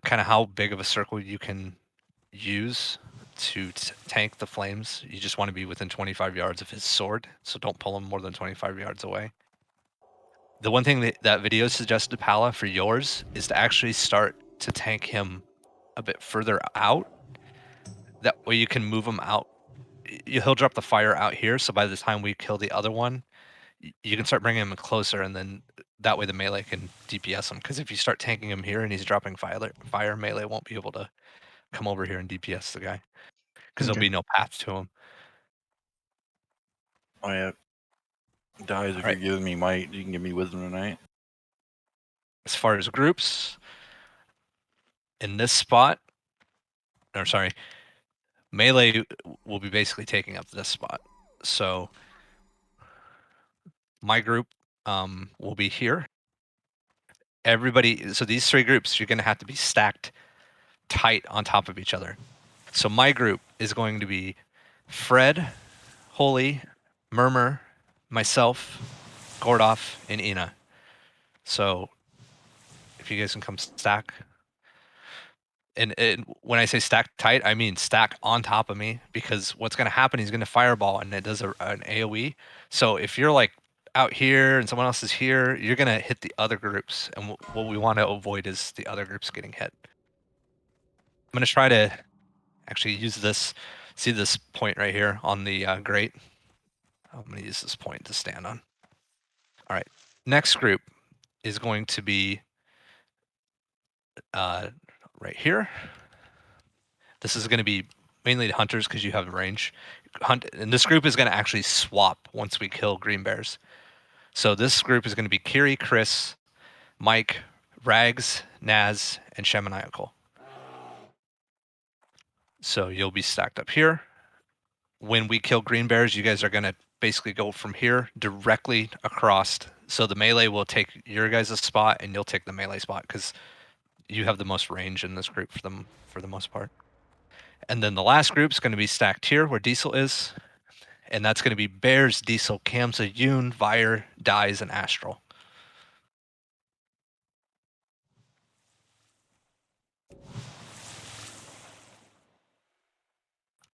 kind of how big of a circle you can use to tank the flames. You just want to be within 25 yards of his sword, so don't pull him more than 25 yards away. The one thing that video suggested, Pala, for yours is to actually start to tank him a bit further out. That way you can move him out. He'll drop the fire out here, so by the time we kill the other one, you can start bringing him closer, and then that way the melee can DPS him. Because if you start tanking him here and he's dropping fire, melee won't be able to come over here and DPS the guy. Because there'll be no path to him. Oh yeah. Dies if you're giving me might. You can give me wisdom tonight. As far as groups, in this spot, or sorry, melee will be basically taking up this spot. So my group will be here. Everybody, so these three groups, you're going to have to be stacked tight on top of each other. So my group is going to be Fred, Holy, Murmur, myself, Gordoff, and Ina. So if you guys can come stack. And when I say stack tight, I mean stack on top of me, because what's going to happen, he's going to fireball and it does an AoE. So if you're like out here and someone else is here, you're going to hit the other groups. And what we want to avoid is the other groups getting hit. I'm going to try to actually use this. See this point right here on the grate? I'm going to use this point to stand on. All right. Next group is going to be right here. This is going to be mainly the hunters because you have range. And this group is going to actually swap once we kill green bears. So this group is going to be Kiri, Chris, Mike, Rags, Naz, and Shamaniacal. So you'll be stacked up here. When we kill green bears, you guys are going to basically go from here directly across. So the melee will take your guys' spot and you'll take the melee spot because you have the most range in this group for the most part. And then the last group is going to be stacked here where Diesel is. And that's going to be Bears, Diesel, Kamsa, Yoon, Vire, Dies, and Astral.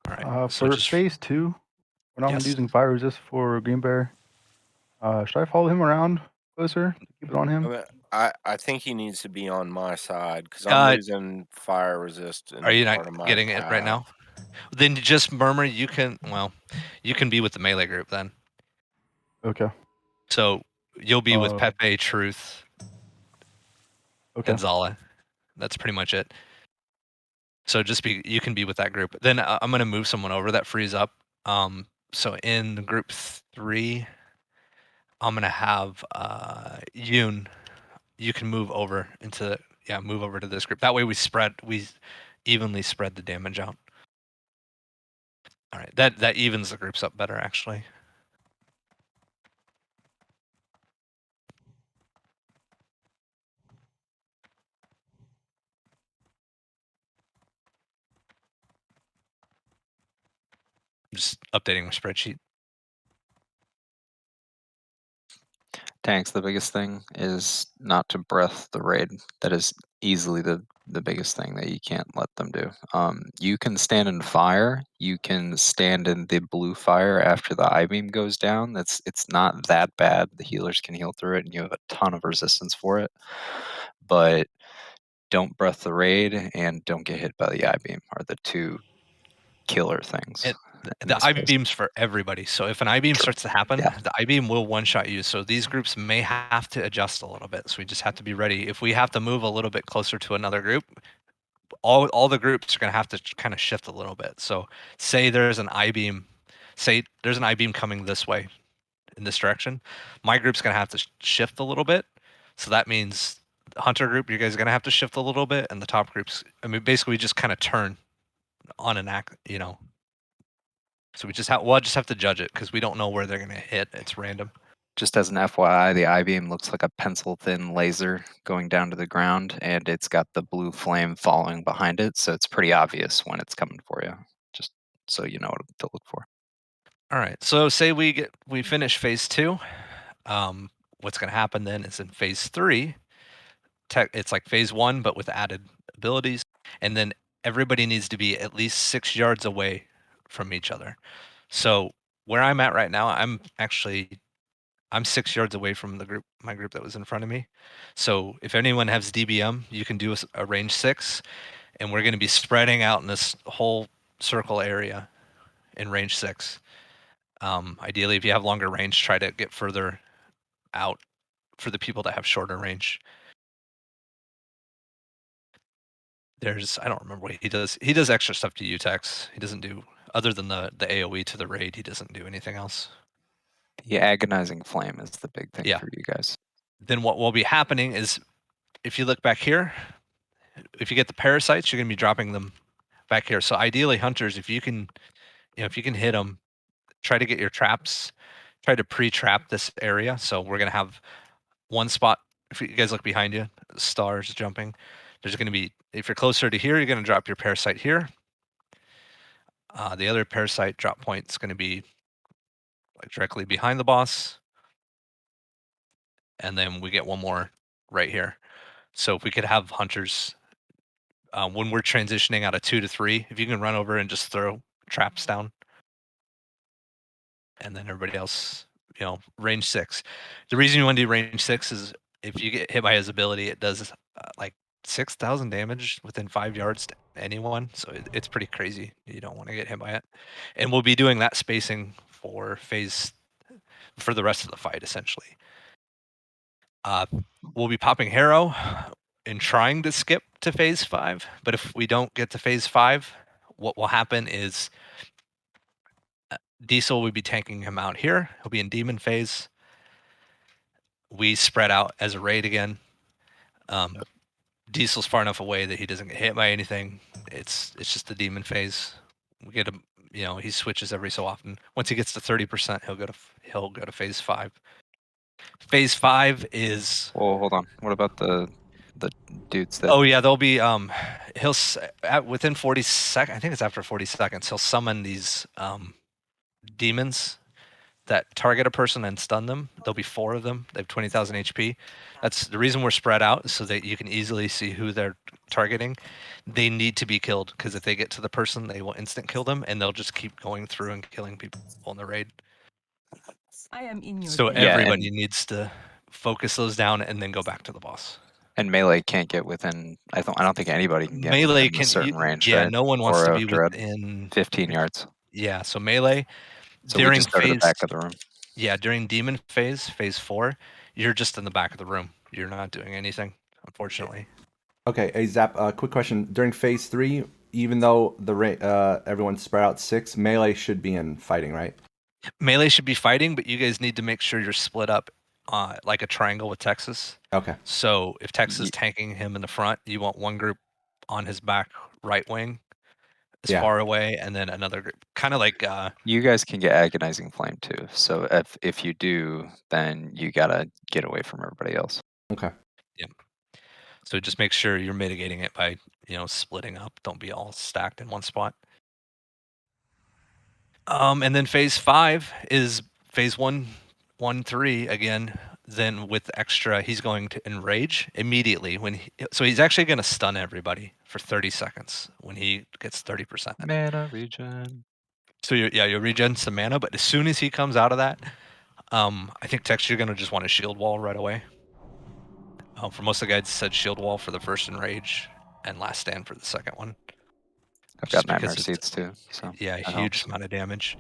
All right. So for phase 2, we're not going to be using fire resist for Green Bear. Should I follow him around closer? Keep it on him? I think he needs to be on my side because I'm losing fire resist. Are you not getting it right now? Then just Murmur. You can be with the melee group then. Okay. So you'll be with Pepe, Truth, and Zala. That's pretty much it. So you can be with that group. Then I'm gonna move someone over that frees up. So in group 3, I'm gonna have Yoon. You can move over to this group. That way we evenly spread the damage out. All right, that evens the groups up better actually. I'm just updating my spreadsheet. Tanks, the biggest thing is not to breath the raid. That is easily the biggest thing that you can't let them do. You can stand in fire. You can stand in the blue fire after the I-beam goes down. It's not that bad. The healers can heal through it, and you have a ton of resistance for it. But don't breath the raid and don't get hit by the I-beam are the two killer things. The I-beam's for everybody. So if an I-beam starts to happen, the I-beam will one-shot you. So these groups may have to adjust a little bit. So we just have to be ready. If we have to move a little bit closer to another group, all the groups are going to have to kind of shift a little bit. So say there's an I-beam coming this way in this direction. My group's going to have to shift a little bit. So that means the hunter group, you guys are going to have to shift a little bit. And the top groups, I mean, basically we just kind of turn on an act, So we'll just have to judge it because we don't know where they're going to hit. It's random. Just as an FYI, the I-beam looks like a pencil-thin laser going down to the ground, and it's got the blue flame following behind it, so it's pretty obvious when it's coming for you, just so you know what to look for. All right, so say we finish phase 2. What's going to happen then is in phase 3, it's like phase 1, but with added abilities, and then everybody needs to be at least 6 yards away from each other. So where I'm at right now, I'm 6 yards away from my group that was in front of me. So if anyone has DBM, you can do a range 6, and we're going to be spreading out in this whole circle area in range 6. Ideally, if you have longer range, try to get further out for the people that have shorter range. I don't remember what he does. He does extra stuff to UTEX. He doesn't do, other than the AoE to the raid, he doesn't do anything else. The agonizing flame is the big thing Yeah. for you guys. Then what will be happening is, if you look back here, if you get the parasites, you're going to be dropping them back here. So ideally, hunters, if you can hit them, try to get your traps, try to pre-trap this area. So we're going to have one spot. If you guys look behind you, stars jumping. There's going to be, if you're closer to here, you're going to drop your parasite here. The other parasite drop point is going to be like directly behind the boss. And then we get one more right here. So if we could have hunters, when we're transitioning out of 2 to 3, if you can run over and just throw traps down. And then everybody else, range 6. The reason you want to do range 6 is if you get hit by his ability, it does like 6,000 damage within 5 yards to anyone. So it's pretty crazy. You don't want to get hit by it. And we'll be doing that spacing for the rest of the fight, essentially. We'll be popping Harrow and trying to skip to phase 5. But if we don't get to phase 5, what will happen is Diesel will be tanking him out here. He'll be in demon phase. We spread out as a raid again. Diesel's far enough away that he doesn't get hit by anything. It's just the demon phase. We get him. He switches every so often. Once he gets to 30%, he'll go to phase 5. Phase 5 is. Well, hold on. What about the dudes that? Oh yeah, they'll be. Within 40 seconds. I think it's after 40 seconds. He'll summon these demons that target a person and stun them. There'll be 4 of them. They have 20,000 HP. That's the reason we're spread out, so that you can easily see who they're targeting. They need to be killed, because if they get to the person, they will instant kill them, and they'll just keep going through and killing people in the raid. I am in your So debt. everybody needs to focus those down and then go back to the boss. And melee can't get within. I don't think anybody can get Melee within a certain range. Yeah, right? no one wants Or to of be dread. within 15 yards. Yeah, so melee. So we during just go to the phase, back of the room. Yeah, during demon phase 4, you're just in the back of the room. You're not doing anything, unfortunately. Okay, hey Zap, quick question. During phase 3, even though everyone's spread out 6, melee should be in fighting, right? Melee should be fighting, but you guys need to make sure you're split up like a triangle with Texas. Okay. So if Texas is tanking him in the front, you want one group on his back right wing as far away, and then another group. Kind of like... You guys can get agonizing flame too. So if you do, then you gotta get away from everybody else. Okay. Yeah. So just make sure you're mitigating it by, splitting up. Don't be all stacked in one spot. And then phase 5 is phase 1-3 again. Then with extra, he's going to enrage immediately so he's actually going to stun everybody for 30 seconds when he gets 30%. Mana regen. So you'll regen some mana, but as soon as he comes out of that, I think Tex, you're going to just want a shield wall right away. For most of the guides, said shield wall for the first enrage and last stand for the second one. I've got nightmare seeds too. So yeah, huge amount of damage.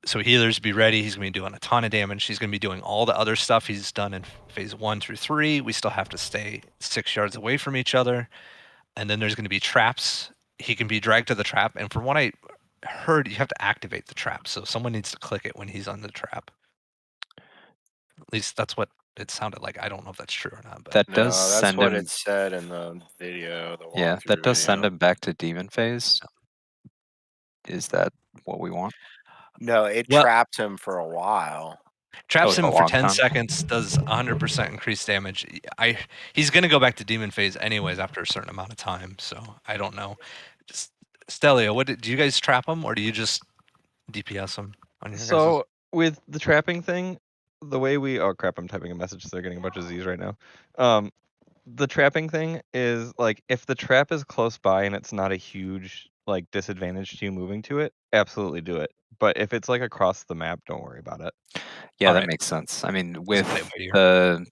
So healers, be ready. He's going to be doing a ton of damage. He's going to be doing all the other stuff he's done in phase 1 through 3. We still have to stay 6 yards away from each other. And then there's going to be traps. He can be dragged to the trap. And from what I heard, you have to activate the trap. So someone needs to click it when he's on the trap. At least that's what it sounded like. I don't know if that's true or not. But that does that's send what him. it said in the video. Yeah, that does send him back to demon phase. Is that what we want? No, it trapped him for a while. Traps him for 10 seconds, does 100% increased damage. He's going to go back to demon phase anyways after a certain amount of time, so I don't know. Just Stelio, do you guys trap him, or do you just DPS him on your So with the trapping thing, the way we... Oh crap, I'm typing a message, so they're getting a bunch of Z's right now. the trapping thing is like if the trap is close by and it's not a huge like disadvantage to you moving to it, absolutely do it. But if it's like across the map, don't worry about it. Yeah, that Alright. makes sense. I mean, Just with play it by ear. the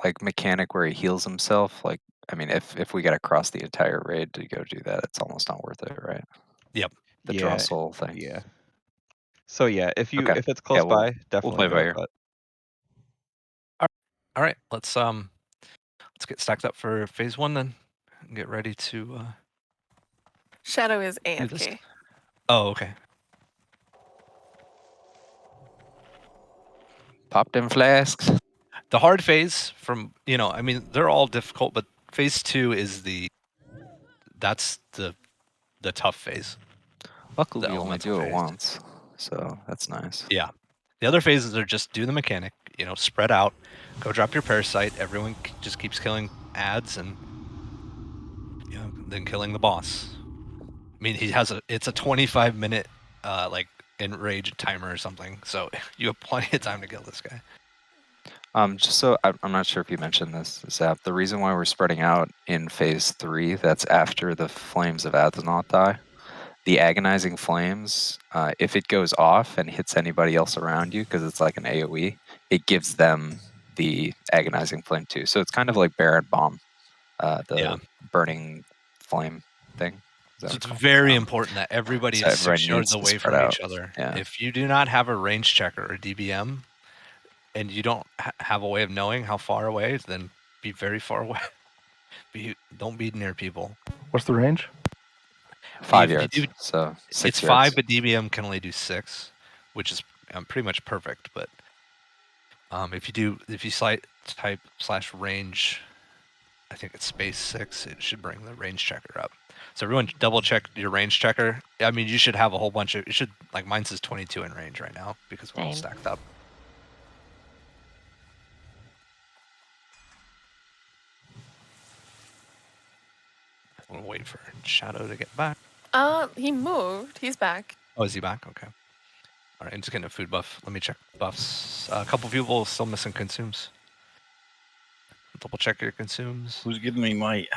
like mechanic where he heals himself, like I mean, if we got to cross the entire raid to go do that, it's almost not worth it, right? Yep. The Yeah, draw soul thing. Yeah. So yeah, if you Okay. if it's close we'll- by, definitely play do by it. ear. But All right, let's get stacked up for phase 1 then. And get ready to Shadow is do this. AFK. Oh, okay. Popped in flasks. The hard phase from, I mean, they're all difficult, but phase 2 is that's the tough phase. Luckily, The we only elemental do it phase. once, so that's nice. Yeah. The other phases are just do the mechanic, spread out, go drop your parasite. Everyone just keeps killing ads and then killing the boss. I mean, it's a 25-minute like enrage timer or something, so you have plenty of time to kill this guy. Just so I'm not sure if you mentioned this, Zap. The reason why we're spreading out in phase 3, that's after the flames of Athenoth die. The agonizing flames, if it goes off and hits anybody else around you, because it's like an AOE, it gives them the agonizing flame too. So it's kind of like Baron Bomb, the burning flame thing. So it's very important that everybody So is everybody 6 yards needs to away spread from out. each other. Yeah. If you do not have a range checker or DBM, and you don't have a way of knowing how far away, then be very far away. Don't be near people. What's the range? 5 If you yards. do- So 6 It's yards. 5, but DBM can only do 6, which is pretty much perfect. But if you type /range, I think it's space 6, it should bring the range checker up. So everyone double check your range checker. I mean, you should have a whole bunch of. It should, like, mine says 22 in range right now because we're all Same. stacked up. I'm gonna wait for Shadow to get back. He moved. He's back. Oh, is he back? Okay. All right, I'm just getting a food buff. Let me check buffs. A couple people still missing consumes. Double check your consumes. Who's giving me might?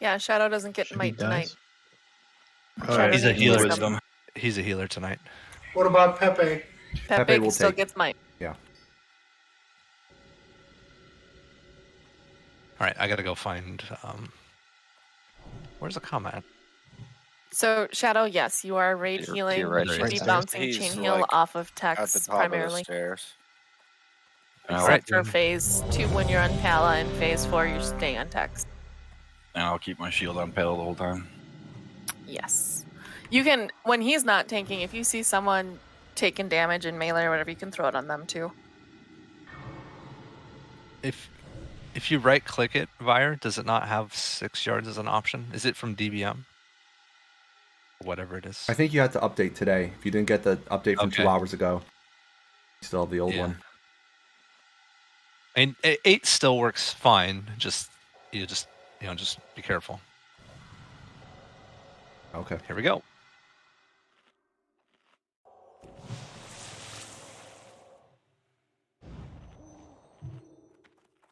Yeah, Shadow doesn't get Should might be tonight. dice. Shadow He's a needs healer. wisdom. He's a healer tonight. What about Pepe? Pepe will still take. gets might. Yeah. All right, I gotta go find. Where's the comment? So Shadow, yes, you are raid To your healing. right, You should right be there. bouncing He's, chain heal like, off of At the text top primarily. of the stairs. Except Alright, for then. phase 2 when you're on Pala, and phase 4 you're staying on text. And I'll keep my shield on pedal the whole time. Yes. You can, when he's not tanking, if you see someone taking damage in melee or whatever, you can throw it on them too. If you right click it, Vire, does it not have 6 yards as an option? Is it from DBM? Whatever it is. I think you had to update today. If you didn't get the update from Okay. 2 hours ago, you still have the old Yeah. one. And 8 still works fine. Just be careful. Okay. Here we go.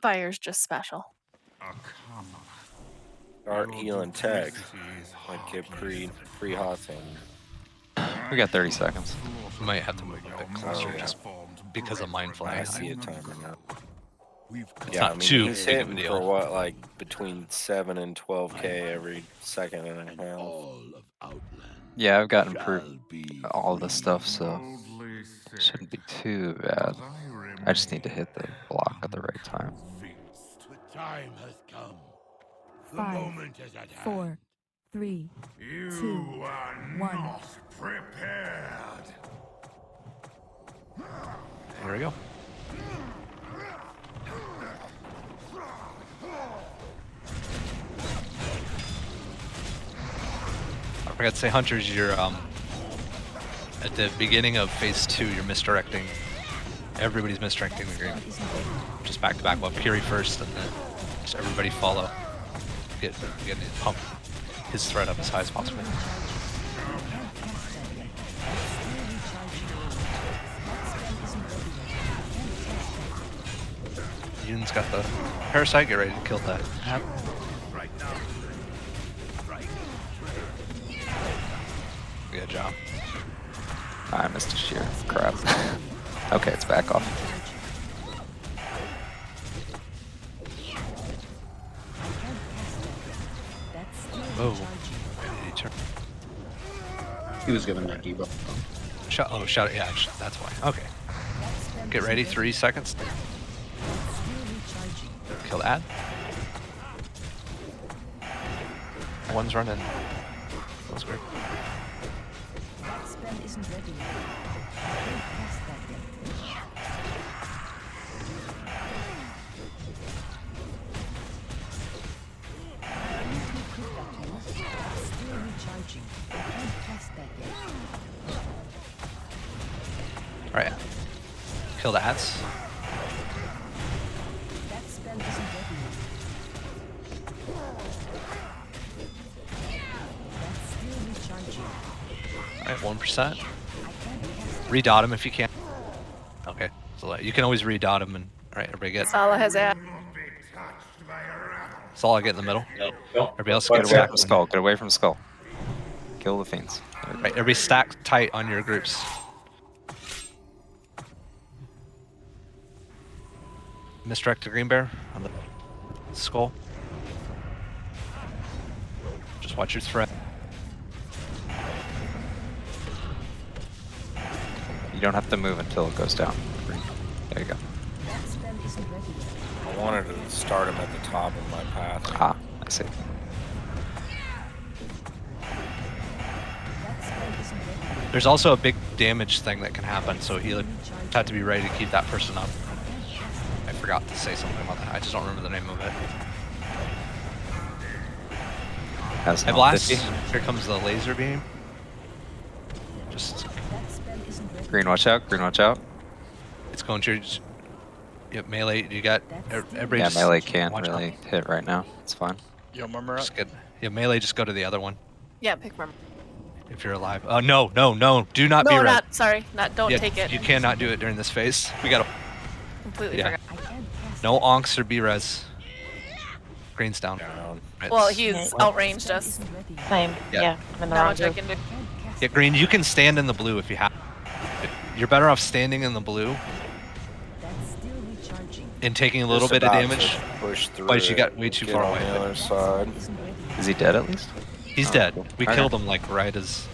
Fire's just special. Start healing tech. Like get pre-hot thing. We got 30 seconds. We might have to move a bit closer just because of Mindful. I see it timing out. It's Yeah, I not mean, too he's big of a hitting deal. for what, like between 7 and 12k every second and a half. Yeah, I've gotten through all the stuff, so it shouldn't be too bad. I just need to hit the block at the right time. Time has come. The 5, moment is at 4, hand. 3, 2, You are 1. not prepared. Here we go. I forgot to say, Hunters, you're at the beginning of phase 2, you're misdirecting. Everybody's misdirecting the green. Just back to back. Well, Kiri first, and then just everybody follow. Get pump his threat up as high as possible. Yun's got the parasite. Get ready to kill that. Good job. I missed a shear. Crap. Okay, it's back off. Whoa. He was given that debuff. Shut. Oh, shut it. Yeah, that's why. Okay. Get ready. 3 seconds. Kill that. One's running. That's weird. Alright. Kill the hats. Alright, 1%. Redot him if you can. Okay, so you can always redot him and alright, everybody get Sala has that. Sala get in the middle. Everybody else Get get away stacked. from Skull. Get away from Skull. Kill the fiends. Right, everybody stack tight on your groups. Misdirect to Green Bear on the skull. Just watch your threat. You don't have to move until it goes down. There you go. I wanted to start him at the top of my path. Ah, I see. There's also a big damage thing that can happen, so he'll have to be ready to keep that person up. I forgot to say something about that. I just don't remember the name of it. Has I no blast. 50. Here comes the laser beam. Just Green, watch out. Green, watch out. it's going to your yep, melee. You got everybody. Yeah, just melee can't watch really out. hit right now. It's fine. Yo, murmur up. Just get yeah, melee. Just go to the other one Yeah, pick murmur. if you're alive. Oh no, no, no! Do not No, be red. not sorry. Not don't Yeah, take it. You cannot do it during this phase. We gotta. Completely Yeah. forgot. No onks or B-res. Green's down. Right. Well, he's outranged us. Same. Yeah. Yeah. I'm in the Not wrong much I group. can do. Yeah, Green, you can stand in the blue if you have. You're better off standing in the blue and taking a little Just bit of about damage. to push through But you got it, way too get far on away. the other side. Is he dead at least? He's Oh, dead. cool. We Okay. killed him like right as.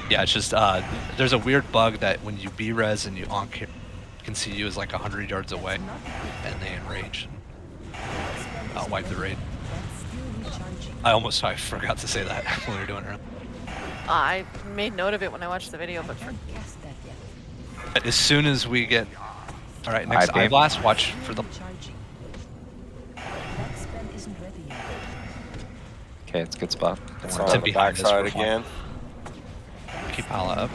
Yeah, it's just there's a weird bug that when you B-res and you onk him, you can see you as like 100 yards away, and they enrage. I'll wipe the raid. I forgot to say that when we were doing it. I made note of it when I watched the video, but As soon as we get, all right, next Eye eye beam. blast. Watch for the. Okay, it's a good spot. It's Don't on worry Tim the behind us backside for fun. again. Keep Hala up.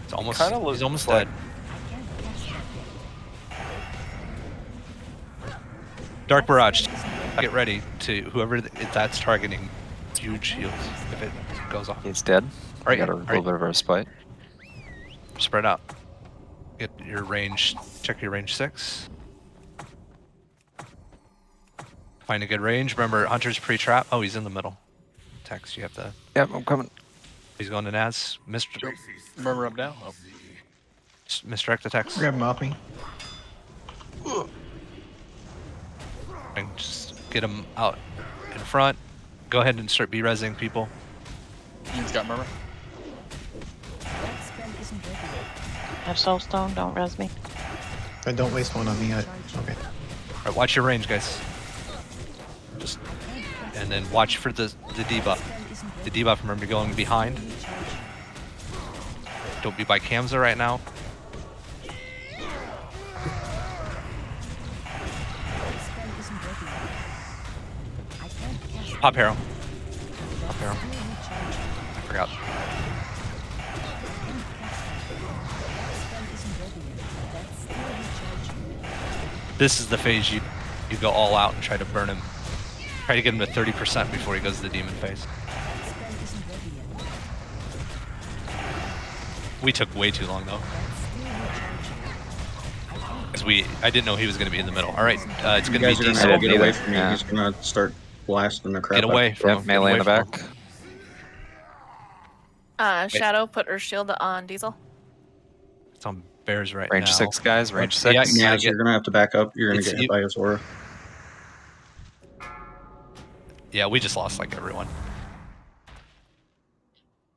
It's almost. Kinda looks He's almost like- dead. Dark Barrage. Get ready to whoever that's targeting. Huge heals if it goes off. He's dead. Alright, Got a alright. little bit of a respite. Spread out. Get your range. Check your range 6. Find a good range. Remember, Hunter's pre-trap. Oh, he's in the middle. Tex, you have to. Yep, I'm coming. He's going to Naz. Murmur up now. Oh. Misdirect the Tex. Grab him off me. And just get him out in front. Go ahead and start B-resing people. He's got murmur. Have soulstone. Don't res me. And don't waste one on me. Okay. All right, watch your range, guys. Just and then watch for the debuff. The debuff. Remember going behind. Don't be by Kamza right now. Pop arrow. Pop arrow. I forgot. This is the phase you go all out and try to burn him. Try to get him to 30% before he goes to the demon phase. We took way too long though. Because I didn't know he was going to be in the middle. All right, it's You going to be guys are gonna Diesel. have to get away either, from me. yeah. He's gonna start blasting the crap Get away out. from Yep, him. melee Get in away the from him. back. Shadow put her shield on Diesel. It's on bears right Range now. 6, guys. Range Yeah, 6. Yeah, so you're gonna have to back up. You're gonna It's get hit you- by his aura. Yeah, we just lost like everyone.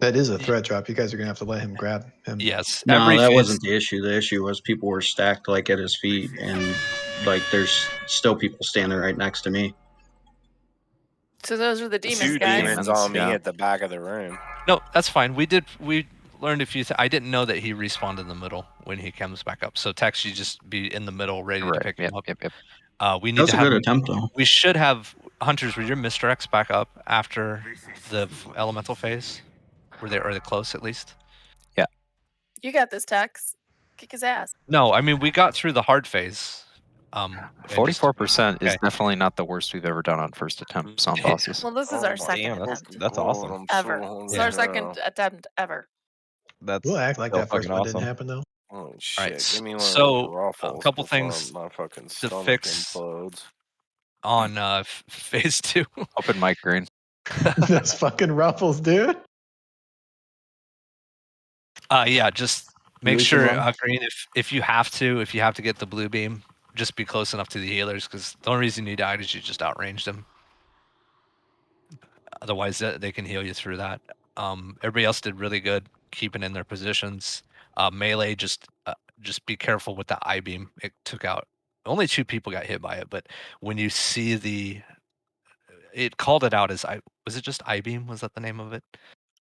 That is a threat drop. You guys are gonna have to let him grab him. Yes, No, every that phase. wasn't the issue. The issue was people were stacked like at his feet, and like there's still people standing right next to me. So those are the demons, Two guys. demons on me yeah. at the back of the room. No, that's fine. We learned a few things. I didn't know that he respawned in the middle when he comes back up. So Tex, you just be in the middle, ready to Right. pick Yep, him up. yep. We That need was to a have. good attempt, though. We should have hunters with your Mr. X back up after the elemental phase. Were they close at least? You got this, Tex. Kick his ass. No, I mean we got through the hard phase. and just- 44% is okay. definitely not the worst we've ever done on first attempts on bosses. Well, this is our second Damn, attempt that's awesome. ever. This is our second attempt ever. That's We'll act like still that first fucking one awesome. didn't happen though. Holy All shit! right, Give me one so of those ruffles a couple before things my fucking to stomach fix implodes. on phase 2. Open mic, Green. Those fucking ruffles, dude. Yeah, just make Release sure, him, Ron. Green, if you have to get the blue beam, just be close enough to the healers, because the only reason you died is you just outranged them. Otherwise, they can heal you through that. Everybody else did really good, keeping in their positions. Melee, just be careful with the I beam. It took out only 2 people got hit by it, but when you see it called it out as was it just I beam? Was that the name of it?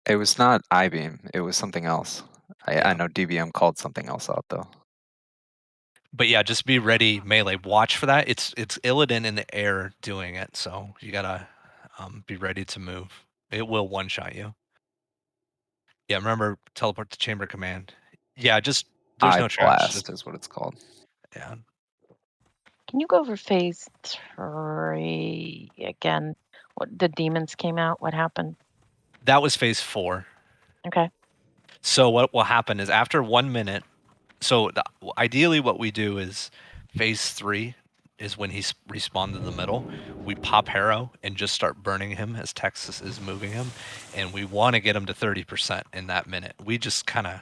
It was not I-beam. It was something else. Yeah. I know DBM called something else out, though. But yeah, just be ready, Melee. Watch for that. It's Illidan in the air doing it, so you gotta be ready to move. It will one-shot you. Yeah, remember teleport to chamber command. Yeah, just there's no trash. Blast is what it's called. Yeah. Can you go over phase 3 again? What the demons came out? What happened? That was phase 4. Okay. So what will happen is after 1 minute. So ideally, what we do is phase 3 is when he's respawned in the middle. We pop Harrow and just start burning him as Texas is moving him, and we want to get him to 30% in that minute. We just kind of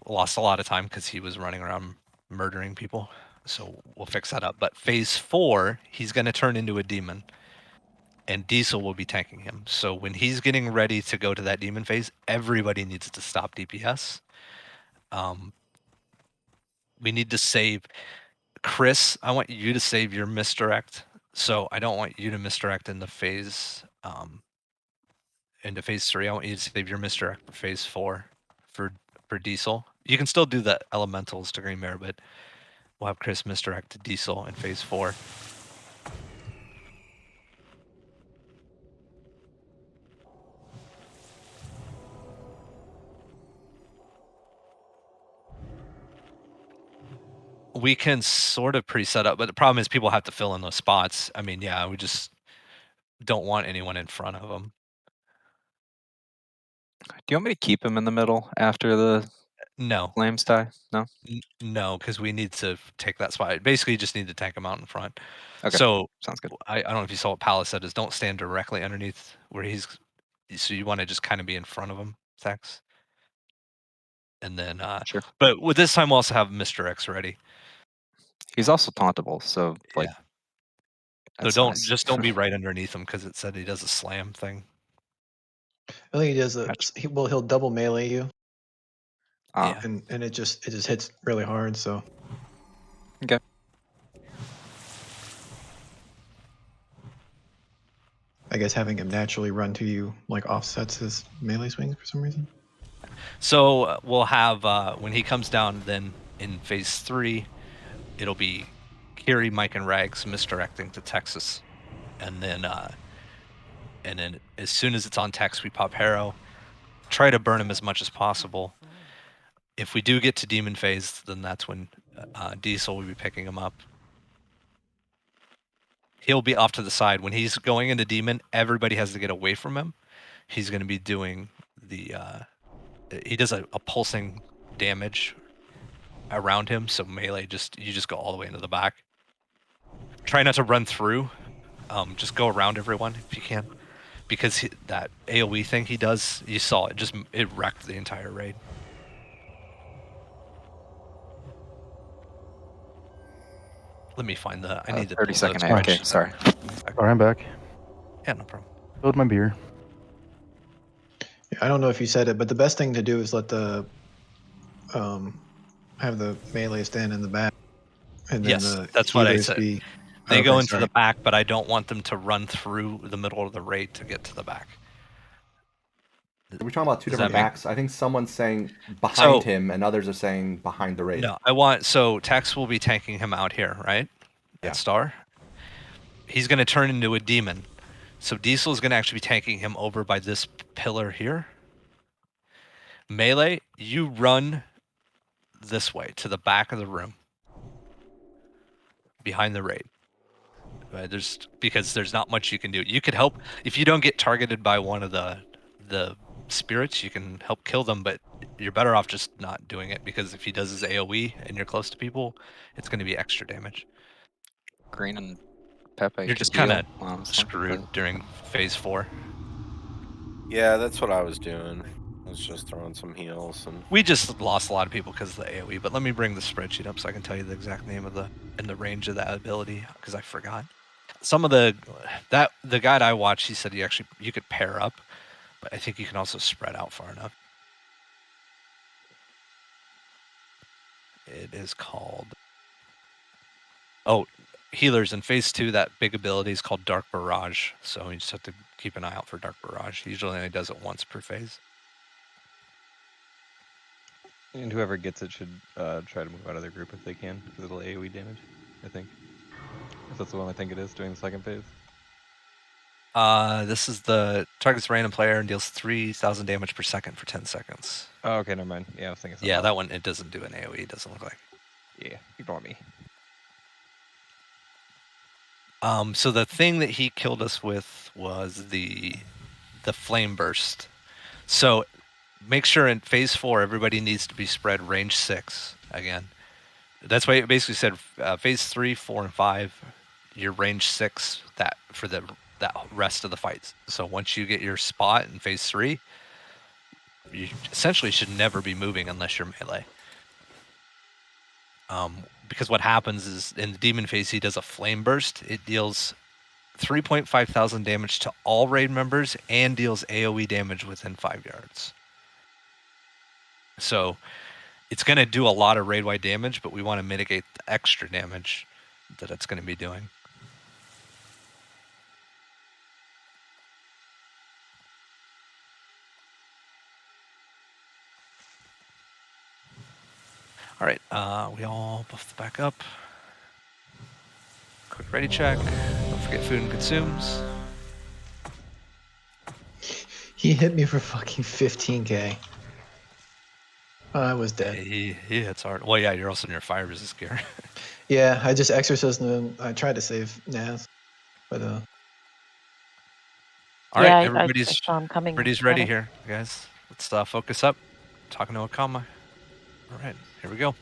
lost a lot of time because he was running around murdering people. So we'll fix that up. But phase 4, he's going to turn into a demon, and Diesel will be tanking him. So when he's getting ready to go to that demon phase, everybody needs to stop DPS. We need to save Chris. I want you to save your misdirect. So I don't want you to misdirect into phase 3. I want you to save your misdirect for phase 4 for Diesel. You can still do the elementals to Green Mare, but we'll have Chris misdirect to Diesel in phase 4. We can sort of pre-set up, but the problem is people have to fill in those spots. I mean, yeah, we just don't want anyone in front of them. Do you want me to keep him in the middle after the No. flames die? No? No, because we need to take that spot. Basically, you just need to tank him out in front. Okay. So Sounds good. I don't know if you saw what Palace said is don't stand directly underneath where he's. So you want to just kind of be in front of him, Tex. And then, Sure. But with this time, we'll also have Mr. X ready. He's also tauntable, so like. Yeah. So that's don't nice. don't be right underneath him because it said he does a slam thing. I think he does Gotcha. he'll double melee you. Yeah. And it just hits really hard, so. Okay. I guess having him naturally run to you like offsets his melee swings for some reason. So we'll have when he comes down, then in phase 3, it'll be Kiri, Mike, and Rags misdirecting to Texas, and then as soon as it's on Tex, we pop Harrow, try to burn him as much as possible. If we do get to demon phase, then that's when Diesel will be picking him up. He'll be off to the side when he's going into demon. Everybody has to get away from him. He's going to be doing the he does a pulsing damage around him, so melee you just go all the way into the back. Try not to run through. Just go around everyone if you can, because that AOE thing he does, you saw it. It wrecked the entire raid. Let me find the. I need to 30 pull second the AFK. spreadsheet. Sorry. Sorry, I'm back. Yeah, no problem. Filled my beer. I don't know if you said it, but the best thing to do is let the have the melee stand in the back, and then Yes, the that's what I healers said. be. They Okay, go into sorry. the back, but I don't want them to run through the middle of the raid to get to the back. We're talking about two Does different that make- backs. I think someone's saying behind him, and others are saying behind the raid. No, so Tex will be tanking him out here, right? Yeah. At Star. He's going to turn into a demon. So Diesel is going to actually be tanking him over by this pillar here. Melee, you run this way to the back of the room, behind the raid. Because there's not much you can do. You could help if you don't get targeted by one of the spirits. You can help kill them, but you're better off just not doing it, because if he does his AOE and you're close to people, it's going to be extra damage. Green and Pepe. You're could just kind of heal, honestly, screwed but- during phase 4. Yeah, that's what I was doing. I was just throwing some heals and. We just lost a lot of people because of the AOE, but let me bring the spreadsheet up so I can tell you the exact name of and the range of that ability, because I forgot. Some of the guide I watched, he said you could pair up, but I think you can also spread out far enough. It is called healers in phase 2. That big ability is called Dark Barrage, so you just have to keep an eye out for Dark Barrage. He usually only does it once per phase. And whoever gets it should try to move out of their group if they can, because it'll AoE damage, I think. If that's the one I think it is, during the second phase. This is the targets random player and deals 3,000 damage per second for 10 seconds. Oh, okay, never mind. Yeah, I was thinking something Yeah, else. that one, it doesn't do an AoE, it doesn't look like. Yeah, ignore me. So the thing that he killed us with was the flame burst. So make sure in phase 4 everybody needs to be spread range 6 again. That's why it basically said phase 3, 4, and 5, you're range 6 that rest of the fights. So once you get your spot in phase 3, you essentially should never be moving unless you're melee. Because what happens is in the demon phase, he does a flame burst. It deals 3,500 damage to all raid members and deals AoE damage within 5 yards. So it's going to do a lot of raid-wide damage, but we want to mitigate the extra damage that it's going to be doing. All right, we all buffed back up. Quick ready check. Don't forget food and consumes. He hit me for fucking 15k. Oh, I was dead. He hits hard. Well, yeah, you're also in your fire resist gear. Yeah, I just exorcised him. I tried to save Naz, but All Yeah, right, I everybody's saw him coming. ready Got it. here, guys. Let's focus up. Talking to Akama. All right, here we go.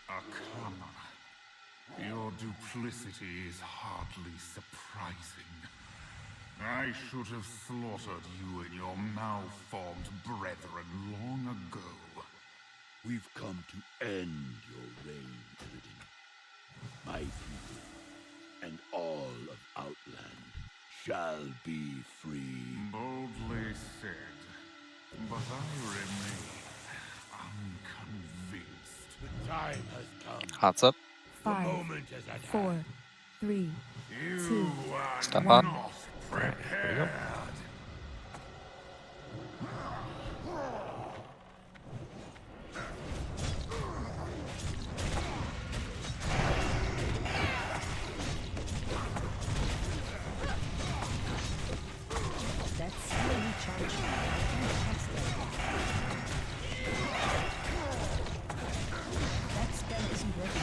Akama, your duplicity is hardly surprising. I should have slaughtered you and your malformed brethren long ago. We've come to end your reign, Illidan. My people and all of Outland shall be free. Boldly said, but I remain unconvinced. The time has come. Hots up. The moment is at 4, 3, 2. Stop hot. Not prepared. That's really charged. That spell isn't working.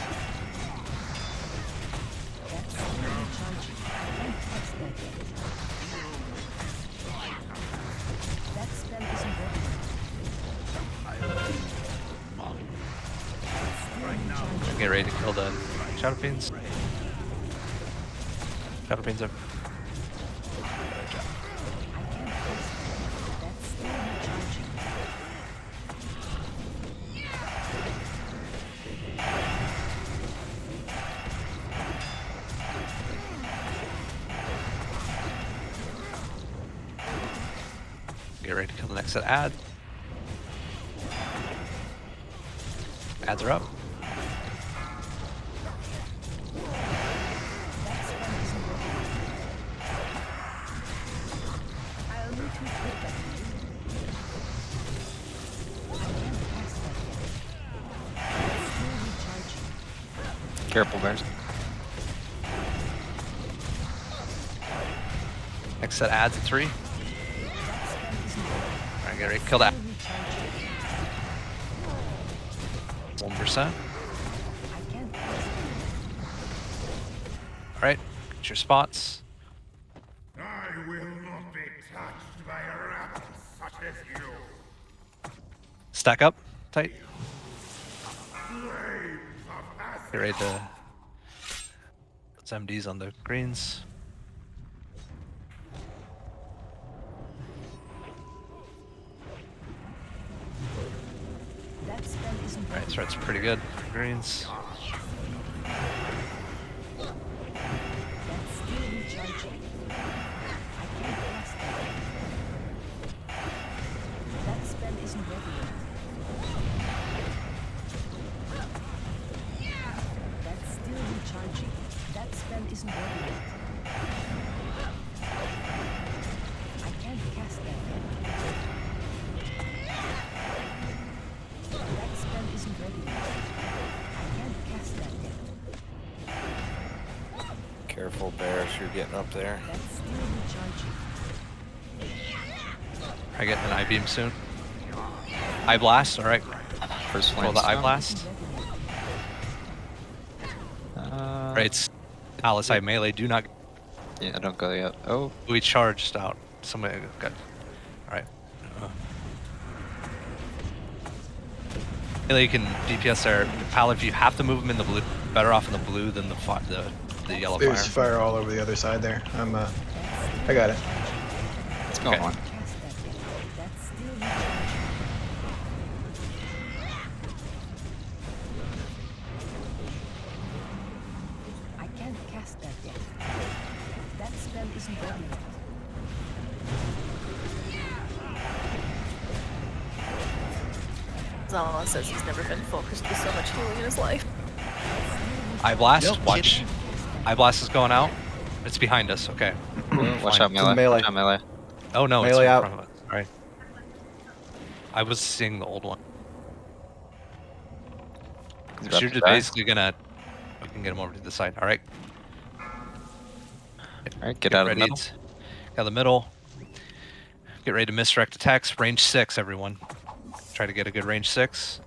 Get ready to kill the Shadow Fiends. Shadow Fiends up. Get ready to kill the next set of ads. Ads are up. Careful, bears. Next set adds at 3. Alright, get ready to kill that. 1%. Alright, get your spots. I will not be touched by a rabble such as you. Stack up, tight. Get ready to put some MDs on the greens. Alright, so that's pretty good for greens. Careful, Bears, you're getting up there. I get an eye beam soon. Eye blast, alright. First Roll flame the eye stone. blast. Right, it's Alice Eye melee. Do not. Yeah, don't go yet. Oh. We charged out. Somebody got. Alright. Melee, you can DPS there. Pal, if you have to move them in the blue, better off in the blue than the yellow fire. There's fire all over the other side there. I got it. It's going on. I can't cast that yet. That spell isn't ready yet. Zala says he's never been focused with so much healing in his life. Eye blast, Nope. watch. Eye blast is going out. It's behind us, okay. Watch Fine. out, melee. melee. Watch out, melee. Oh no, Melee it's out. in front of us. Alright. I was seeing the old one. He's So about you're to just die. basically gonna. We can get him over to the side. Alright. Alright, get out of the ready. middle. Out of the middle. Get ready to misdirect attacks. Range 6, everyone. Try to get a good range 6.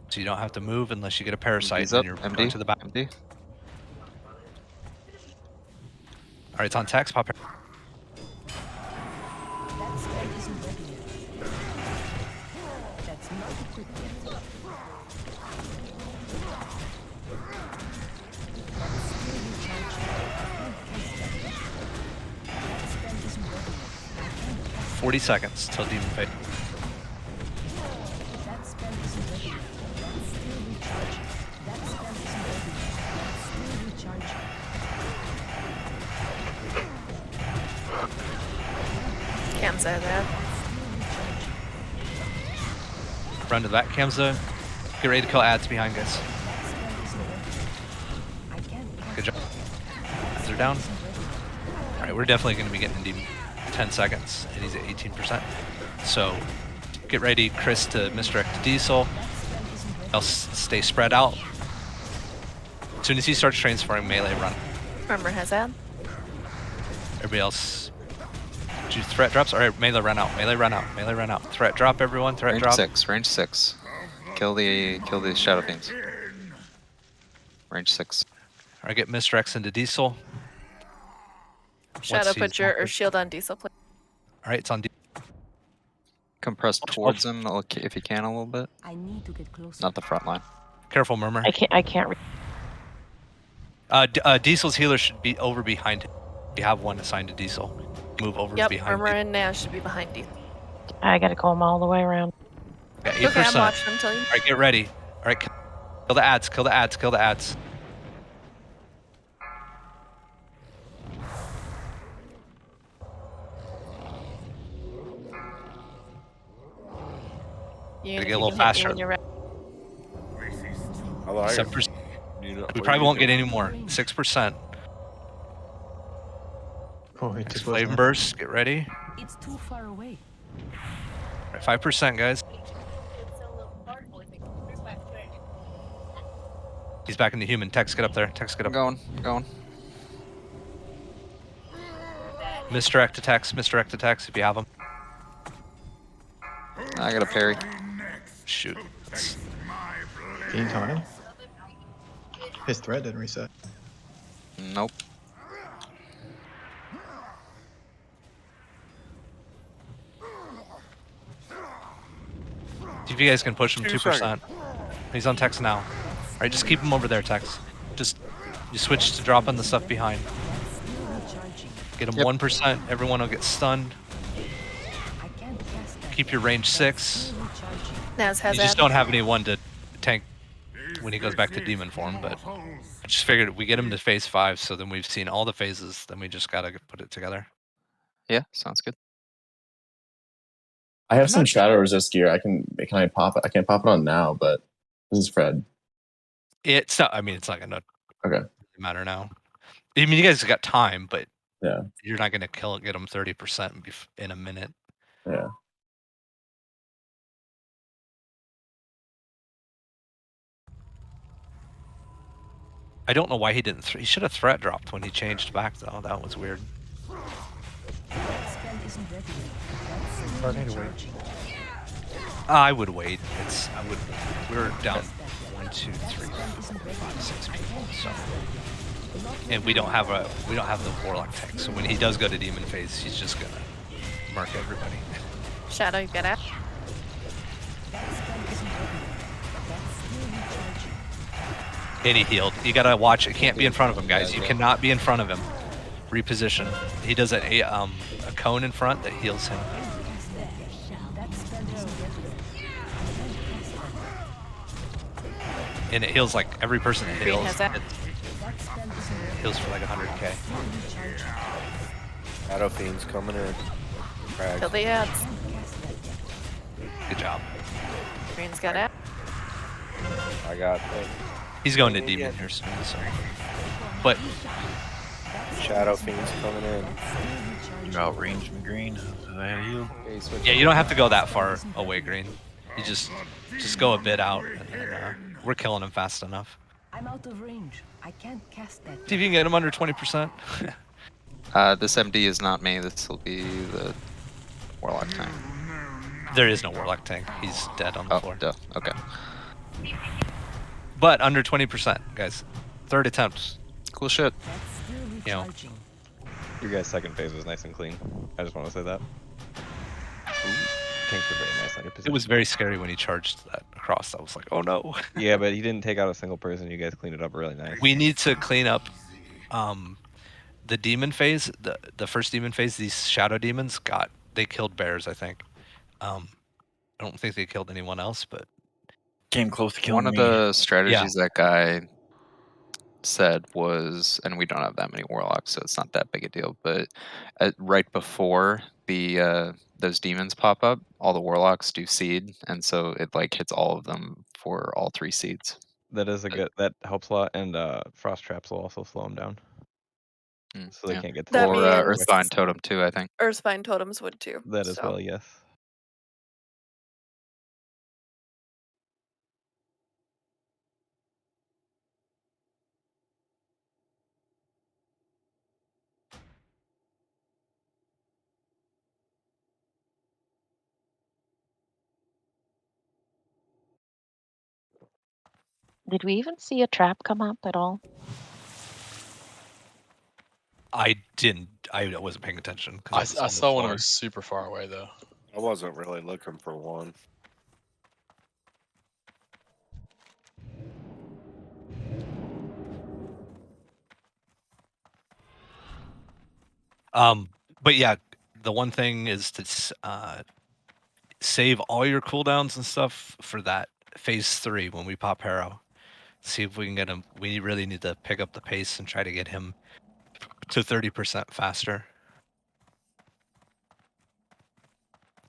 So you don't have to move unless you get a parasite MD's and up. you're MD. going to the back. MD. Alright, it's on text. Pop. That spell isn't ready yet. That's not equipped yet. That's still recharging. I can't cast that yet. That spell isn't ready yet. I can't cast 40 seconds till demon fade. that spell isn't ready yet. That's still recharging. That spell isn't ready yet. That's still recharging. Can't say that. Run to the back. Kamza. Get ready to kill ads behind, guys. Good job. Ads are down. Alright, we're definitely going to be getting demon 10 seconds, and he's at 18%. So get ready, Chris, to misdirect to Diesel. Else stay spread out. As soon as he starts transferring melee, run. Remember Hazad? Everybody else. Do threat drops? Alright, melee run out. Melee run out. Melee run out. Threat drop, everyone. Threat Range drop. 6. Range 6. Kill the Shadow Fiends. Range 6. Alright, get misdirects into Diesel. Shadow, Once put he's your active. shield on Diesel, please. Alright, it's on Diesel. Compress towards him if you can a little bit. I need to get closer. Not the front line. Careful, Murmur. I can't. Diesel's healer should be over behind him. You have one assigned to Diesel. Move over Yep, behind Murmur you. and Nash should be behind you. I gotta go all the way around. Yeah, 8%. Okay, I'm watching them till you. All right, get ready. All right, kill the ads. Kill the ads. Kill the ads. You Gotta if get a you little can hit me faster. when you're ready. Hello, 7%. you know, We what probably are you won't get doing? any more. 6%. Oh, he Next took flame those burst. Get ready. It's too far away. All right, 5%, guys. He's back in the human. Tex, get up there. Tex, get up. I'm going. Misdirect attacks. Misdirect attacks if you have them. I got a parry. Shoot. Being taunted? His threat didn't reset. Nope. See if you guys can push him 2 2%. He's on Tex now. All right, just keep him over there, Tex. Just you switch to dropping the stuff behind. Get him 1%. Everyone will get stunned. Keep your range 6. Naz has You just that. don't have anyone to tank when he goes back to demon form, but I just figured we get him to phase 5, so then we've seen all the phases, then we just gotta put it together. Yeah, sounds good. I have some shadow resist gear. Can I pop it? I can't pop it on now, but this is Fred. It's not, I mean, it's not gonna Okay. matter now. I mean, you guys got time, but Yeah. you're not gonna get him 30% in a minute. Yeah. I don't know why he didn't. He should have threat dropped when he changed back, though. That was weird. I would wait. We're down 1, 2, 3, 4, 5, 6 people. So, and we don't have the warlock tank. So when he does go to demon phase, he's just gonna mark everybody. Shadow, you got it. And he healed. You gotta watch. It can't be in front of him, guys. You cannot be in front of him. Reposition. He does a cone in front that heals him. And it heals like every person it heals. It heals for like 100k. Shadow Fiend's coming in. Crags. Kill the ads. Good job. Green's got it. I got it. He's going to demon here soon, so. But Shadow Fiend's coming in. You outrange me, Green. I had healed. yeah, you don't have to go that far away, Green. You just go a bit out, and then, we're killing him fast enough. I'm out of range. I can't cast that. See if you can get him under 20%. This MD is not me. This will be the warlock tank. There is no warlock tank. He's dead on the floor. Duh. Okay. But under 20%, guys. Third attempt. Cool shit. You know. Your guys' second phase was nice and clean. I just want to say that. Tanks were very nice on your position. It was very scary when he charged that across. I was like, oh no. Yeah, but he didn't take out a single person. You guys cleaned it up really nice. We need to clean up the demon phase. The first demon phase, these shadow demons they killed bears, I think. I don't think they killed anyone else, but Came close to killing One of me. the strategies that guy said was, and we don't have that many warlocks, so it's not that big a deal, but right before the those demons pop up, all the warlocks do seed, and so it like hits all of them for all 3 seeds. That is that helps a lot, and frost traps will also slow them down. So they can't get to That or means Earthbind Totem too, I think. Earthbind totems would too. That as so. well, yes. Did we even see a trap come up at all? I didn't. I wasn't paying attention. I saw one that was super far away though. I wasn't really looking for one. But yeah, the one thing is to save all your cooldowns and stuff for that phase 3 when we pop Harrow. See if we can get him. We really need to pick up the pace and try to get him to 30% faster.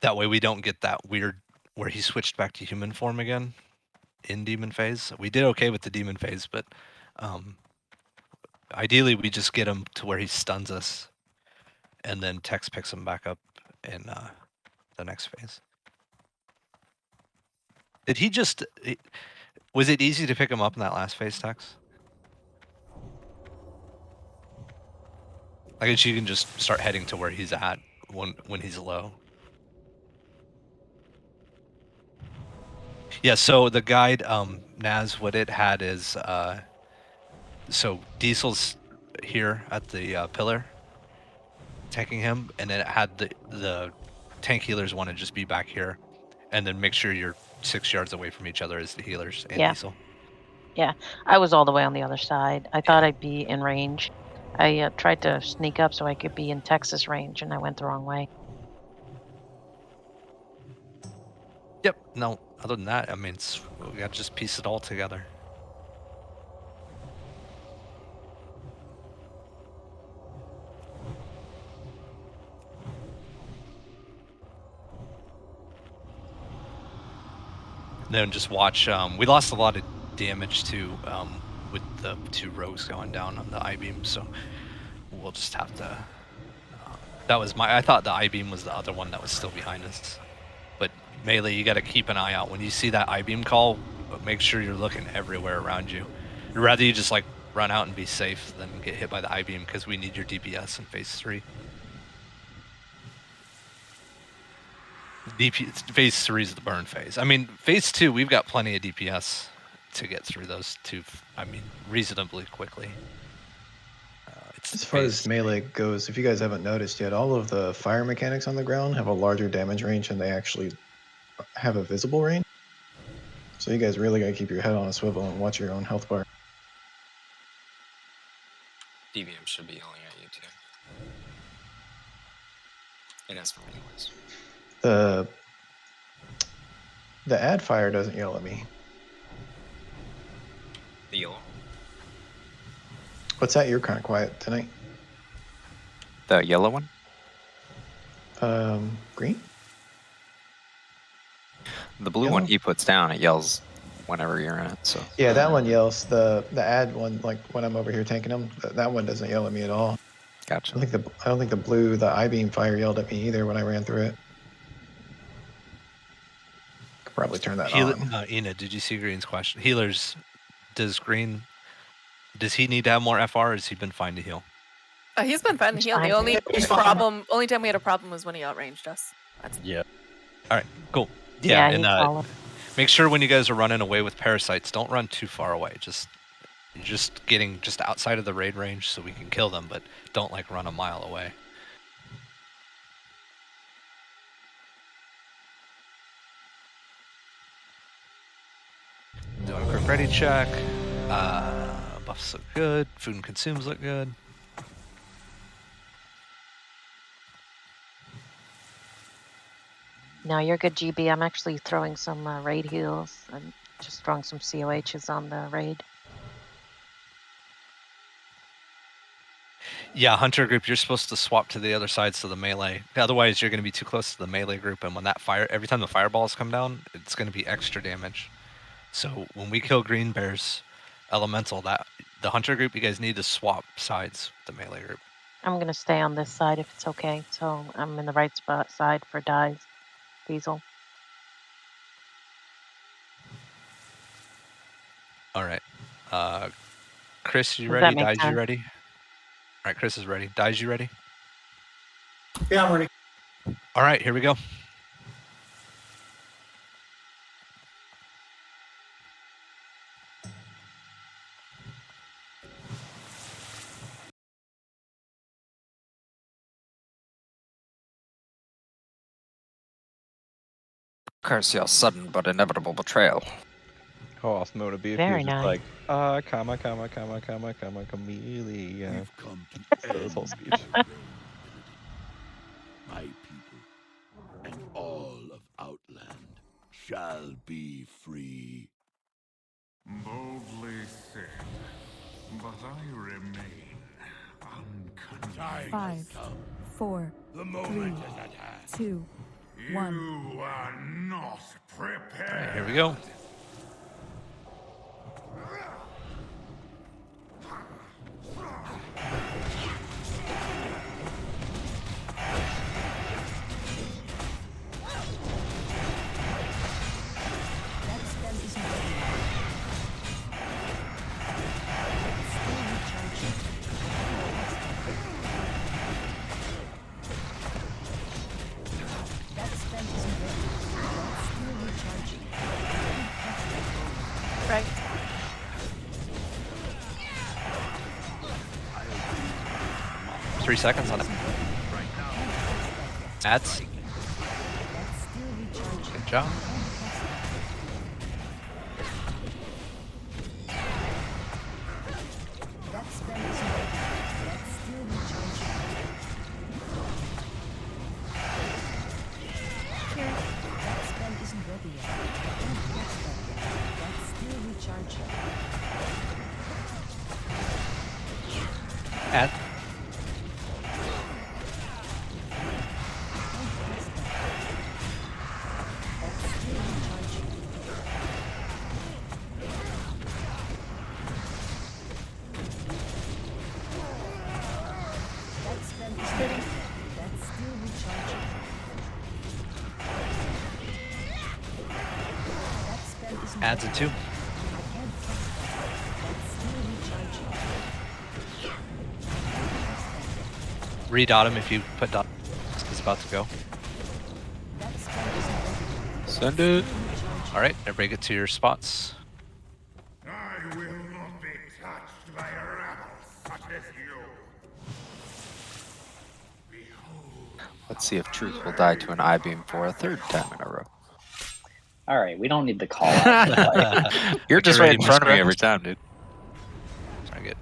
That way we don't get that weird where he switched back to human form again in demon phase. We did okay with the demon phase, but ideally we just get him to where he stuns us and then Tex picks him back up in the next phase. Did he just... Was it easy to pick him up in that last phase, Tex? I guess you can just start heading to where he's at when he's low. Yeah, so the guide, Naz, what it had is, so Diesel's here at the pillar, tanking him, and then it had the tank healers want to just be back here, and then make sure you're 6 yards away from each other as the healers and Yeah. Diesel. Yeah, I was all the way on the other side. I thought I'd be in range. I tried to sneak up so I could be in Texas range, and I went the wrong way. Yep. No, other than that, I mean, we got to just piece it all together. Then just watch. We lost a lot of damage too with the 2 rogues going down on the I-beam, so we'll just have to... that was my... I thought the I-beam was the other one that was still behind us. But Melee, you got to keep an eye out. When you see that I-beam call, make sure you're looking everywhere around you. I'd rather you just like run out and be safe than get hit by the I-beam, because we need your DPS in phase 3. Phase 3 is the burn phase. I mean, phase 2, we've got plenty of DPS to get through those 2, I mean, reasonably quickly. As far as melee goes, if you guys haven't noticed yet, all of the fire mechanics on the ground have a larger damage range and they actually have a visible range. So you guys really gotta keep your head on a swivel and watch your own health bar. DVM should be yelling at you too. It has for me anyways. The ad fire doesn't yell at me. The yellow. What's that? You're kind of quiet tonight. The yellow one? Green? The blue one he puts down, it yells whenever you're in it. So Yeah, that one yells. The ad one, like when I'm over here tanking them, that one doesn't yell at me at all. Gotcha. I don't think the blue, the I-beam fire yelled at me either when I ran through it. Could probably turn that on. Ina, did you see Green's question? Healers, does he need to have more FR, or has he been fine to heal? He's been fine to heal. The only time we had a problem was when he outranged us. Yeah. All right, cool. Yeah, and he's solid. make sure when you guys are running away with parasites, don't run too far away. You're just getting just outside of the raid range so we can kill them, but don't like run a mile away. Doing a quick ready check. Buffs look good. Food and consumes look good. No, you're good, GB. I'm actually throwing some raid heals and just throwing some COHs on the raid. Yeah, Hunter group, you're supposed to swap to the other side so the melee. Otherwise, you're going to be too close to the melee group, and when that every time the fireballs come down, it's going to be extra damage. So when we kill green bears, elemental, the Hunter group, you guys need to swap sides with the melee group. I'm going to stay on this side if it's okay. So I'm in the right side for Dies. Diesel. All right. Chris, you Does ready? that make Dies, you sense? ready? All right, Chris is ready. Dies, you ready? Yeah, I'm ready. All right, here we go. Curse your sudden but inevitable betrayal. How awesome would it be if he Very was just nice. like, chameleon. We've come to This whole speech. Time 5, has come. 4, The 3, moment is at hand. 2, 1. You are not prepared. All right, here we go. That spell isn't ready yet. Still recharging. That spell isn't ready. Still recharging. Right. Right. 3 seconds on it. Ads. That's still recharging. Good job. That spell isn't ready. That's still recharging. That spell isn't ready yet. Don't touch that yet. That's still recharging. Ad. Don't touch that. That's still recharging. That spell isn't ready. That's still recharging. That spell isn't Adds ready. a 2. I can't touch that. That's still recharging. Read Autumn if you put dot. It's about to go. That spell isn't ready. Send it. All right, everybody get to your spots. I will not be touched by a rabble such as you. Let's see if Truth will die to an I-beam for a third time in a row. All right, we don't need the call out. You're just Get right ready, in front of me Misdirect. every time, dude. Try to get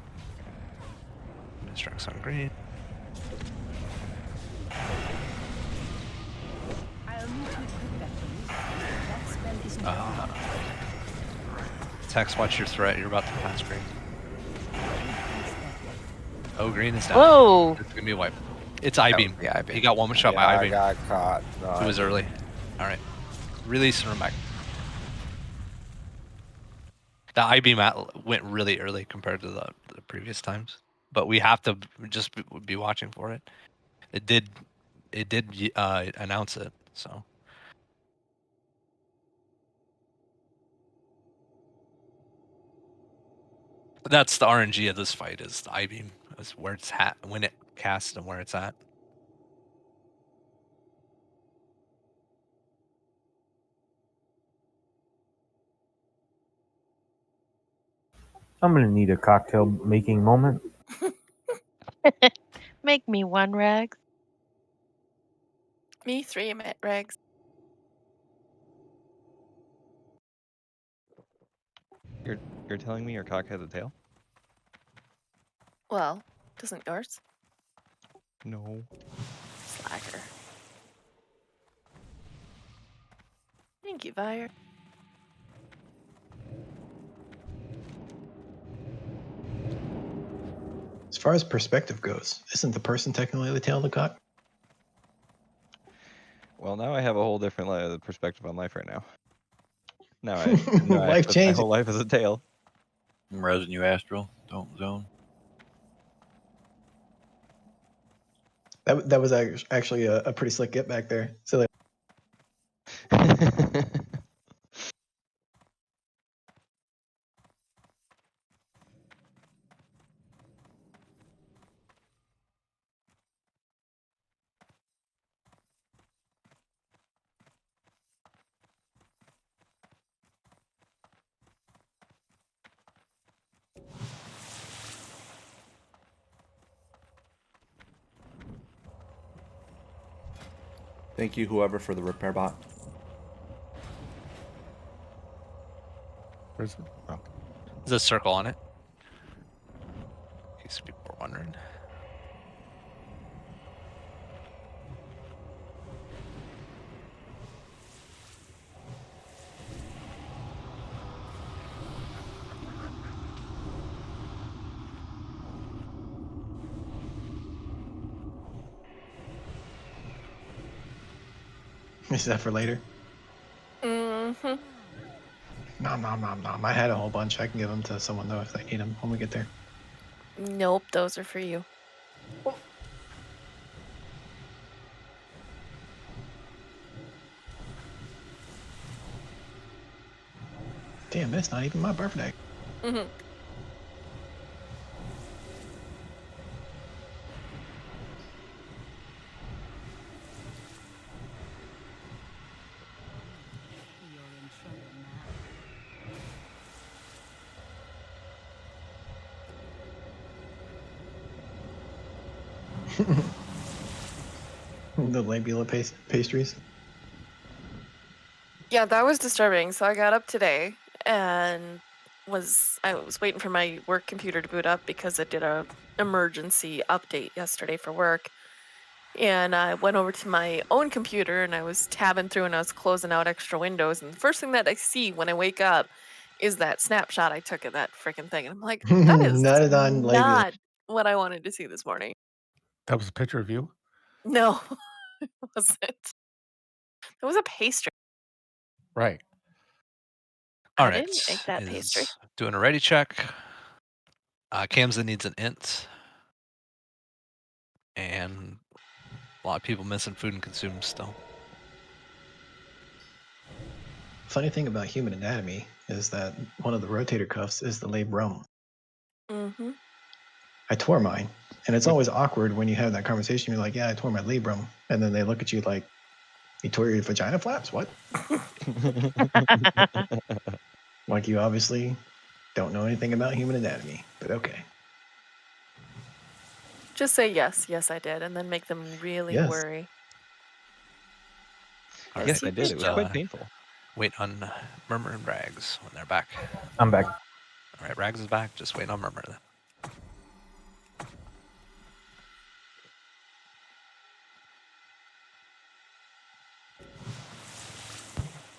Misdirects on green. I'll need to equip that for you. That spell isn't ready. Text, watch your threat. You're about to pass green. Oh, green is down. Whoa! It's gonna be a wipe. It's I-beam. the I-beam. He got one shot by I I-beam. got caught. No, It was early. All right. Release and run back. The I-beam went really early compared to the previous times, but we have to just be watching for it. It did announce it, so. That's the RNG of this fight is the I-beam. Is where it's when it casts and where it's at. I'm gonna need a cocktail making moment. Make me one, Rex. Me 3, Regs. You're telling me your cock has a tail? Well, doesn't yours? No. Slacker. Thank you, Fire. As far as perspective goes, isn't the person technically the tail of the cock? Well, now I have a whole different perspective on life right now. Now I Life accept my changing. whole life as a tail. I'm resing you, Astral. Don't zone. That was actually a pretty slick get back there. Silly. Thank you, whoever, for the repair bot. Where's it? Oh. There's a circle on it. In case people are wondering. Is that for later? Mm-hmm. Nom nom nom nom. I had a whole bunch. I can give them to someone though if they need them when we get there. Nope, those are for you. Damn, it's not even my birthday. Mm-hmm. The labula pastries. Yeah, that was disturbing. So I got up today and I was waiting for my work computer to boot up because it did a emergency update yesterday for work. And I went over to my own computer and I was tabbing through and I was closing out extra windows. And the first thing that I see when I wake up is that snapshot I took of that freaking thing. And I'm like, that is Not on labula. not what I wanted to see this morning. That was a picture of you? No, it wasn't. It was a pastry. Right. I All right. didn't make that pastry. Is doing a ready check. Kamsa needs an int. And a lot of people missing food and consume still. Funny thing about human anatomy is that one of the rotator cuffs is the labrum. Mm-hmm. I tore mine, and it's always awkward when you have that conversation. You're like, "Yeah, I tore my labrum," and then they look at you like, "You tore your vagina flaps? What?" Like you obviously don't know anything about human anatomy, but okay. Just say yes, yes I did, and then make them really Yes. worry. All Yes, right, I did. It was quite painful. Wait on Murmur and Rags when they're back. I'm back. All right, Rags is back. Just wait on Murmur then.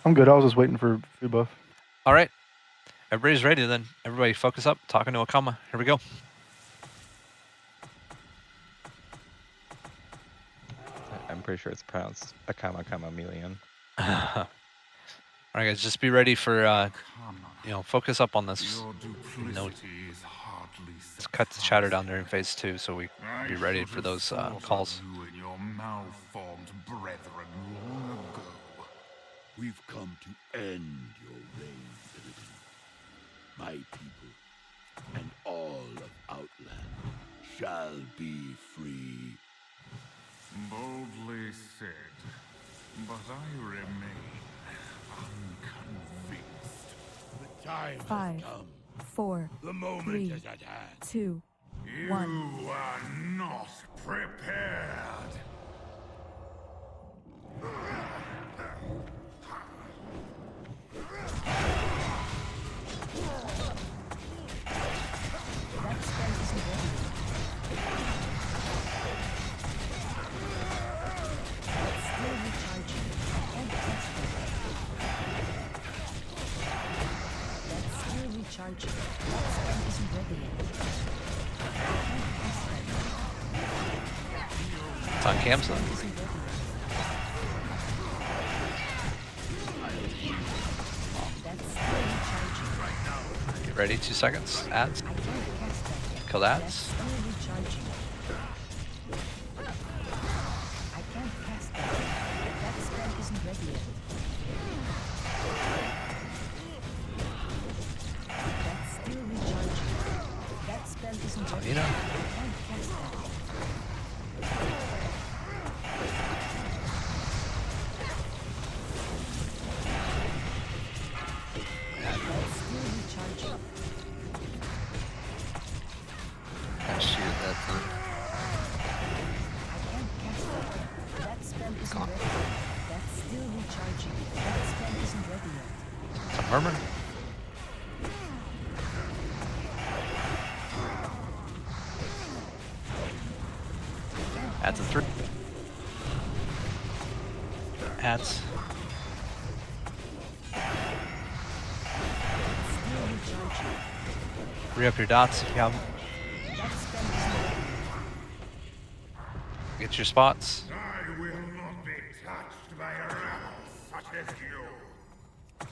I'm good. I was just waiting for food buff. All right. Everybody's ready then. Everybody focus up. Talking to Akama. Here we go. I'm pretty sure it's pronounced Akama Chameleon. All right, guys. Just be ready for, focus up on this. Your duplicity is hardly Just cut the chatter down there in phase 2 so we can be ready for those calls. you and your malformed brethren long ago. We've come to end your reign, Illidan. My people and all of Outland shall be free. Boldly said, but I remain unconvinced. The time 5, has come. 4, The moment 3, is at hand. 2, You 1. are not prepared. That spell isn't ready yet. It's still recharging. I can't test it. That's still recharging. That spell isn't ready yet. It's on Kamsa. That's still recharging. Get ready. 2 seconds. Ads. I can't cast that yet. Kill That's ads. still recharging. I can't cast that yet. That spell isn't ready yet. That's still recharging. That spell isn't ready yet. I can't cast that yet. That's still recharging. I shoot that time. I can't cast that yet. That spell isn't ready yet. That's still recharging. That spell isn't ready yet. It's on Murmur. Ads in 3. Ads. Still recharging. Re-up your dots if you have them. That spell isn't ready yet. Get your spots. I will not be touched by a rabble as you.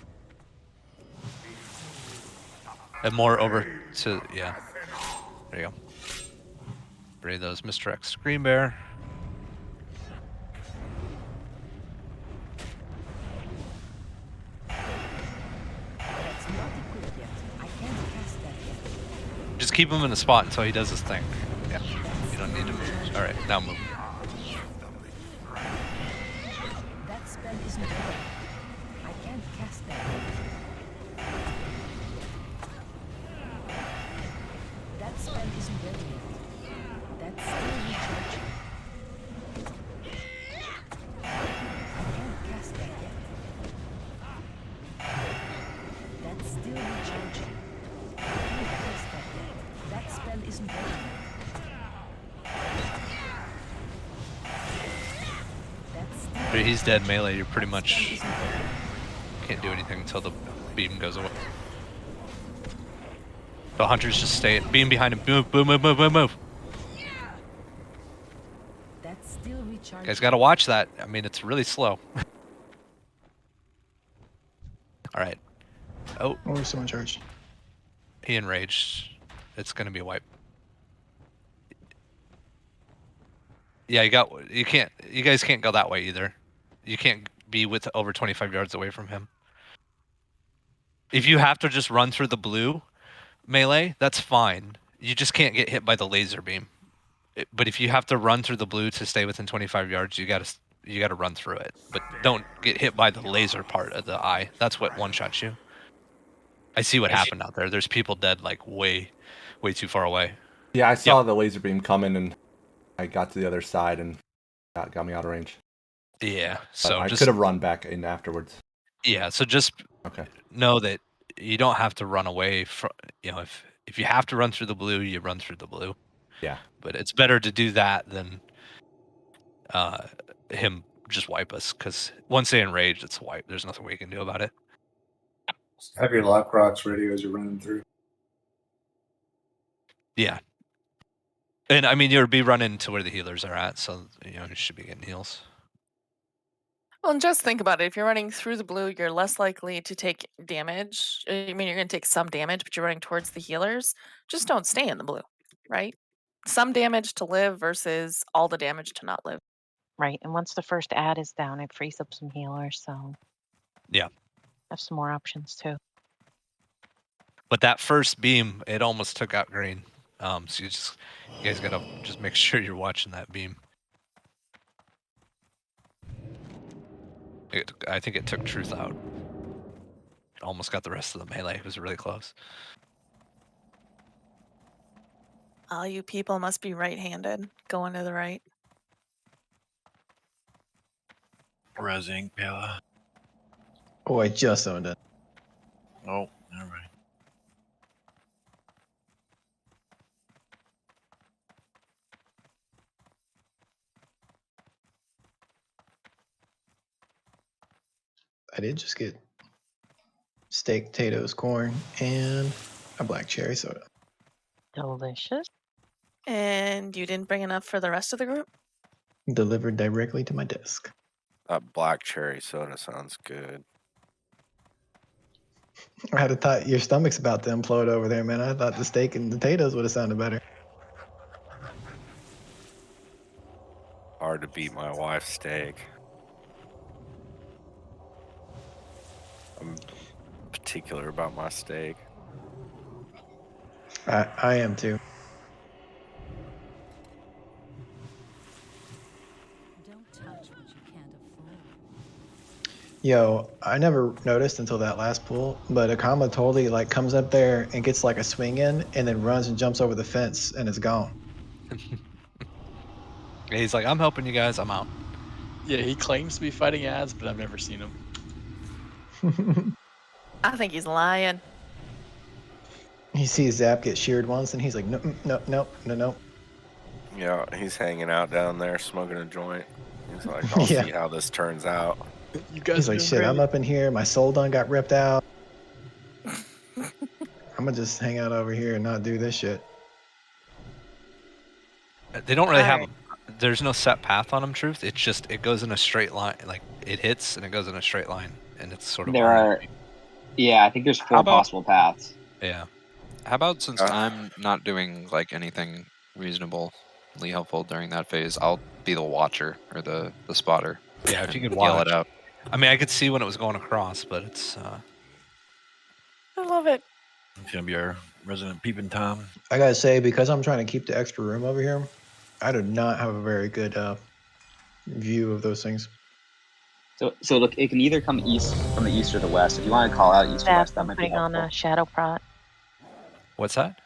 And more over to, yeah. There you go. Ready those Mr. X Green Bear. That's not equipped yet. I can't cast that yet. Just keep him in the spot until he does his thing. Yeah. You don't need to move. All right, now move. That spell isn't ready. I can't cast that yet. That spell isn't ready yet. That's still recharging. I can't cast that yet. That's still recharging. I can't cast that yet. That spell isn't ready yet. That's still He's dead melee. You're pretty much can't do anything until the beam goes away. The hunters just stay. Beam behind him. Move, move, move, move, move, move. That's still recharging. Guys, gotta watch that. I mean, it's really slow. All right. Oh, Oh, someone charged. he enraged. It's gonna be a wipe. Yeah, you guys can't go that way either. You can't be with over 25 yards away from him. If you have to just run through the blue melee, that's fine. You just can't get hit by the laser beam. But if you have to run through the blue to stay within 25 yards, you gotta run through it. But don't get hit by the laser part of the eye. That's what one-shots you. I see what happened out there. There's people dead like way too far away. Yeah, I saw the laser beam coming, and I got to the other side, and got me out of range. Yeah, But so I just could have run back in afterwards. yeah. So just know that you don't have to run away from. You know, if you have to run through the blue, you run through the blue. Yeah. But it's better to do that than him just wipe us, because once they enrage, it's a wipe. There's nothing we can do about it. Have your lock rocks ready as you're running through. Yeah. And I mean, you'll be running to where the healers are at, so you should be getting heals. Well, and just think about it. If you're running through the blue, you're less likely to take damage. I mean, you're going to take some damage, but you're running towards the healers. Just don't stay in the blue, right? Some damage to live versus all the damage to not live. Right, and once the first ad is down, it frees up some healers, so Yeah. have some more options too. But that first beam, it almost took out green. So you guys gotta just make sure you're watching that beam. I think it took Truth out. Almost got the rest of the melee. It was really close. All you people must be right-handed. Going to the right. Resing, Pella. Oh, I just owned it. Oh, never mind. I did just get steak, potatoes, corn, and a black cherry soda. Delicious. And you didn't bring enough for the rest of the group? Delivered directly to my desk. That black cherry soda sounds good. I had thought your stomach's about to implode over there, man. I thought the steak and potatoes would have sounded better. Hard to beat my wife's steak. I'm particular about my steak. I am too. Don't touch what you can't afford. Yo, I never noticed until that last pool, but Akama totally like comes up there and gets like a swing in and then runs and jumps over the fence and is gone. He's like, I'm helping you guys. I'm out. Yeah, he claims to be fighting ads, but I've never seen him. I think he's lying. He sees Zap get sheared once and he's like, no, no, no, no, no. Yeah, he's hanging out down there smoking a joint. He's like, I'll Yeah. see how this turns out. You guys He's like, shit, I'm up in here. My soul done got ripped out. I'm gonna just hang out over here and not do this shit. They don't really All have right. there's no set path on them. Truth, it's just it goes in a straight line. Like it hits and it goes in a straight line, and it's sort of. There are, yeah, I think there's 4 possible paths. Yeah. How about since I'm not doing like anything reasonably helpful during that phase, I'll be the watcher or the spotter. Yeah, if you and could yell watch. it out. I mean, I could see when it was going across, but it's. I love it. It's gonna be our resident peeping Tom. I gotta say, because I'm trying to keep the extra room over here, I do not have a very good view of those things. So look, it can either come east from the east or the west. If you want to call out east or west, that I'm might be putting on helpful. a shadow prot. What's that?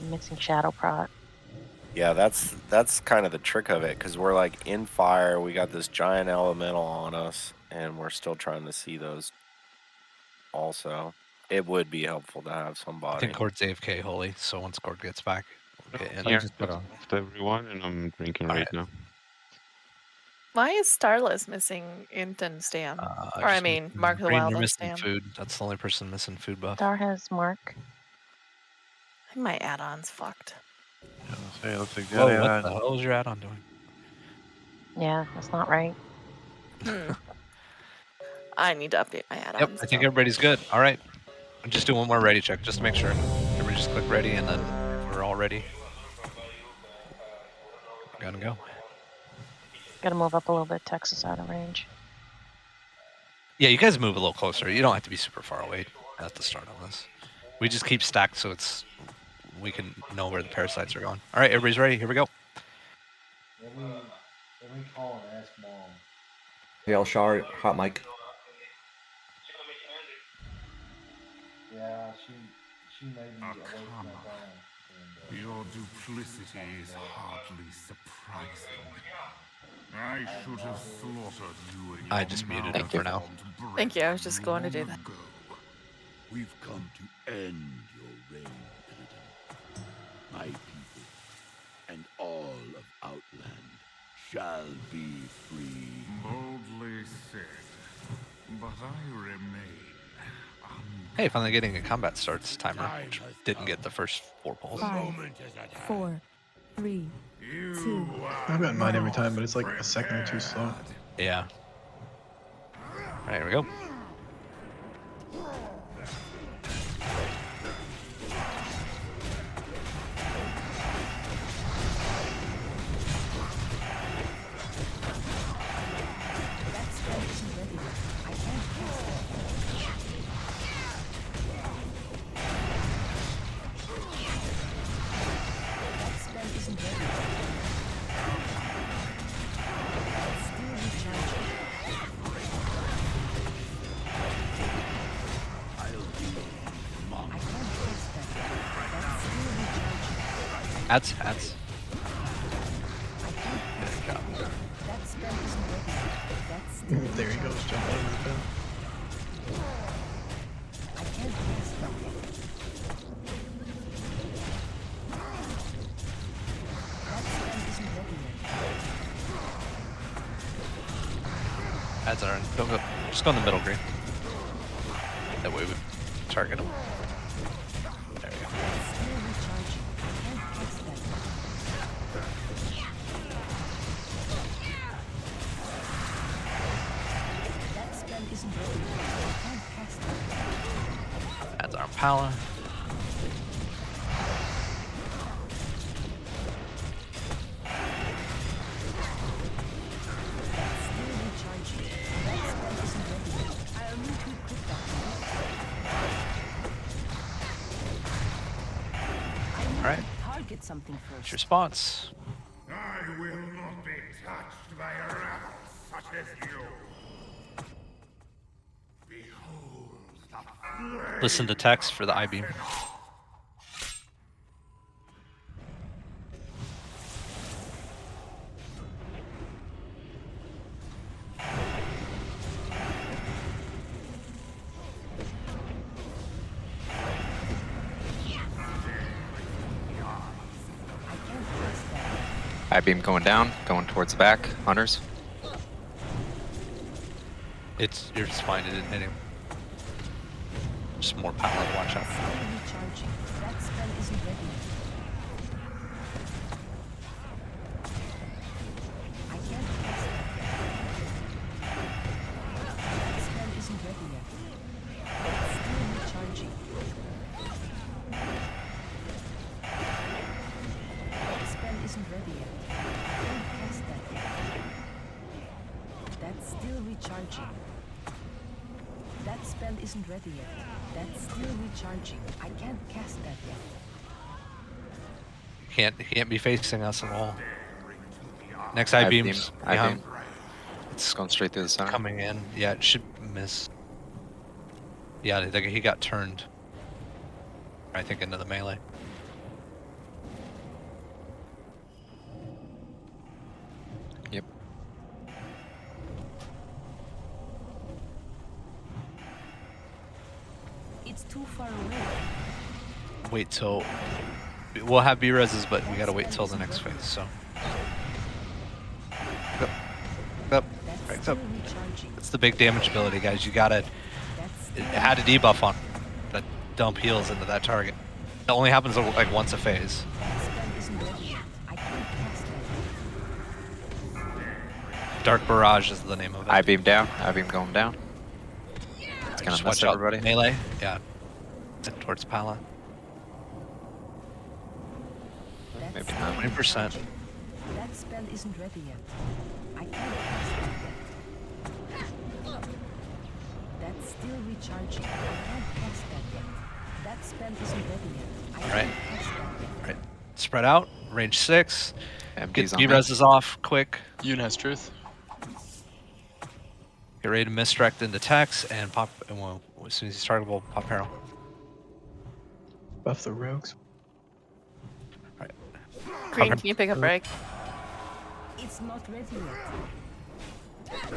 I'm mixing shadow prot. Yeah, that's kind of the trick of it, because we're like in fire. We got this giant elemental on us, and we're still trying to see those. Also, it would be helpful to have I somebody. think Cord's AFK holy, so once Cord gets back, we'll get in. Here, left everyone, and I'm drinking right now. Why is Starless missing Int and Stam? or I Just mean, missing- Mark of the Green, Wild you're and missing Stam. food. That's the only person missing food buff. Star has Mark. I think my add-on's fucked. Say, it looks like Whoa, that. what the hell was your add-on doing? Yeah, that's not right. I need to update my add-ons. Yep, I think everybody's good. All right. I'm just doing one more ready check just to make sure. Everybody just click ready, and then we're all ready. We're gonna go. Gotta move up a little bit. Texas out of range. Yeah, you guys move a little closer. You don't have to be super far away at the start of this. We just keep stacked so we can know where the parasites are going. All right, everybody's ready. Here we go. Let me call and ask Mom. Hey, Elshar, hot mic. Yeah, she may be away from that phone. Your duplicity is hardly surprising. I should have slaughtered you in I your just muted him for now. malformed Thank you. I was just going to do that. We've come to end your reign, Illidan. My people and all of Outland shall be free. Boldly said, but I remain. Hey, finally getting a combat starts timer, which didn't get the first 4 polls. 5, 4, 3, 2. I've gotten mine every time, but it's like a second or two slow. Yeah. All right, here we go. That spell isn't ready yet. I can't cast that. That spell isn't ready yet. It's still recharging. I can't cast that. That's still recharging. Ads. I can't cast that. That spell isn't ready yet. That's still There he goes, jumping over the pen. I can't cast that yet. That spell isn't ready yet. Ads are in. Don't go. Just go in the middle, Green. That way we target them. There we go. Still recharging. I can't cast that yet. That spell isn't ready yet. I can't cast that. Ads are on Pala. Still recharging. That spell isn't ready yet. I'll need to equip that. All right. Target something What's first. your response? I will not be touched by a rabble such as you. Behold the flame. Listen to text for the I-beam. I-beam going down, going towards the back. Hunters. You're just fine. It didn't hit him. Just more Pala to watch out. Still recharging. That spell isn't ready yet. recharging. That spell isn't ready yet. That's still recharging. I can't cast that yet. He can't be facing us at all. Next I I-beam's beam. behind. It's going straight through the center. Coming in. Yeah, it should miss. Yeah, he got turned. I think into the melee. Yep. It's too far away. Wait till we'll have B-reses, but we gotta wait till the next phase. So. Up. Right up. It's the big damage ability, guys. You gotta. It had a debuff on that dump heals into that target. It only happens like once a phase. Dark Barrage is the name of it. I-beam down. I-beam going down. It's gonna Just miss watch out. everybody. Melee. Yeah. Towards Pala. Maybe not. 20%. That spell isn't ready yet. I can't cast that yet. That's still recharging. I can't cast that yet. That spell isn't ready yet. I can't Right. cast that yet. Right. Spread out. Range 6. MD's Get on me. B-reses off quick. Yoon has truth. Get ready to misdirect into Tex and pop. And well, as soon as he's targetable, pop Peril. Buff the rogues. Green, can you pick up break? It's not ready yet.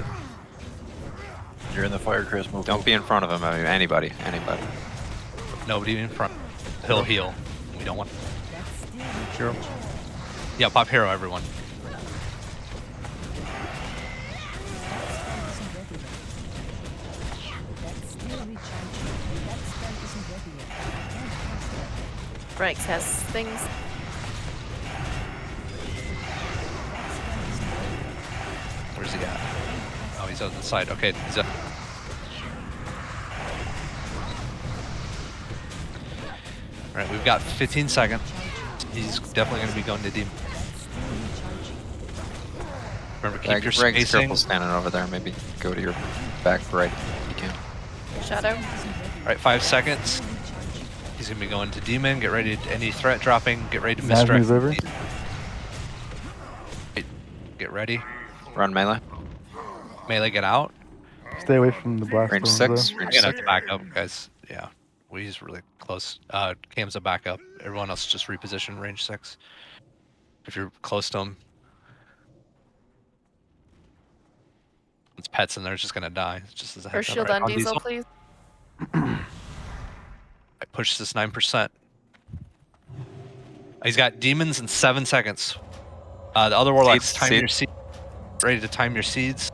You're in the fire, Chris. Move. Don't be in front of him. I mean, anybody. Nobody in front. He'll heal. We don't want. That's Hero. still Yeah, pop hero, everyone. That's still recharging. That spell isn't ready yet. I can't cast that. Breaks has things. Where's he at? Oh, he's on the side. Okay, he's up. All right, we've got 15 seconds. He's definitely going to be going to Demon. Remember, keep your Greg's spacing. careful standing over there. Maybe go to your back right if you can. Shadow. All right, 5 seconds. He's going to be going to Demon. Get ready to any threat dropping. Get ready to misdirect. Nazmi's river. Get ready. Run melee. Melee, get out. Stay away from the blast Range zones, 6. though. We're Range going to have 6. to back up, guys. Yeah, he's really close. Cam's a backup. Everyone else just reposition range 6. If you're close to him. It's pets in there, it's just going to die. It's just as a First heads up. shield Right, on diesel, please. I push this 9%. He's got demons in 7 seconds. The other warlocks, time your seed. Ready to time your seeds.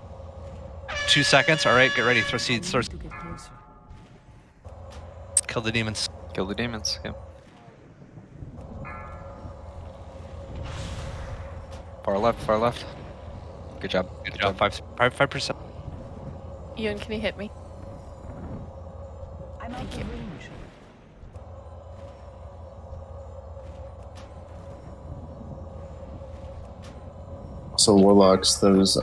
2 seconds. All right, get ready. Throw seeds. Throw. Kill the demons. Kill the demons. Yep. Far left. Far left. Good job. Good job. 5%. Yoon, can you hit me? I'm out of range. So warlocks, those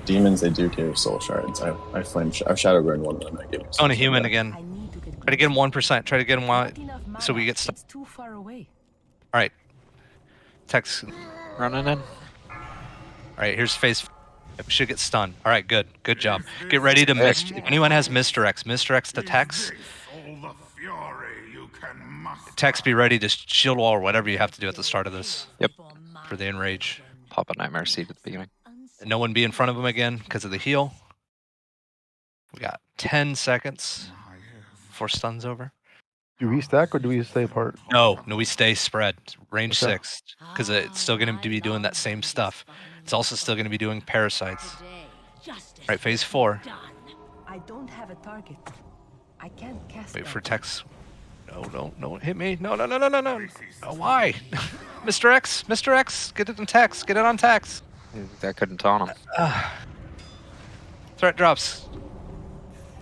demons, they do give soul shards. I've shadow burned one of them. I gave him. On a human again. Try to get him 1%. Try to get him wide, so we get stuck. It's too far away. All right. Tex. Running in. All right. Here's phase. We should get stunned. All right. Good. Good job. Get ready to miss. If anyone has misdirects to Tex. Tex, be ready to shield wall or whatever you have to do at the start of this. Yep. For the enrage. Pop a nightmare seed at the beginning. And no one be in front of him again because of the heal. We got 10 seconds before stun's over. Do we stack or do we stay apart? No, we stay spread. Range Okay. 6. Because it's still going to be doing that same stuff. It's also still going to be doing parasites. Right, phase 4. I don't have a target. I can't cast Wait that for yet. Tex. No, hit me. No. Oh, why? Mr. X, get it on Tex. Get it on Tex. That couldn't taunt him. Threat drops.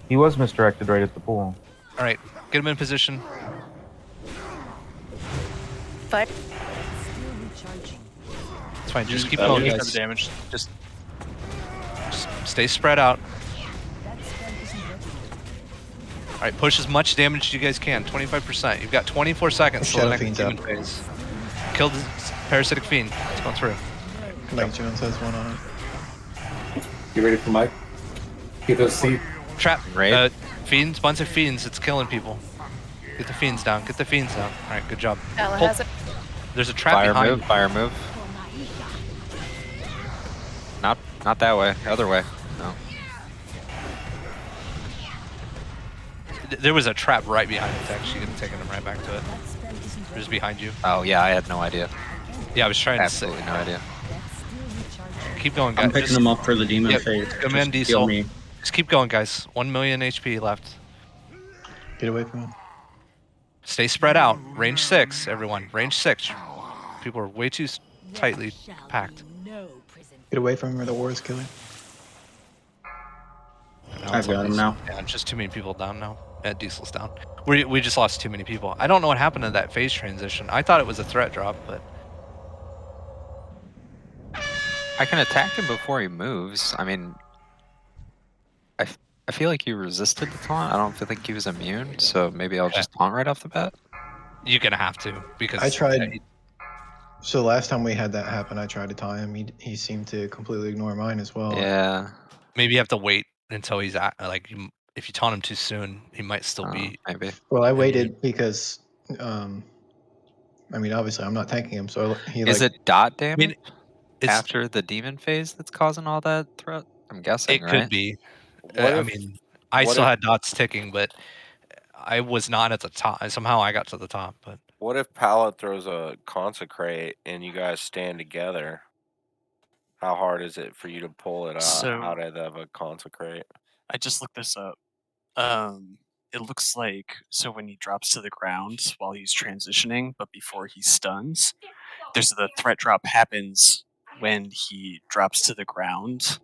He was misdirected right at the pool. All right, get him in position. Fight. Still recharging. It's fine. Just keep That going, was guys. the damage. Just Stay spread out. That spell isn't ready yet. All right, push as much damage as you guys can. 25%. You've got 24 seconds till the Shadow next Fiend's demon up. phase. Kill the parasitic fiend. It's going through. Mike Jones has one on. Get ready for Mike. Get those seeds. Trap. Right. Fiends, bunch of fiends. It's killing people. Get the fiends down. Get the fiends down. All right, good job. Ella Hold- has it. There's a trap Fire behind move. you. Fire move. Not that way. The other way. No. There was a trap right behind the text. You could have taken them right back to it. Just behind you. Oh yeah, I had no idea. Yeah, I was trying Absolutely no idea. Keep going, guys. I'm picking them up for the demon Yep, phase. Come in, Just heal Diesel. me. Just keep going, guys. 1 million HP left. Get away from him. Stay spread out. Range 6, everyone. Range 6. People are way too tightly packed. Get away from him or the war is killing. I've got him now. Yeah, just too many people down now. Diesel's down. We just lost too many people. I don't know what happened to that phase transition. I thought it was a threat drop, but I can attack him before he moves. I mean, I feel like he resisted the taunt. I don't think he was immune, so maybe I'll just taunt right off the bat. you're gonna have to because I tried. So last time we had that happen, I tried to tie him. He seemed to completely ignore mine as well. Yeah. Maybe you have to wait until he's at, like if you taunt him too soon, he might still be. Maybe. Well, I waited because, I mean, obviously I'm not tanking him, so he Is like. it dot damage it's- after the demon phase that's causing all that threat? I'm guessing, It right? could be. What I if- mean, I what still if- had dots ticking, but I was not at the top. Somehow I got to the top, but What if Pallet throws a consecrate and you guys stand together? How hard is it for you to pull it So- out of a consecrate? I just looked this up. It looks like so when he drops to the ground while he's transitioning, but before he stuns, there's the threat drop happens when he drops to the ground,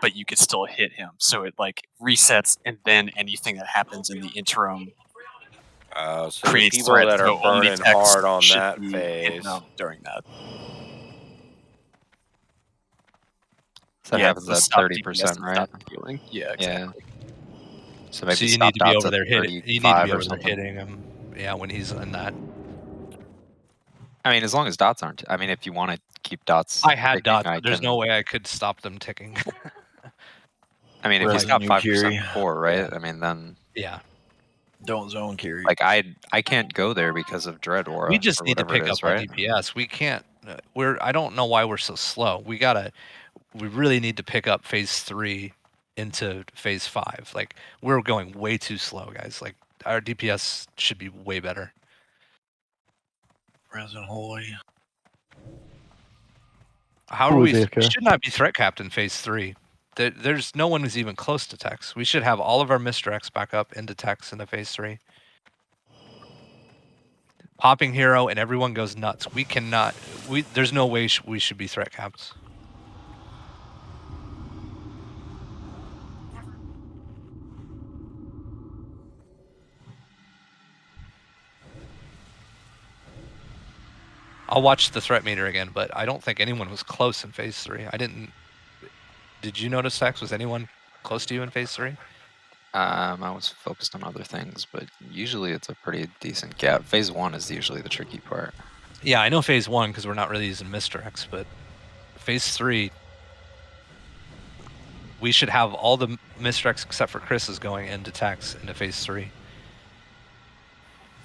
but you could still hit him. So it like resets, and then anything that happens in the interim So the creates people threat. that are So only burning text hard on should that be hitting phase. them during that. So that Yeah, happens the at stop 30%, DPS and right? stop healing. Yeah, exactly. So maybe you stop need to be dots over at there hitting. You need to 35 be or over there something. hitting him. Yeah, when he's in that. I mean, as long as dots aren't. I mean, if you want to keep dots. I had ticking, dots, I but there's can- no way I could stop them ticking. I mean, if you Resin, stop you 5% carry. before, right? I mean, then Yeah. Don't zone carry. like I can't go there because of Dread Aura. We just or need to whatever pick it up is, our right? DPS. We can't. I don't know why we're so slow. We really need to pick up phase 3 into phase 5. Like we're going way too slow, guys. Like our DPS should be way better. Resin holy. How Who are was we? AFK? We should not be threat capped in phase 3. There's no one who's even close to Tex. We should have all of our Mistrex back up into Tex into phase 3. Popping hero and everyone goes nuts. We cannot. There's no way we should be threat capped. I'll watch the threat meter again, but I don't think anyone was close in phase 3. I didn't. Did you notice, Tex? Was anyone close to you in phase 3? I was focused on other things, but usually it's a pretty decent gap. Phase 1 is usually the tricky part. Yeah, I know phase 1 because we're not really using Mistrex, but phase 3, we should have all the Mistrex except for Chris's going into Tex into phase 3.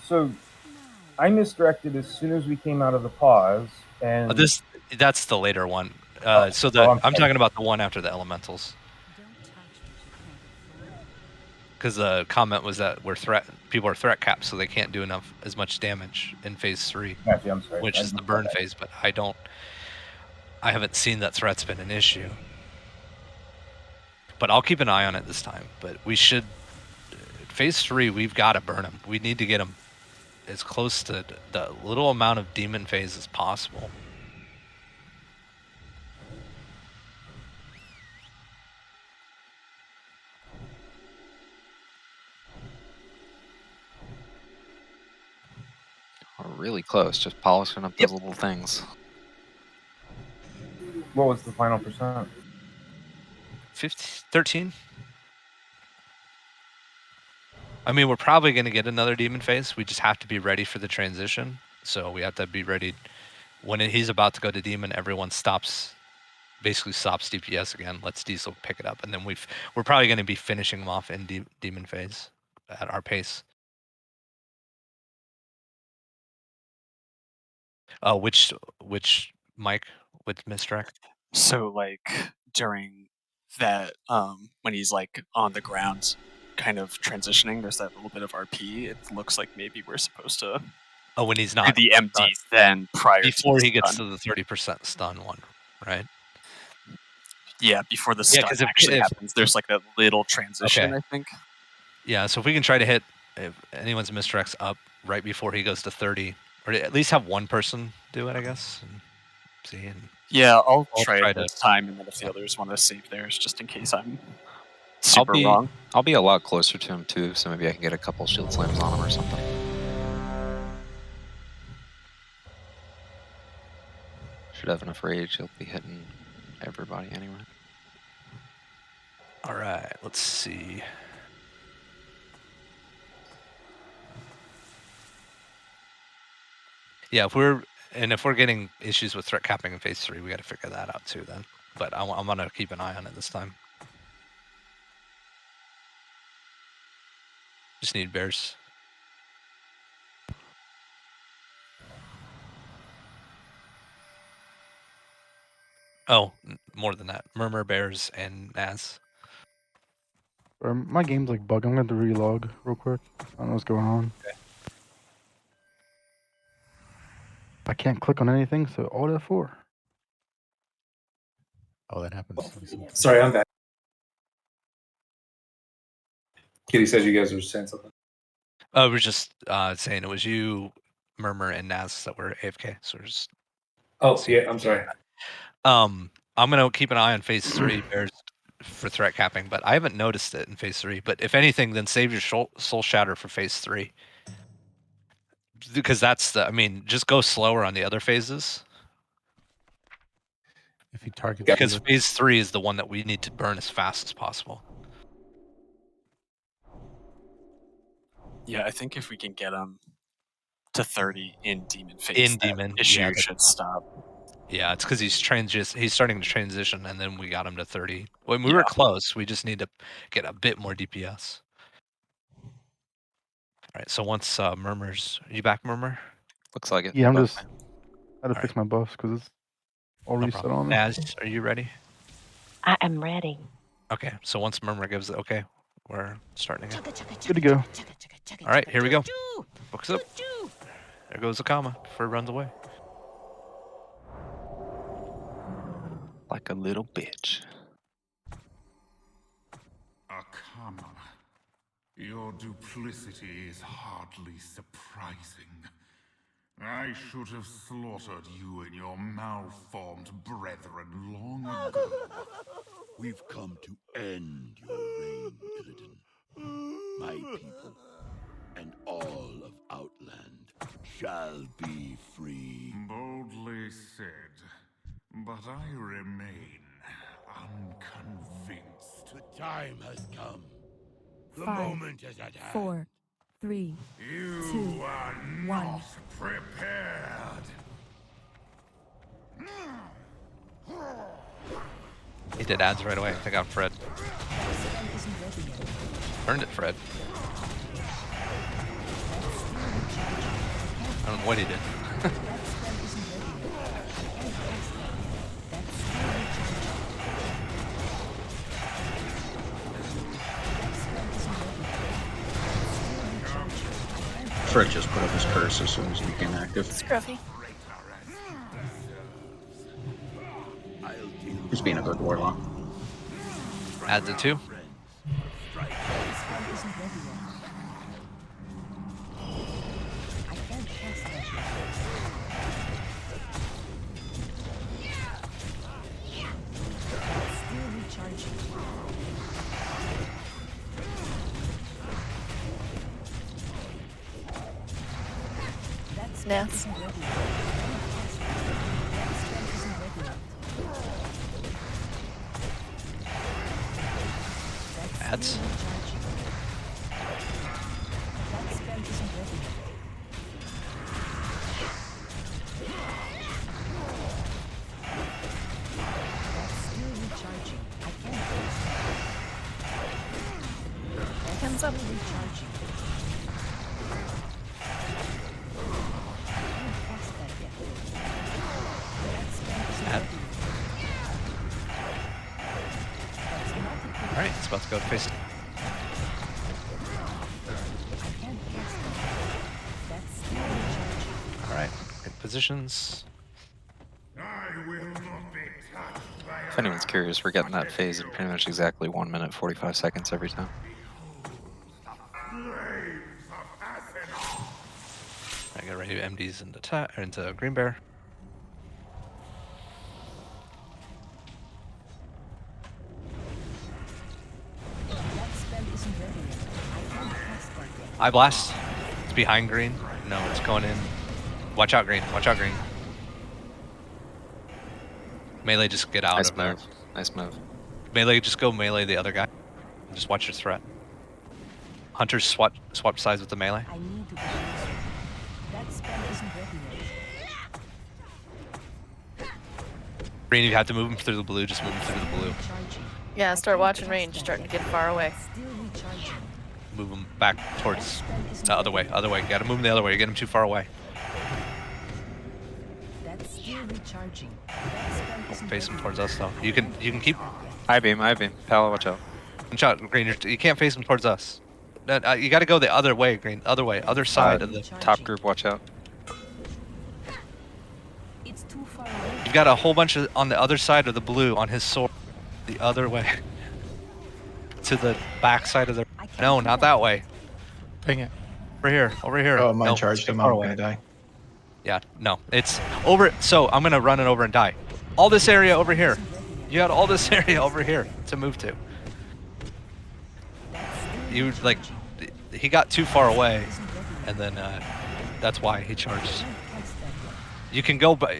So I misdirected as soon as we came out of the pause, and That's the later one. I'm I'm talking about the one after the elementals. Because the comment was that people are threat capped, so they can't do as much damage in phase 3, Gotcha, I'm sorry. which I is the missed burn that. phase. But I haven't seen that threat's been an issue. But I'll keep an eye on it this time. But we should phase 3. We've got to burn them. We need to get them as close to the little amount of demon phase as possible. We're really close, just polishing up those little things. What was the final percent? 13. I mean, we're probably going to get another demon phase. We just have to be ready for the transition. So we have to be ready when he's about to go to demon. Everyone basically stops DPS again. Lets Diesel pick it up, and then we're probably going to be finishing him off in demon phase at our pace. Which Mike with misdirect? So like during that when he's like on the ground kind of transitioning, there's that little bit of RP. It looks like maybe we're supposed to when he's do not the MD then prior before to he gets stun. to the 30% stun one, right? Yeah, before the stun 'cause actually happens. There's like that little transition, Okay. I think. Yeah, so if we can try to hit if anyone's misdirects up right before he goes to 30, or at least have one person do it, I guess. And see, and Yeah, I'll I'll try try it to- this time, and then if the others want to save theirs, just in case I'm I'll super wrong. be a lot closer to him too, so maybe I can get a couple shield slams on him or something. Should have enough rage. He'll be hitting everybody anyway. All right, let's see. Yeah, if we're getting issues with threat capping in phase 3, we got to figure that out too then. But I'm gonna keep an eye on it this time. Just need bears. Oh, more than that. Murmur, bears, and Naz. My game's like bugging. I'm going to relog real quick. I don't know what's going on. Okay. I can't click on anything, so Alt F4. Oh, that happens. Sorry, I'm back. Kitty said you guys were saying something. We're just saying it was you, Murmur, and Naz that were AFK. So we're just. Oh, yeah, I'm sorry. I'm gonna keep an eye on phase 3 bears for threat capping, but I haven't noticed it in phase 3. But if anything, then save your soul shatter for phase 3, because that's just go slower on the other phases. If he targets Because you, phase 3 is the one that we need to burn as fast as possible. Yeah, I think if we can get him to 30 in demon phase, In that demon, issue yeah, should stop. Yeah, it's because he's starting to transition, and then we got him to 30. When we Yeah. were close, we just need to get a bit more DPS. All right, so once Murmur's, are you back, Murmur? Looks like it. Yeah, I'm Buff just. man. I had to fix my buffs because it's all No reset problem. on me. Naz, are you ready? I am ready. Okay, so once Murmur gives it okay, we're starting again. Good to go. All right, here we go. Focus up. There goes the comma before it runs away. Like a little bitch. Akama, your duplicity is hardly surprising. I should have slaughtered you and your malformed brethren long ago. We've come to end your reign, Illidan. My people and all of Outland shall be free. Boldly said, but I remain unconvinced. The time has come. The 5, moment is at hand. 4, 3, You 2, are 1. not prepared. He did ads right away. I think I'm Fred. Earned it, Fred. I don't know what he did. Fred just put up his curse as soon as he became active. Scruffy. He's being a good warlock. Adds it too. Nats. That's That spell isn't ready yet. That's still recharging. I can't cast that. Hands up. Still recharging. I can't cast that yet. That spell isn't Add. ready yet. That's not a good all right. It's about to go face. I can't cast that. That's still recharging. All right. Good positions. If anyone's curious, we're getting that phase in pretty much exactly 1 minute 45 seconds every time. I get ready to MDs into Green Bear. That spell isn't ready yet. I can't cast that yet. Eye blast. It's behind green. No, it's going in. Watch out, green. Watch out, green. Melee, just get out Nice of there. move. Nice move. Melee, just go melee the other guy. And just watch your threat. Hunters swap sides with the melee. I need to go closer. That spell isn't ready yet. Green, you have to move him through the blue. Just move him through the blue. Recharging. Yeah, start watching range. Starting to get far away. Still recharging. Move him back towards the other way. Other way. You gotta move him the other way. You get him too far away. That's still recharging. That spell isn't Face him ready towards yet. us though. You can keep. I beam. Pal, watch out. Watch out, green. You can't face him towards us. You gotta go the other way, green. Other way. Other side of the. Top group, watch out. It's too far away. You've got a whole bunch of on the other side of the blue on his sword. The other way. To the back side of the. No, not that way. Dang it. Over here. Over here. Oh, mine No, charged him. far I'm away. gonna die. Yeah, no. It's over. So I'm gonna run it over and die. All this area over here. You got all this area over here to move to. You like, he got too far away, and then that's why he charged. You can go, but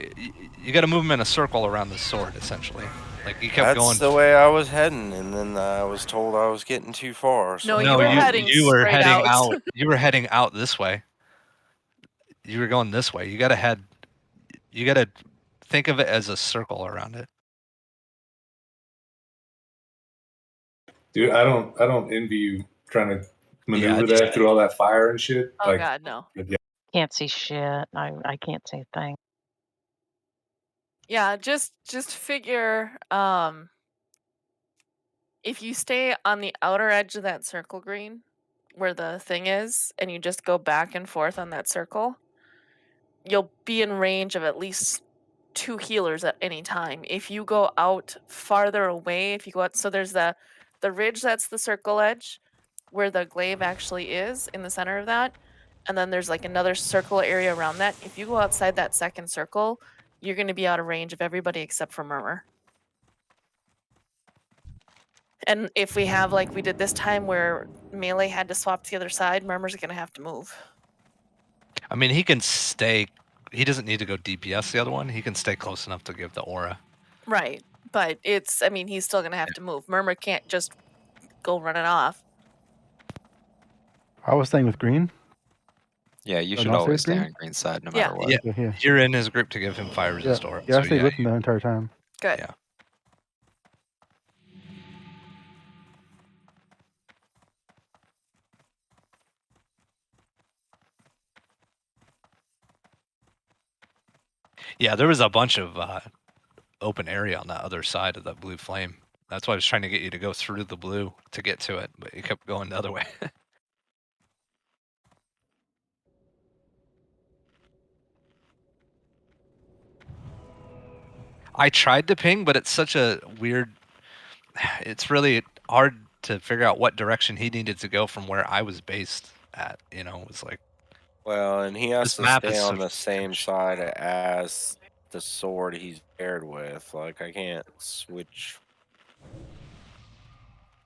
you got to move him in a circle around the sword, essentially. Like you kept That's going. the way I was heading, and then I was told I was getting too far. So. No, you were heading you were straight heading out. You were heading out this way. You were going this way. You got to head. You got to think of it as a circle around it. Dude, I don't envy you trying to maneuver Yeah, that through all that fire and shit. Oh God, no. Yeah. Can't see shit. I can't see a thing. Yeah, just figure if you stay on the outer edge of that circle green where the thing is and you just go back and forth on that circle, you'll be in range of at least 2 healers at any time. If you go out farther away, if you go out, so there's the ridge that's the circle edge where the glaive actually is in the center of that, and then there's like another circle area around that. If you go outside that second circle, you're going to be out of range of everybody except for Murmur. And if we have like we did this time where melee had to swap to the other side, Murmur's going to have to move. I mean, he can stay. He doesn't need to go DPS the other one. He can stay close enough to give the aura. Right. But I mean, he's still going to have to move. Murmur can't just go running off. I was staying with green. Yeah, you Oh, should not stay always with stay green? on green side no Yeah. matter what. Yeah, Yeah. you're in his group to give him fire resist aura. Yeah, I so stayed with him the entire time. Good. Yeah. Yeah, there was a bunch of open area on that other side of that blue flame. That's why I was trying to get you to go through the blue to get to it, but you kept going the other way. I tried to ping, but it's such a weird. It's really hard to figure out what direction he needed to go from where I was based at. You know, it's like. Well, and he has This to map stay is on so the same side as the sword he's paired with. Like, I can't switch.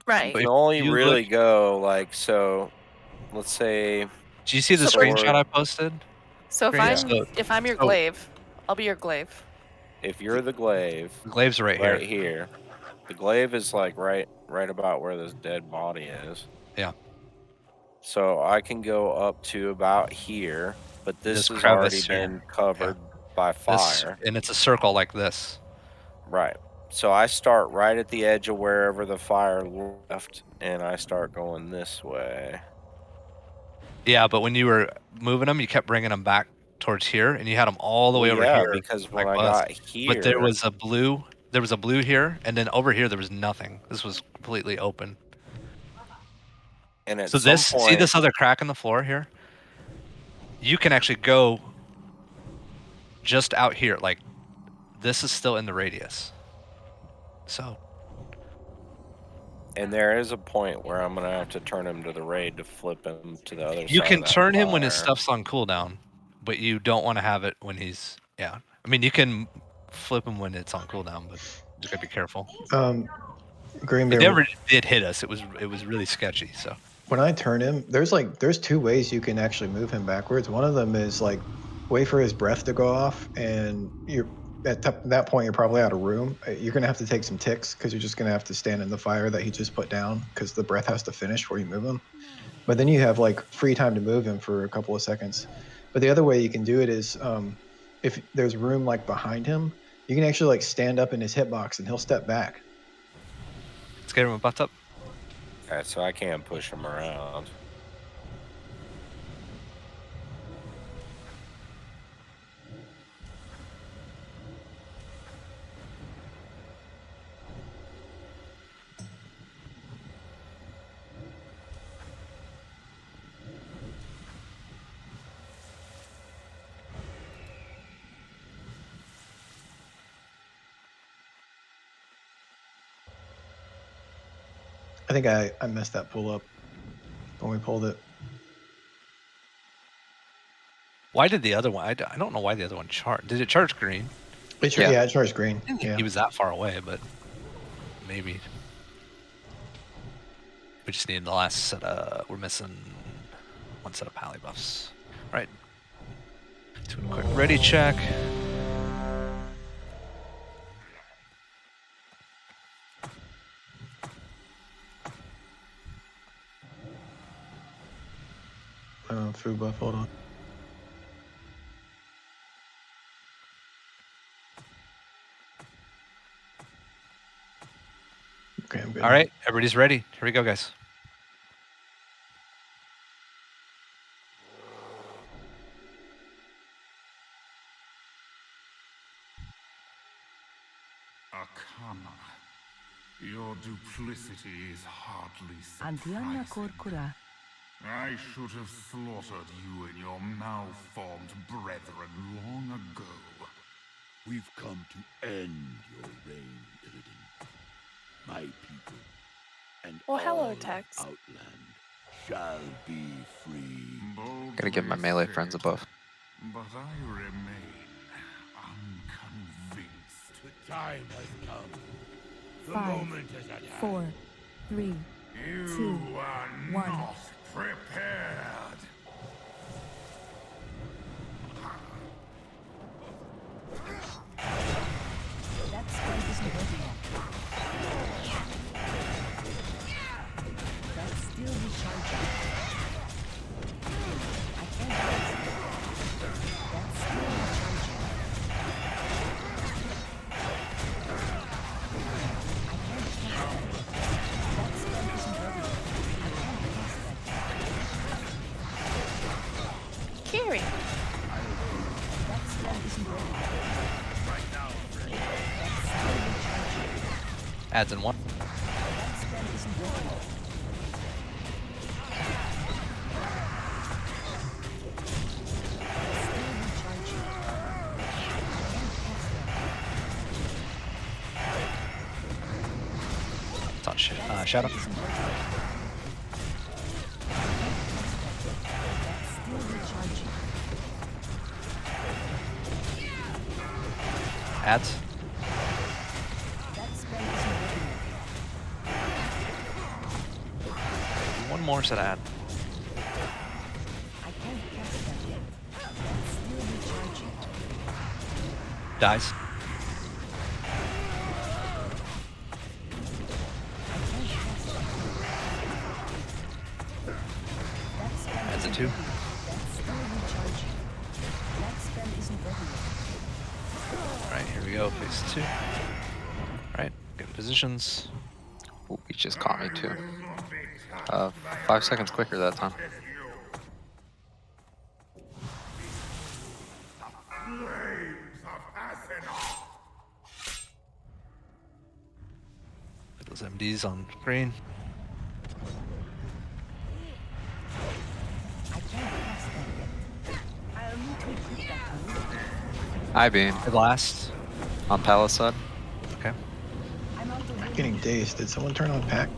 Right. You can only really go, like, so, let's say... Do you see the So we're- screenshot I posted? So if Great. I'm So- if I'm your glaive, I'll be your glaive. If you're the glaive... Glaive's right here. The glaive is like right about where this dead body is. Yeah. So I can go up to about here, but this has already crevice here. been covered by fire. And it's a circle like this. Right. So I start right at the edge of wherever the fire left, and I start going this way. Yeah, but when you were moving them, you kept bringing them back towards here, and you had them all the way over Yeah, here. because when like I us. got But there here, was a blue. There was a blue here, and then over here there was nothing. This was completely open. and at So some this, see point, this other crack in the floor here? You can actually go just out here. Like this is still in the radius. So and there is a point where I'm gonna have to turn him to the raid to flip him to the other you side can of that turn him when his fire. stuff's on cooldown, but you don't want to have it when he's I mean, you can flip him when it's on cooldown, but you gotta be careful. Green It Bear, never did hit us. It was really sketchy. So when I turn him, there's two ways you can actually move him backwards. One of them is like wait for his breath to go off, and you're at that point you're probably out of room. You're gonna have to take some ticks because you're just gonna have to stand in the fire that he just put down because the breath has to finish before you move him. But then you have like free time to move him for a couple of seconds. But the other way you can do it is if there's room like behind him, you can actually like stand up in his hitbox and he'll step back. let's get him a butt up. Okay, so I can't push him around. I think I messed that pull up when we pulled it. Why did the other one? I don't know why the other one charged. Did it charge green? Yeah, it charged green. I didn't think Yeah. he was that far away, but maybe. We just need the last set of. We're missing one set of pally buffs. All right. Do a quick ready check. Food buff, hold on. Okay, I'm good. All right, everybody's ready. Here we go, guys. Akana, your duplicity is hardly Antiana surprising. Corcura. I should have slaughtered you and your malformed brethren long ago. We've come to end your reign, Illidan. My people and Well, hello, all of Tex. Outland shall be free. Gotta give my melee friends a buff. But I remain unconvinced. The time has come. The 5, moment is at hand. 4, 3, You 2, are 1. not prepared. That spell isn't ready yet. That's still recharging. I can't cast it. That's still recharging. I can't cast that yet. That spell isn't ready yet. I can't cast that yet. Carrie. That spell isn't ready yet. Right now, That's still recharging. Adds in one. That spell isn't ready yet. Still recharging. I can't cast that. Touch. That Shadow. spell isn't ready yet. That's still recharging. Adds. That spell isn't ready yet. One more set of add. I can't cast that yet. That's still recharging. Dies. 2. That's still recharging. That spell isn't ready yet. All right, here we go. Phase 2. All right, get positions. Ooh, he just caught me too. 5 seconds quicker that time. Put those MDs on screen. I can't cast that yet. I'll need to equip that move. I-beam. Blast. On Palisade. Okay. I'm out of I'm getting dazed. Did someone turn on pack?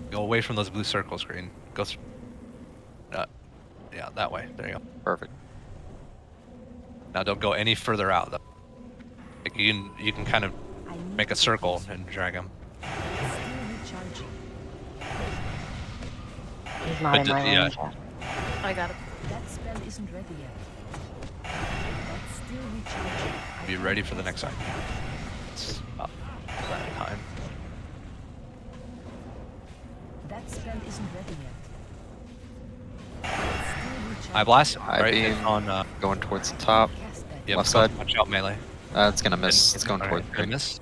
Go away from those blue circles, Green. Go through. Yeah, that way. There you go. Perfect. Now don't go any further out. Though. Like you can kind of make a circle and drag him. Still recharging. He's not in my range yet. I got it. That spell isn't ready yet. That's still recharging. Be ready for the next time. It's up that time. That spell isn't ready yet. That's still recharging. I blast. I Right beam on. Going towards the top. Yep, Left side. Watch out melee. It's gonna miss. It's going All towards right, gonna miss.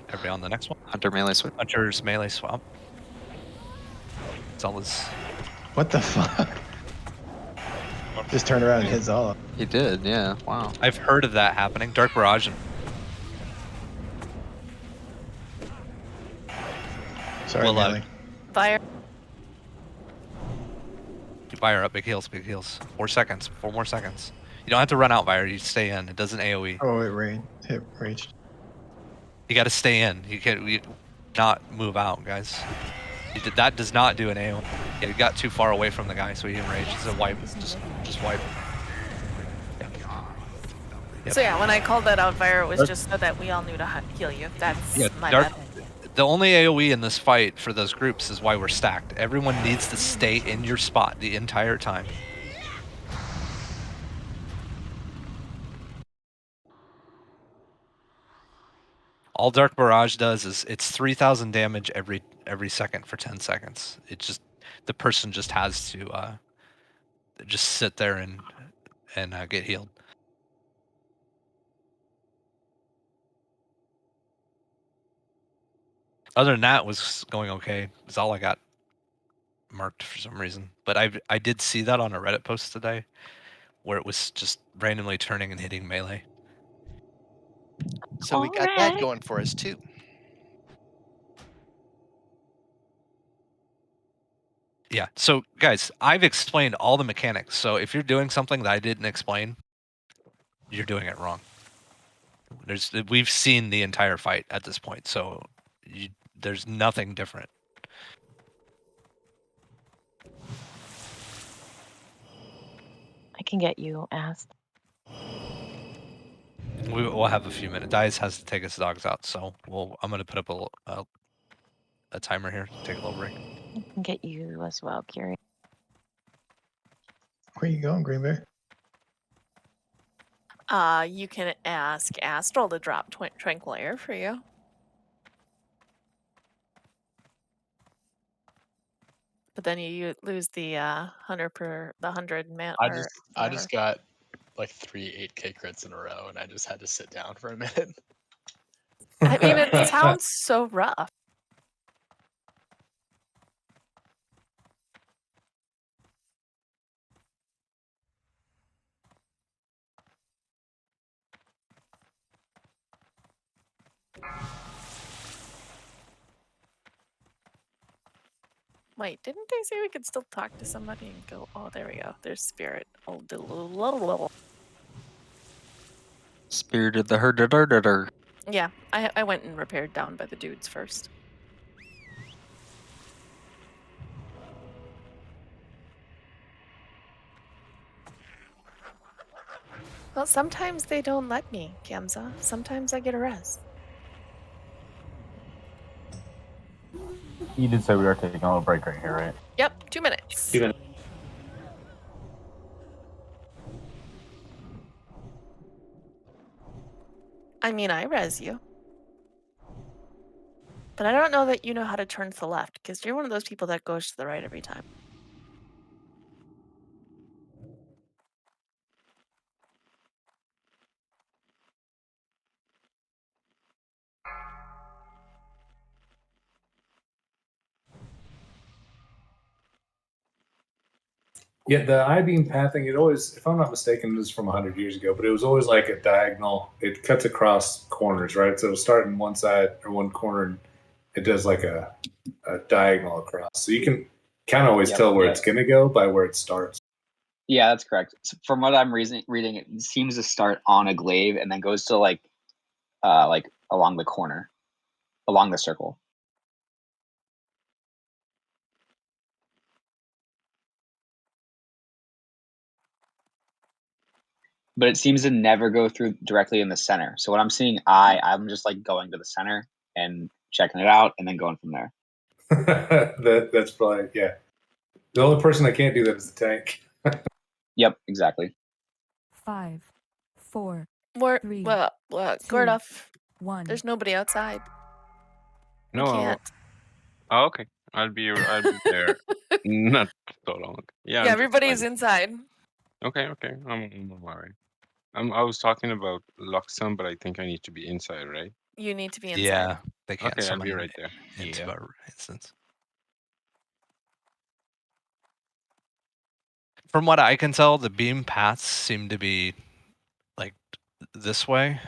Everybody on the next one. Hunter melee switch. Hunter's melee swap. It's all his. What the fuck? Just turn around and hit Zala. He did, yeah. Wow. I've heard of that happening. Dark Barrage. Sorry, Well, melee. Fire. Fire up, big heals, big heals. 4 seconds, 4 more seconds. You don't have to run out, Fire. You stay in. It doesn't AoE. Oh, it raged. You got to stay in. You can't not move out, guys. That does not do an AoE. Yeah, you got too far away from the guy, so he enraged. It's a wipe. Just wipe. Yeah. Yep. So yeah, when I called that out, Fire, it was just so that we all knew to heal you. That's Yeah, my Dark. bad. The only AoE in this fight for those groups is why we're stacked. Everyone needs to stay in your spot the entire time. All Dark Barrage does is it's 3,000 damage every second for 10 seconds. It just the person just has to just sit there and get healed. Other than that, it was going okay. It's all I got marked for some reason. But I did see that on a Reddit post today, where it was just randomly turning and hitting melee. So we got that going for us too. Yeah. So guys, I've explained all the mechanics. So if you're doing something that I didn't explain, you're doing it wrong. We've seen the entire fight at this point, so there's nothing different. I can get you, Ass. We'll have a few minutes. Dice has to take his dogs out, so I'm gonna put up a timer here. Take a little break. I can get you as well, Curie. Where you going, Green Bear? You can ask Astral to drop Tranquil Air for you. But then you lose the 100 man. I just got like 3 8K crits in a row, and I just had to sit down for a minute. I mean, it sounds so rough. Wait, didn't they say we could still talk to somebody and go, oh, there we go. There's Spirit. Oh, Spirit of the herd. yeah, I went and repaired down by the dudes first. Well, sometimes they don't let me, Kamza. Sometimes I get a res. You did say we are taking a little break right here, right? Yep, 2 minutes. 2 minutes. I mean, I res you. But I don't know that you know how to turn to the left, because you're one of those people that goes to the right every time. Yeah, the I-beam pathing, it always, if I'm not mistaken, this is from 100 years ago, but it was always like a diagonal. It cuts across corners, right? So it'll start in one side or one corner, and it does like a diagonal across. So you can kind of always Yep. tell where Yes. it's going to go by where it starts. Yeah, that's correct. So from what I'm reading, it seems to start on a glaive and then goes to like along the corner, along the circle. But it seems to never go through directly in the center. So when I'm seeing I'm just like going to the center and checking it out and then going from there. That's probably, yeah. The only person that can't do that is the tank. Yep, exactly. 5, 4, More, 3, well, 2, Gordoff, 1. there's nobody outside. No. You can't. Oh, okay. I'll be there. Not so long. Yeah. Yeah, I'm just everybody's like, inside. okay. I'm alright. I was talking about Luxon, but I think I need to be inside, right? You need to be inside. Yeah, they can't Okay, I'll summon be right there. into Yeah. our instance. From what I can tell, the beam paths seem to be like this way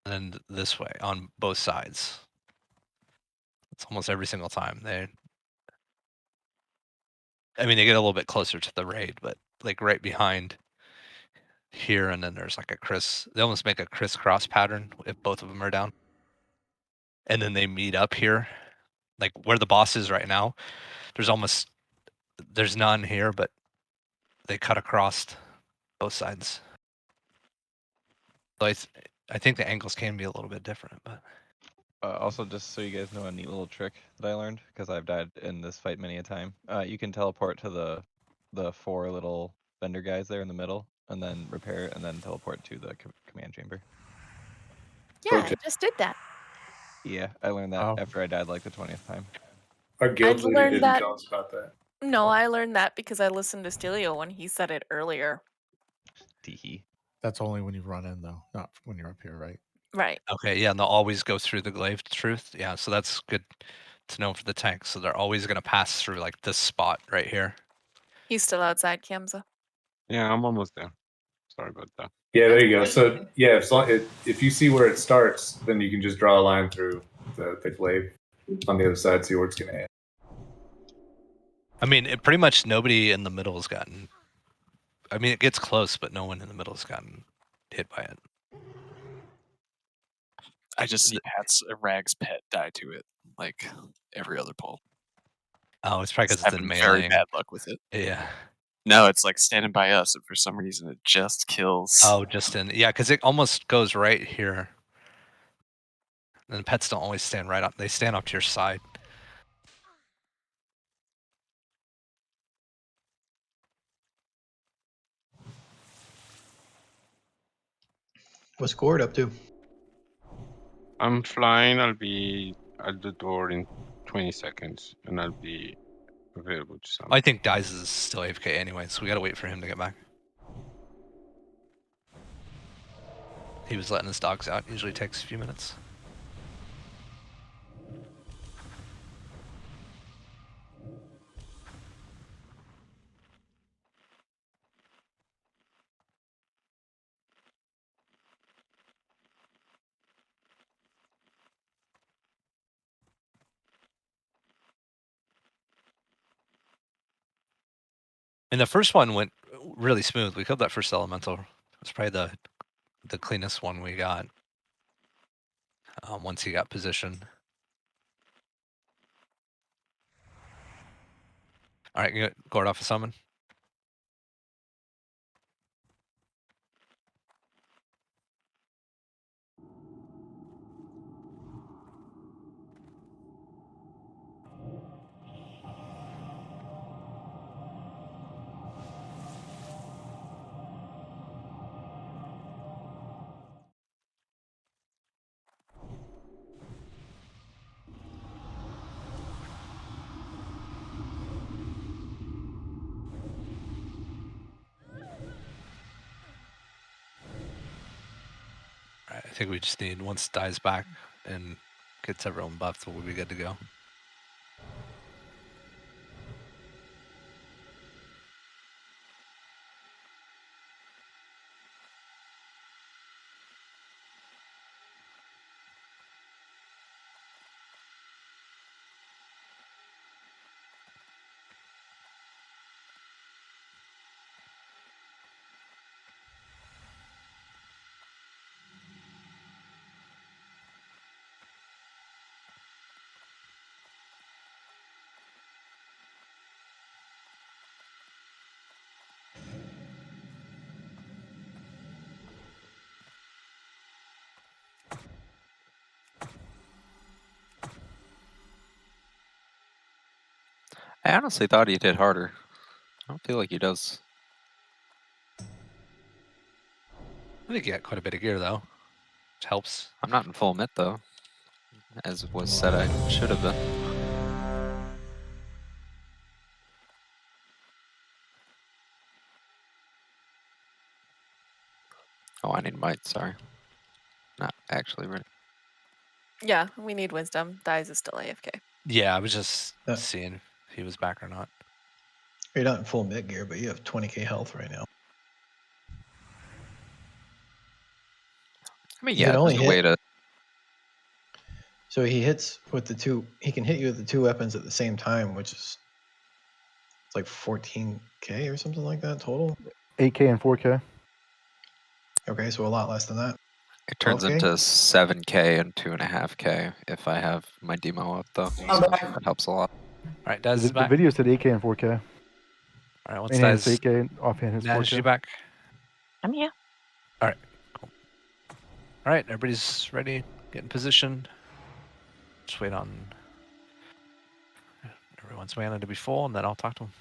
and this way on both sides. It's almost every single time. I mean, they get a little bit closer to the raid, but like right behind here, and then there's like they almost make a crisscross pattern if both of them are down. And then they meet up here, like where the boss is right now. There's none here, but they cut across both sides. So I think the angles can be a little bit different, but Also, just so you guys know, a neat little trick that I learned because I've died in this fight many a time. You can teleport to the 4 little vendor guys there in the middle, and then repair it, and then teleport to the command chamber. Yeah, I just did that. Yeah, I learned that after I died like the 20th time. Our I guild leader learned didn't that. tell us about that. No, I learned that because I listened to Stelio when he said it earlier. Teehee. That's only when you run in, though, not when you're up here, right? Right. okay, yeah, and they'll always go through the glaive truth. Yeah, so that's good to know for the tank. So they're always going to pass through like this spot right here. He's still outside, Kamza. Yeah, I'm almost there. Sorry about that. Yeah, there you go. So yeah, if you see where it starts, then you can just draw a line through the glaive on the other side, see where it's going to end. I mean, pretty much nobody in the middle has gotten. I mean, it gets close, but no one in the middle has gotten hit by it. I just see Rag's pet die to it, like every other pull. Oh, it's probably because it's in having melee. very bad luck with it. Yeah. No, it's like standing by us, and for some reason it just kills. Oh, yeah, because it almost goes right here. And pets don't always stand right up; they stand up to your side. What's Gord up to? I'm flying. I'll be at the door in 20 seconds, and I'll be available to summon. I think Dies is still AFK anyway, so we gotta wait for him to get back. He was letting his dogs out. Usually takes a few minutes. And the first one went really smooth. We killed that first elemental. It was probably the cleanest one we got. Once he got positioned. All right, get Gord off a summon. Alright, I think we just need, once dies back and gets everyone buffed, we'll be good to go. I honestly thought he'd hit harder. I don't feel like he does. I think you got quite a bit of gear though, which helps. I'm not in full mit though, as was said I should have been. Oh, I need might, sorry. Not actually ready. Yeah, we need wisdom. Dies is still AFK. Yeah, I was just seeing if he was back or not. You're not in full mid gear, but you have 20k health right now. I mean, You yeah, can only there's a way hit. to. So he hits with the two. He can hit you with the two weapons at the same time, which is it's like 14k or something like that total. 8k and 4k. Okay, so a lot less than that. It turns 12K? into 7k and 2.5k if I have my demo up though. So that helps a lot. Alright, Daz is The back. video said 8k and 4k. Alright, once In hand is Daz 8k, offhand is 4k. you back. I'm here. Alright, cool. Alright, everybody's ready. Get in position. Just wait on everyone's mana to be full, and then I'll talk to him.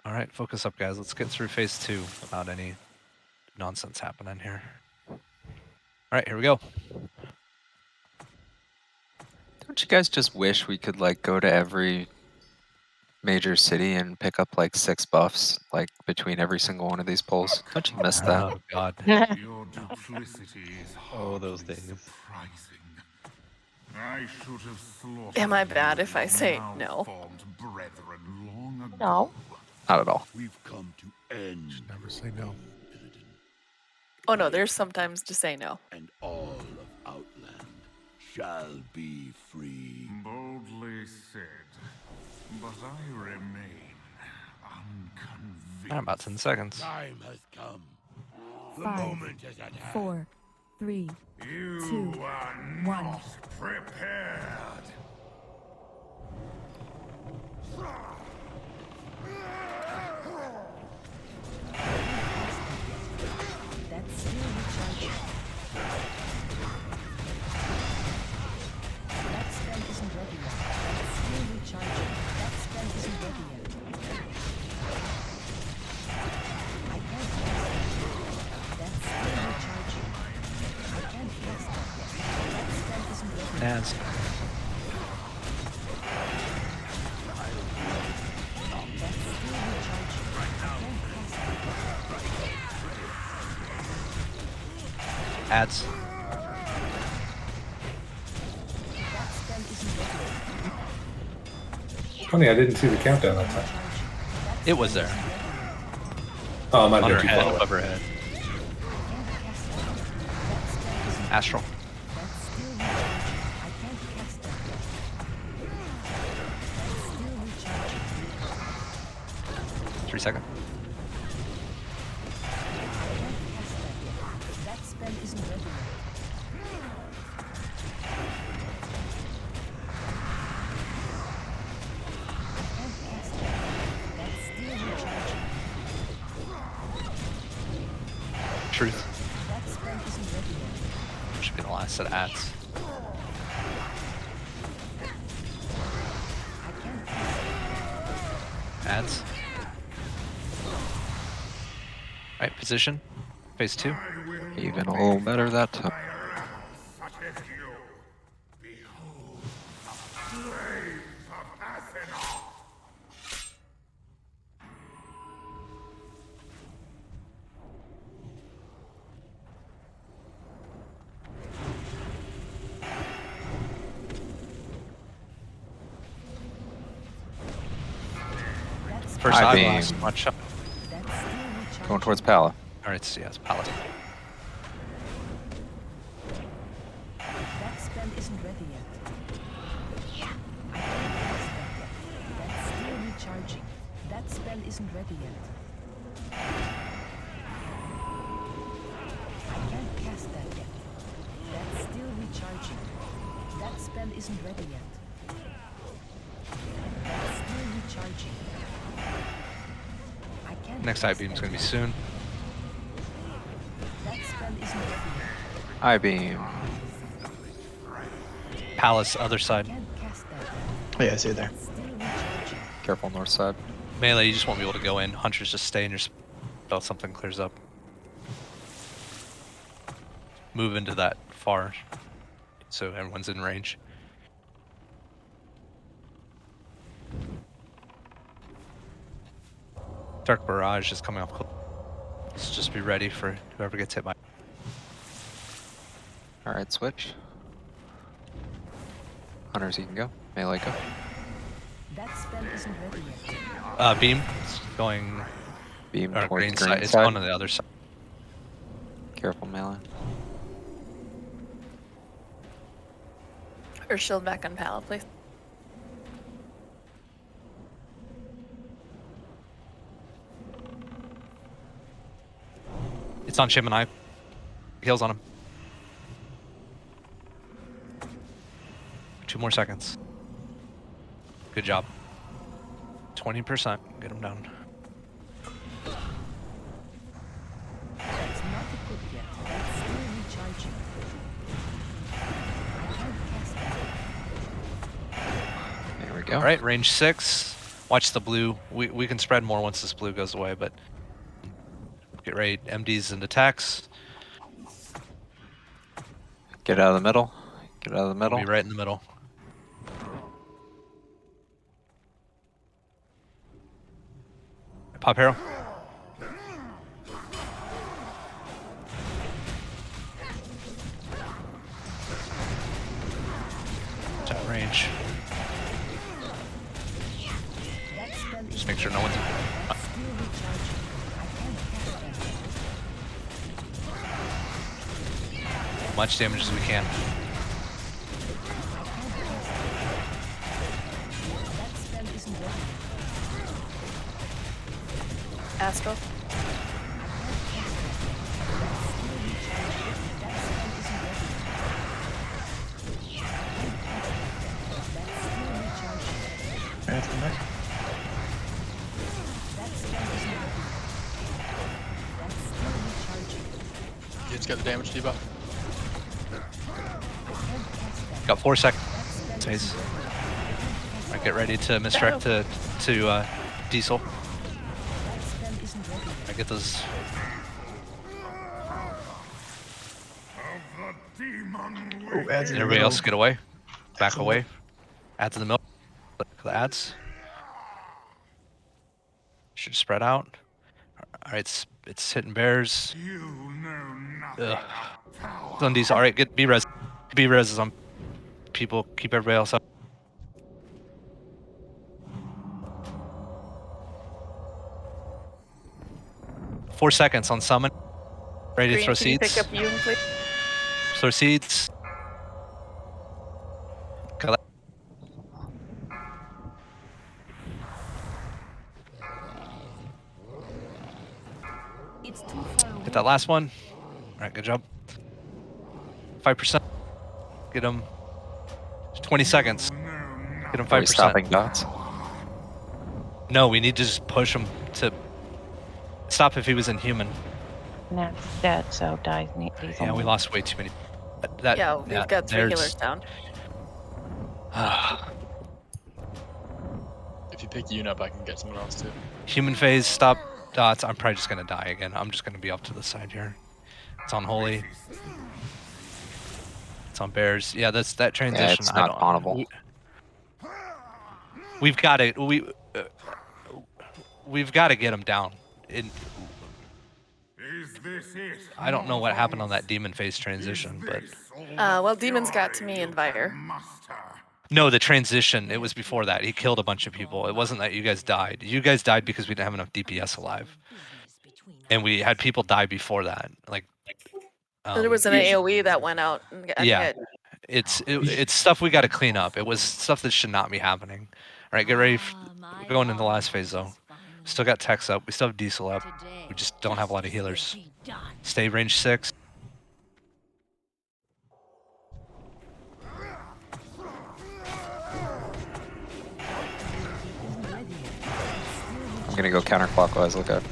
Alright, focus up, guys. Let's get through phase 2 without any nonsense happening here. Alright, here we go. Don't you guys just wish we could like go to every major city and pick up like 6 buffs like between every single one of these polls? Don't you miss that? Oh god. Your duplicity is Oh, those days. surprising. I should have slaughtered Am I bad if I your say no? malformed brethren long ago. No. Not at all. We've come to end. Should never say no. Illidan, Oh no, there's sometimes to say no. and all of Outland shall be free. Boldly said, but I remain unconvinced. About 10 seconds. Time has come. The 5, moment is at hand. 4, 3, You 2, are 1. not prepared. That's still recharging. That spell isn't ready yet. That's still recharging. That spell isn't ready yet. I can't cast that. That's still recharging. I can't cast that yet. That spell isn't ready yet. Daz. That's still recharging. I can't cast that yet. Ads. That spell isn't ready yet. Funny, I didn't see the countdown that time. It was there. Oh, my On her bad. head, above her head. Astral. That's still recharging. I can't cast that yet. That's still recharging. 3 seconds. That spell isn't ready yet. I can't cast that. That's still recharging. Truth. That spell isn't ready yet. Should be the last set of ads. I can't cast that. Ads. Right, position. Phase 2. Even a little better that time. Such as you. Behold, slaves of Athena. First I eye beam. blast. Watch out. Going towards Pala. All right, so yeah, it's Pala. That spell isn't ready yet. I can't cast that yet. That's still recharging. That spell isn't ready yet. I can't cast that yet. That's still recharging. That spell isn't ready yet. That's still recharging. I can't Next eye beam's gonna be soon. That spell isn't ready yet. I beam. Palace, other side. Oh, yeah, I see it there. Careful north side. Melee, you just won't be able to go in. Hunters just stay in your spell. Something clears up. Move into that far, so everyone's in range. Dark Barrage is coming up. Let's just be ready for whoever gets hit by. Alright, switch. Hunters, you can go. Melee, go. That spell isn't ready yet. Beam. It's going. Beam Or towards green green side. It's side. going on the other side. Careful, melee. Or shield back on Pala, please. It's on Shim and I. Heals on him. 2 more seconds. Good job. 20%. Get him down. That's not equipped yet. That's still recharging. I can't cast that. There we go. All right, range 6. Watch the blue. We can spread more once this blue goes away, but get ready. MDs and attacks. Get out of the middle. Get out of the middle. Be right in the middle. Pop arrow. That range. Just make sure no one's. Much damage as we can. Astral. Alright, come back. You just got the damage debuff. Got 4 seconds. Alright, get ready to misdirect to Diesel. I get those. Oh, adds in the Everybody middle. else get away. Back away. Adds in the middle. The adds. Should spread out. Alright, it's hitting bears. Ugh. It's on Diesel. Alright, get B-res. B-res is on people. Keep everybody else up. Four seconds on summon. Ready to Green, throw can you seeds. pick up Yoon, please? Throw seeds. Collect. It's too far away. Get that last one. All right, good job. 5%. Get him. 20 seconds. Get him 5%. Are we stopping dots? No, we need to just push him to stop if he was inhuman. Nat's dead, so dies. Yeah, we lost way too many. That, Yeah, we've got 3 there's- healers down. If you pick Yoon up, I can get someone else too. Human phase, stop dots. I'm probably just going to die again. I'm just going to be off to the side here. It's on Holy. It's on Bears. Yeah, that's that transition. Yeah, it's not honorable. We've got to we've got to get him down. I don't know what happened on that demon phase transition, but Well, demons got to me in Vire. No, the transition. It was before that. He killed a bunch of people. It wasn't that you guys died. You guys died because we didn't have enough DPS alive, and we had people die before that. Like, There was an AOE that went out and got yeah, hit. it's stuff we got to clean up. It was stuff that should not be happening. All right, get ready. We're going into the last phase though. Still got techs up. We still have diesel up. We just don't have a lot of healers. Stay range 6. I'm gonna go counterclockwise. Look out.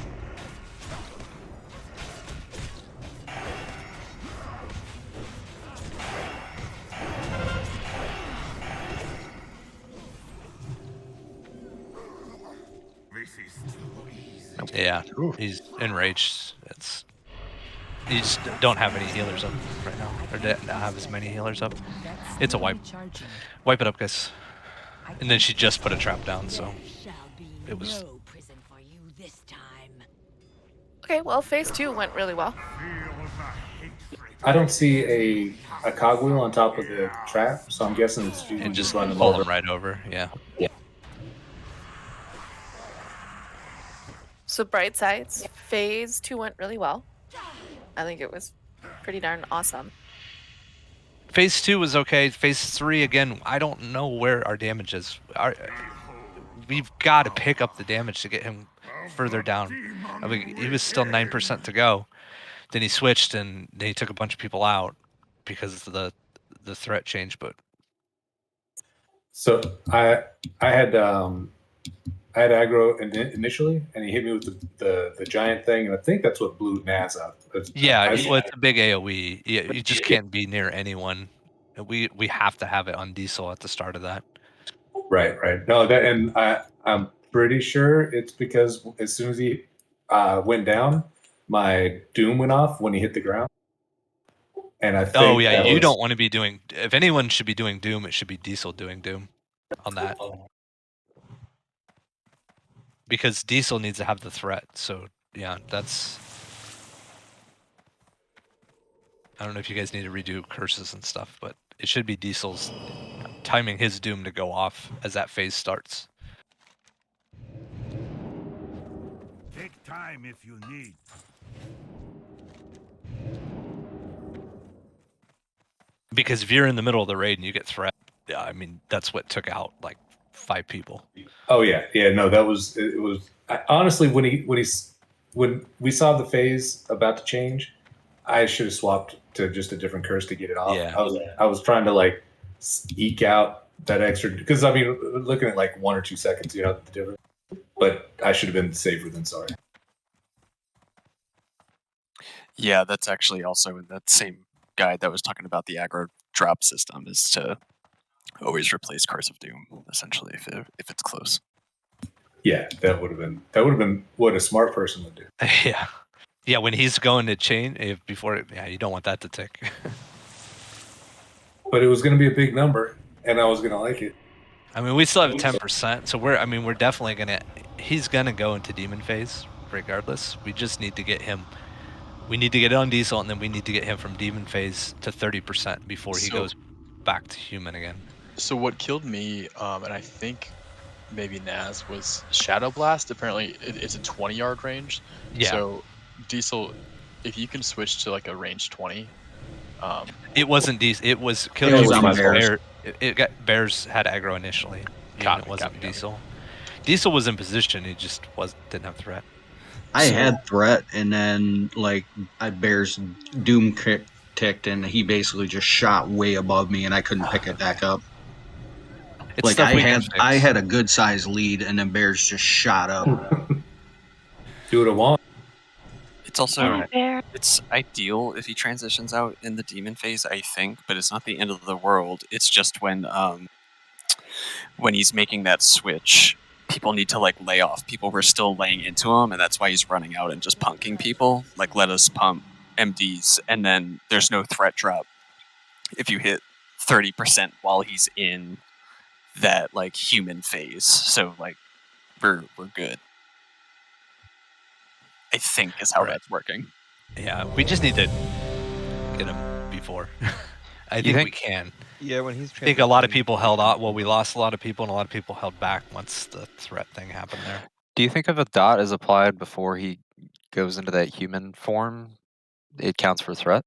Yeah, he's enraged. You just don't have any healers up right now, or didn't have as many healers up. It's a wipe. Wipe it up, guys. And then she just put a trap down, so it was. Okay, well, phase 2 went really well. I don't see a cogwheel on top of the trap, so I'm guessing it's just run them pull over. them right over. Yeah. So bright sides, phase 2 went really well. I think it was pretty darn awesome. Phase 2 was okay. Phase 3 again. I don't know where our damage is. We've got to pick up the damage to get him further down. I mean, he was still 9% to go. Then he switched and then he took a bunch of people out because of the threat change. But So I had aggro initially, and he hit me with the giant thing, and I think that's what blew Naz up. yeah, well, it's a big AOE. Yeah, you just can't be near anyone. We have to have it on diesel at the start of that. Right. No, and I'm pretty sure it's because as soon as he went down, my doom went off when he hit the ground. And I think oh yeah, you don't want to be doing. If anyone should be doing doom, it should be diesel doing doom on that. Because diesel needs to have the threat. So yeah, that's. I don't know if you guys need to redo curses and stuff, but it should be diesel's timing his doom to go off as that phase starts. Take time if you need. Because if you're in the middle of the raid and you get threat, yeah, I mean that's what took out like 5 people. Oh yeah, no, that was it. Was honestly when we saw the phase about to change, I should have swapped to just a different curse to get it off. Yeah. I was trying to like eke out that extra because I mean looking at like 1 or 2 seconds, the difference. But I should have been safer than sorry. Yeah, that's actually also in that same guide that was talking about the aggro drop system is to always replace Curse of Doom, essentially, if it's close. Yeah, that would have been what a smart person would do. Yeah. Yeah, when he's going to chain, you don't want that to tick. But it was going to be a big number, and I was going to like it. I mean, we still have 10%, so we're definitely gonna. He's gonna go into demon phase regardless. We just need to get him. We need to get it on diesel, and then we need to get him from demon phase to 30% before he goes back to human again. So what killed me, and I think maybe Naz, was Shadow Blast. Apparently, it's a 20-yard range. Yeah. So Diesel, if you can switch to like a range 20. It wasn't diesel. It was It was on Bears. It got Bears had aggro initially. It wasn't diesel. Diesel was in position. He just didn't have threat. I had threat, and then like I Bear's doom ticked, and he basically just shot way above me, and I couldn't pick it back up. It's like I had a good sized lead, and then Bears just shot up. Do what I want. It's also it's ideal if he transitions out in the demon phase, I think, but it's not the end of the world. It's just when he's making that switch, people need to like lay off. People were still laying into him, and that's why he's running out and just punking people. Like, let us pump MDs, and then there's no threat drop if you hit 30% while he's in that like human phase. So like we're good. I think is how that's working. Yeah, we just need to get him before. I think we can. Yeah, when he's I think a lot of transitioning, people he held can out. Well, hold we them. lost a lot of people, and a lot of people held back once the threat thing happened there. Do you think if a dot is applied before he goes into that human form, it counts for threat?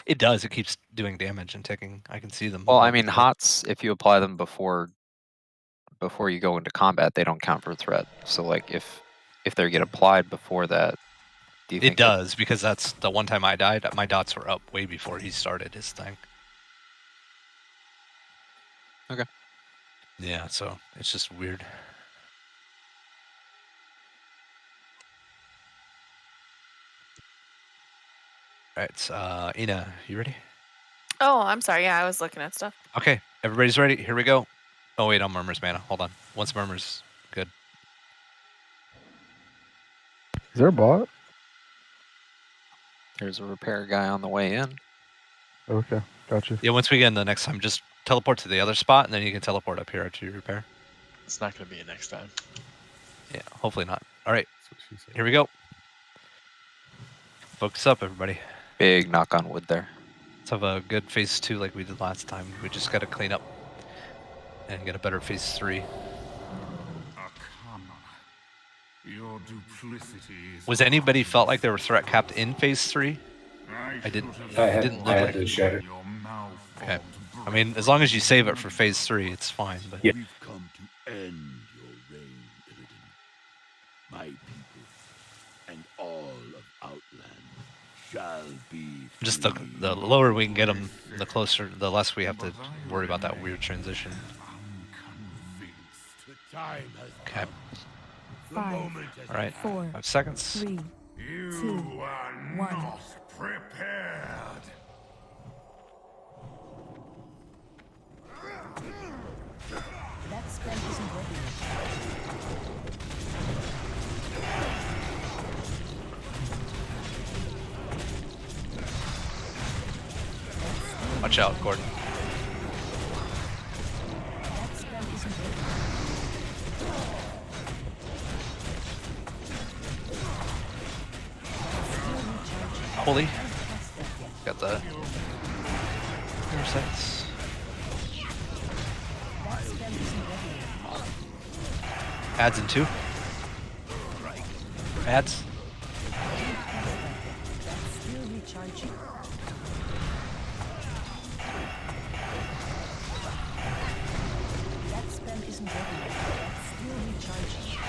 It does. It keeps doing damage and ticking. I can see them. Well, I above mean, each other. hots, if you apply them before you go into combat, they don't count for threat. So, like, if they get applied before that, do you It think that- does, because that's the one time I died. My dots were up way before he started his thing. Okay. Yeah, so it's just weird. All right, Ina, you ready? Oh, I'm sorry. Yeah, I was looking at stuff. Okay, everybody's ready. Here we go. Oh wait, on Murmur's mana. Hold on. Once Murmur's good. Is there a bot? There's a repair guy on the way in. Okay, gotcha. Yeah, once we get in the next time, just teleport to the other spot, and then you can teleport up here to repair. It's not going to be a next time. Yeah, hopefully not. All right, here we go. Focus up, everybody. Big knock on wood there. Let's have a good phase 2 like we did last time. We just got to clean up and get a better phase 3. Your duplicity is Was anybody felt like they were threat capped in phase 3? I didn't. It didn't look like. to shatter. Okay. I mean, as long as you save it for phase 3, it's fine. But We've come to end your reign, Illidan. My people and all of Outland shall be just the lower we can get them, the closer, the less we have to worry about that weird transition. The time has Okay. come. All right. 5 seconds. 3, 2, are 1. not prepared. That spell isn't ready Watch out, Gordon. That spell isn't ready. Holy. Got the sets. That spell isn't ready. Adds in 2. Adds. That's still recharging. That spell isn't ready. That's still recharging. I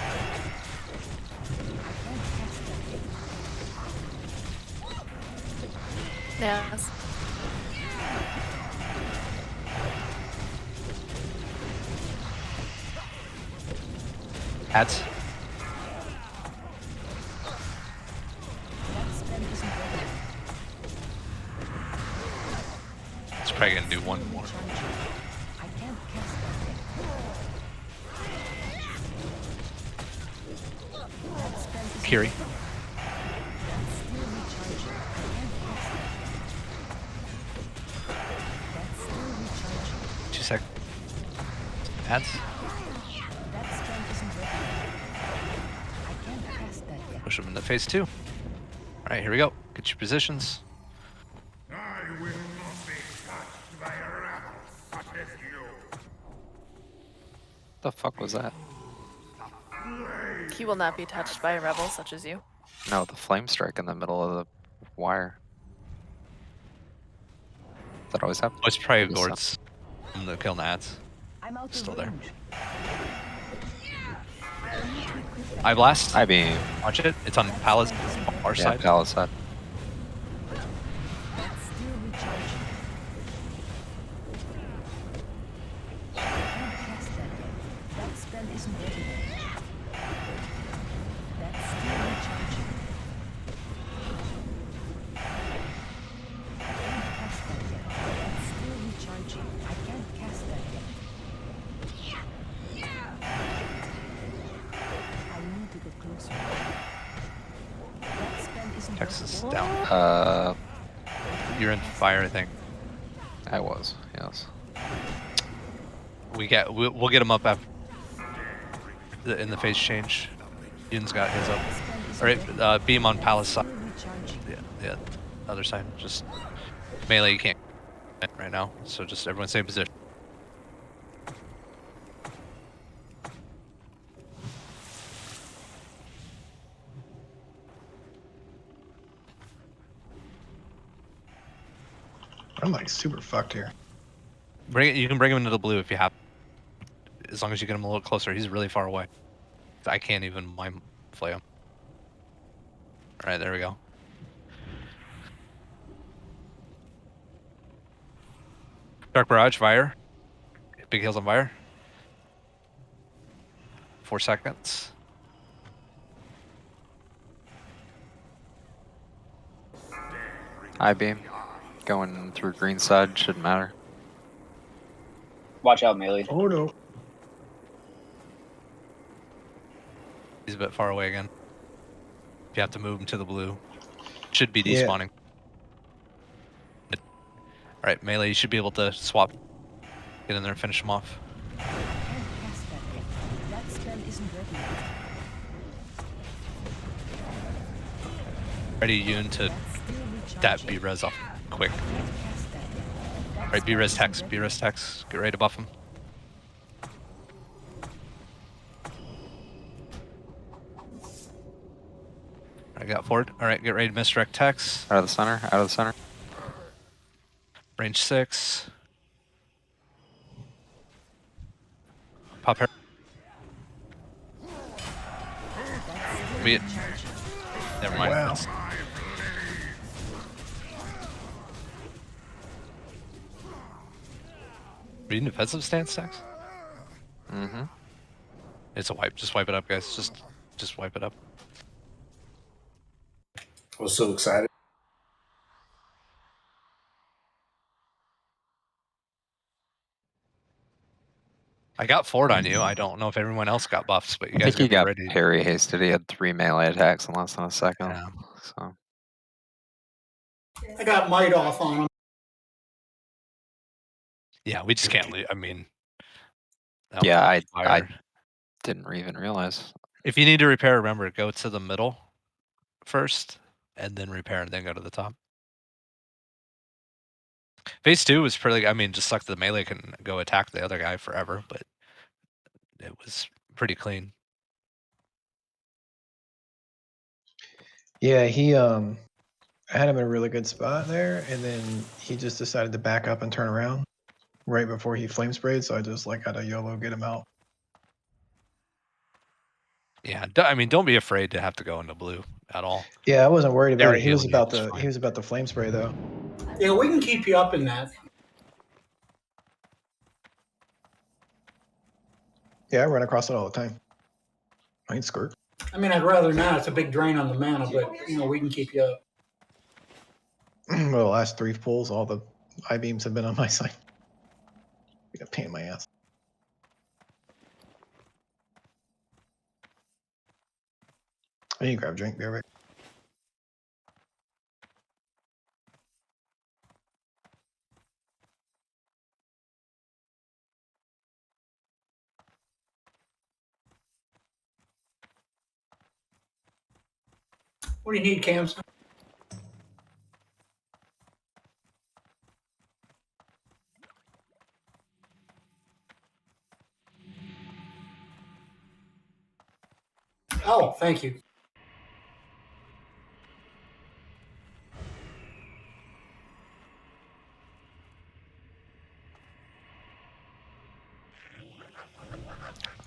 can't cast that yet. Yes. Adds. That spell isn't ready. It's probably gonna do one more. I can't cast that yet. That spell isn't Kiri. ready. That's still recharging. I can't cast that yet. That's still recharging. 2 seconds. Adds. That spell isn't ready. I can't cast that yet. Push them into phase 2. All right, here we go. Get your positions. I will not be touched by a rabble such as you. The fuck was that? He will not be touched by a rebel such as you. No, the flame strike in the middle of the wire. That always happens. Oh, it's probably Guess so. Gord's from the killing the ads. I'm out Still of there. range. Eye blast. I mean, Watch it. It's on Palace, our yeah, side. Palace side. That's still recharging. I can't cast that yet. That spell isn't ready yet. That's still recharging. I can't cast that yet. That's still recharging. I can't cast that yet. I need to get closer. That spell isn't Texas ready. down. You're in fire, I think. I was, yes. We'll get him up after in the phase change. Yun's got his up. All right, beam on Palace side. Yeah, other side. Just melee. You can't. right now. So just everyone stay in position. I'm like super fucked here. You can bring him into the blue if you have. As long as you get him a little closer. He's really far away. I can't even mind flay him. All right, there we go. Dark Barrage, fire. Big heals on fire. 4 seconds. I-beam. Going through green side, shouldn't matter. Watch out, melee. Oh no. He's a bit far away again. If you have to move him to the blue. Should be Yeah. despawning. Alright, melee, you should be able to swap. Get in there and finish him off. That spell isn't ready yet. Ready, Yoon, to that B-res off quick. Alright, B-res Tex, B-res Tex. Get ready to buff him. I got forward. Alright, get ready to misdirect Tex. Out of the center, out of the center. Range 6. Pop hair. Be Never mind. Wow. Are you in defensive stance, Tex? Mm-hmm. It's a wipe. Just wipe it up, guys. Just wipe it up. I was so excited. I got forward on you. I don't know if everyone else got buffs, but you I guys think he gotta be got ready. parry hasted. He had 3 melee attacks in less than a second. Yeah. So I got might off on him. Yeah, we just can't leave. I mean, yeah, I didn't even realize. If you need to repair, remember, go to the middle first, and then repair, and then go to the top. Phase 2 was pretty. I mean, just sucked the melee can go attack the other guy forever, but it was pretty clean. Yeah, he I had him in a really good spot there, and then he just decided to back up and turn around right before he flame sprayed. So I just like had a YOLO get him out. Yeah, I mean, don't be afraid to have to go into blue at all. Yeah, I wasn't worried about it. He was healing you, about it's the fine. he was about the flame spray though. Yeah, we can keep you up in that. Yeah, I run across it all the time. I ain't skirt. I mean, I'd rather not. It's a big drain on the mana, but we can keep you up. Well, the last 3 pulls, all the I-beams have been on my side. Be a pain in my ass. I need to grab a drink. Be right back. What do you need, Cams? Oh, thank you.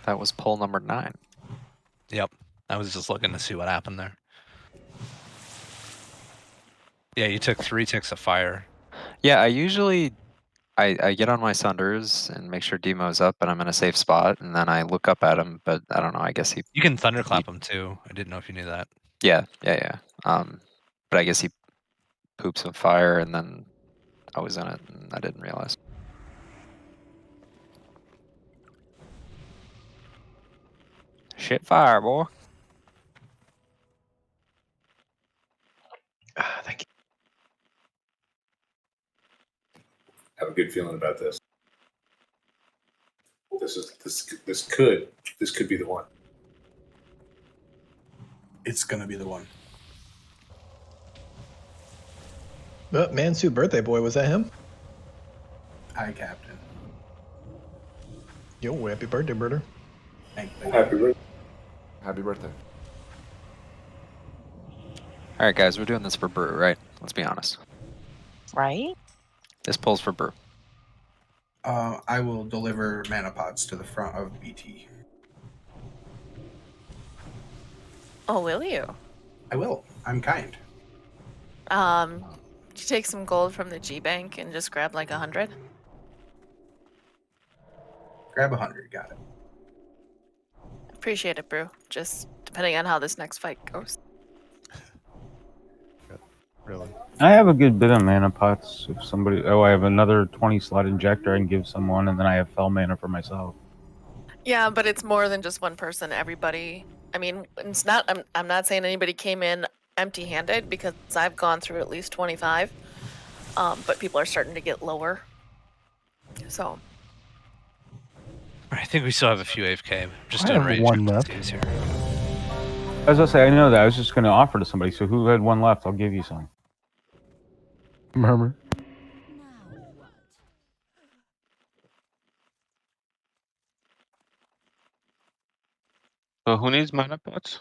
That was pull number 9. Yep. I was just looking to see what happened there. Yeah, you took 3 ticks of fire. Yeah, I usually I get on my Sunders and make sure Demo's up and I'm in a safe spot, and then I look up at him, but I don't know, I guess he... You can thunderclap him too. I didn't know if you knew that. Yeah. But I guess he poops some fire, and then I was in it, and I didn't realize. Shit fire, boy. Thank you. Have a good feeling about this. This could be the one. It's gonna be the one. Mansu birthday boy, was that him? Hi, Captain. Yo, happy birthday, brother. Thank Happy birthday. Happy birthday. All right, guys, we're doing this for Brew, right? Let's be honest. Right? This poll's for Brew. I will deliver mana pots to the front of BT. Oh, will you? I will. I'm kind. Did you take some gold from the G Bank and just grab like 100? Grab 100. Got it. Appreciate it, Brew. Just depending on how this next fight goes. Really? I have a good bit of mana pots. If somebody, I have another 20 slot injector I can give someone, and then I have fell mana for myself. Yeah, but it's more than just one person. Everybody. I mean, it's not. I'm not saying anybody came in empty-handed because I've gone through at least 25. But people are starting to get lower. So. I think we still have a few AFK. Just I doing have rage one left. here. I was gonna say, I know that. I was just gonna offer to somebody. So who had one left? I'll give you some. Murmur. So who needs mana pots?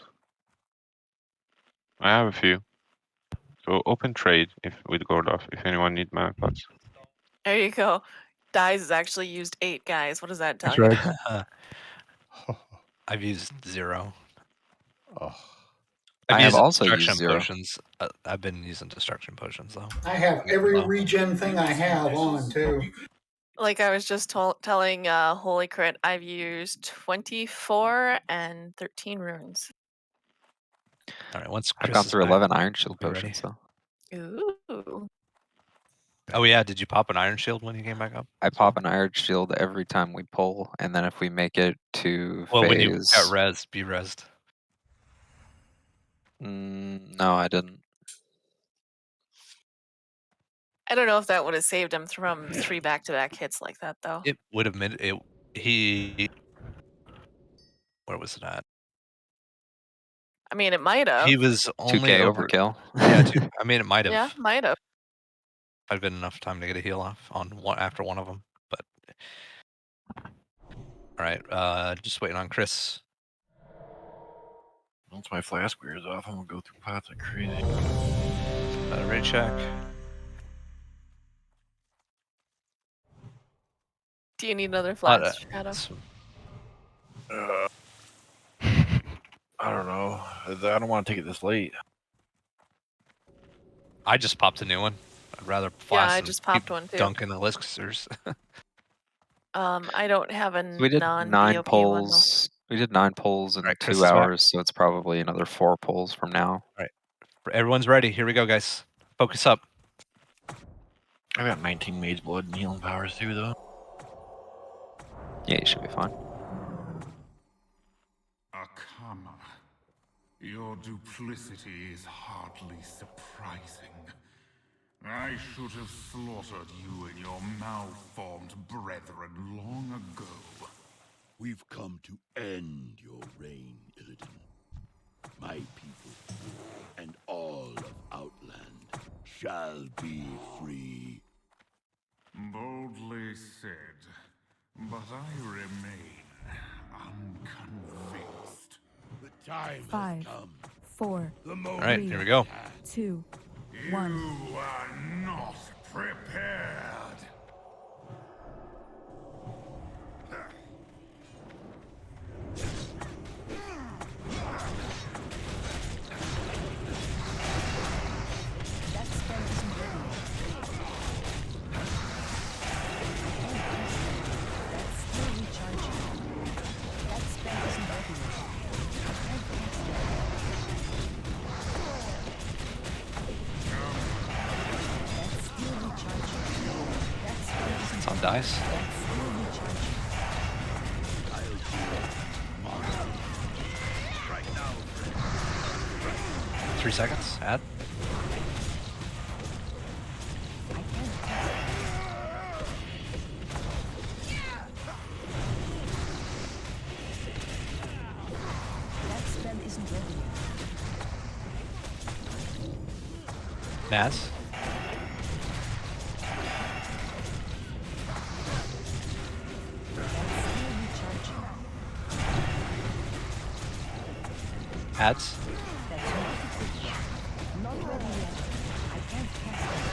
I have a few. So open trade if with Gordoff if anyone need mana pots. There you go. Dies has actually used 8 guys. What does that tell That's you? right. I've used 0. Oh. I have used also destruction used 0. potions. I've been using destruction potions though. I have every regen thing I have on too. Like I was just telling Holy Crit, I've used 24 and 13 runes. All right, once I've Chris gone is through back, 11 Iron Shield be ready. potions, though. Ooh. Oh yeah, did you pop an Iron Shield when you came back up? I pop an Iron Shield every time we pull, and then if we make it to Well, phase... when you got res, be resed. No, I didn't. I don't know if that would have saved him from 3 back-to-back hits like that, though. It would have made it. He. Where was it at? I mean, it might have. He was only 2K over. overkill. Yeah, I mean, it might have. Yeah, might have. I'd been enough time to get a heal off on one after one of them, but. All right, just waiting on Chris. Once my flask wears off, I'm gonna go through pots like crazy. Raid check. Do you need another flask, Shadow? I don't know. I don't want to take it this late. I just popped a new one. I'd rather Yeah, flask I than just popped keep one too. dunking elixirs. I don't have a We did non-BOP 9 polls. We did 9 polls in Right, Chris 2 is back. hours, so it's probably another 4 polls from now. All right, everyone's ready. Here we go, guys. Focus up. I got 19 Mage Blood and healing powers too, though. Yeah, you should be fine. Akama, your duplicity is hardly surprising. I should have slaughtered you and your malformed brethren long ago. We've come to end your reign, Illidan. My people and all of Outland shall be free. Boldly said, but I remain unconvinced. The time 5, has come. 4, The All moment right, here we go. 2, You 1. are not prepared. That spell isn't ready yet. That's still recharging. That spell isn't ready yet. I can't cast it. That's still recharging. That spell isn't It's on ready dice. yet. That's still recharging. 3 seconds. Add. I can't cast it. That spell isn't ready yet. Naz. Ads. That's not a quick one. Not ready yet. I can't cast that.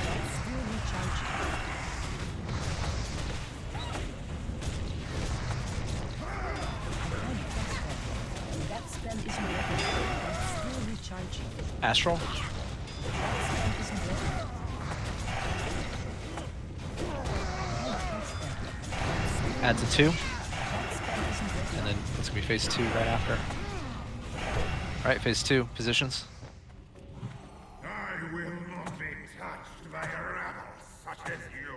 That's still recharging. I can't cast that yet. That spell isn't ready yet. That's still recharging. Astral. That spell isn't ready yet. I can't cast that yet. That's still Adds a 2. recharging. That spell isn't ready And yet. then it's going to be phase 2 right after. Alright, phase 2. Positions. I will not be touched by a rabble such as you.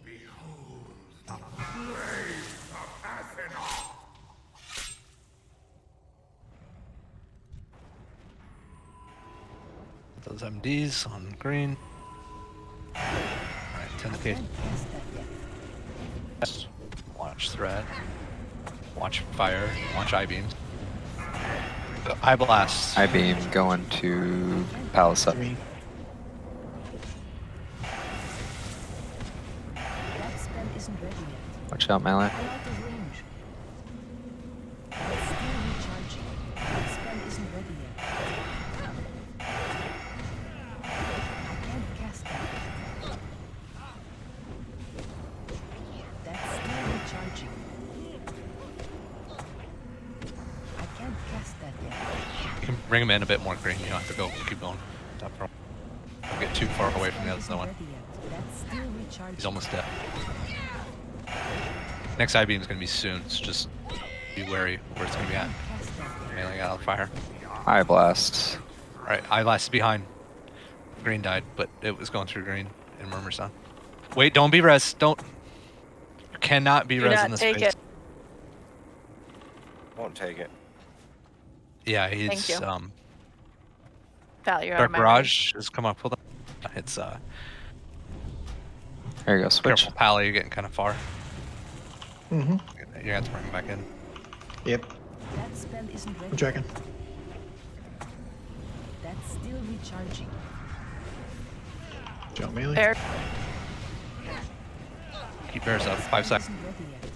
Behold the blaze of Athena. Those MDs on green. Alright, 10 to K. Watch thread. Watch fire. Watch I-beams. Eye blast. I-beam going to Palace up. That spell isn't ready yet. Watch out, melee. I'm out of range. That's still recharging. That spell isn't ready yet. I can't cast that yet. That's still recharging. I can't cast that yet. You can bring him in a bit more green. You don't have to go keep going. Top row. Don't get too far away from the other one. That's still recharging. He's almost dead. Next I-beam is going to be soon, so just be wary where it's going to be at. Melee got out of fire. Eye blast. Alright, eye blast is behind. Green died, but it was going through green and Murmur's on. Wait, don't be res. Don't. You cannot be Do res not in this take phase. it. Won't take it. Yeah, Thank he's you. Val, you're out Dark of my Barrage has come up. Hold on. It's There you go, switch. careful, Pally, you're getting kind of far. Mm-hmm. You're gonna have to bring him back in. Yep. That spell isn't ready. I'm tracking. That's still recharging. Jump melee. Bear. Keep bears up. 5 seconds. Isn't ready yet.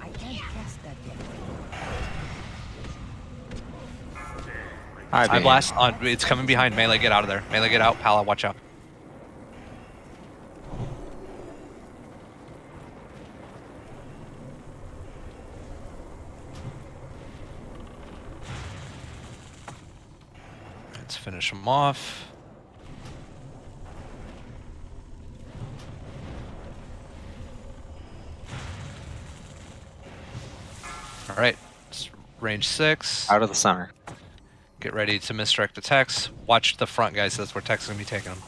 I can't cast that yet. Eye blast on. It's coming behind. Melee, get out of there. Melee, get out. Pala, watch out. Let's finish him off. All right, it's range 6. Out of the center. Get ready to misdirect the Tex. Watch the front, guys. That's where Tex is going to be taking them.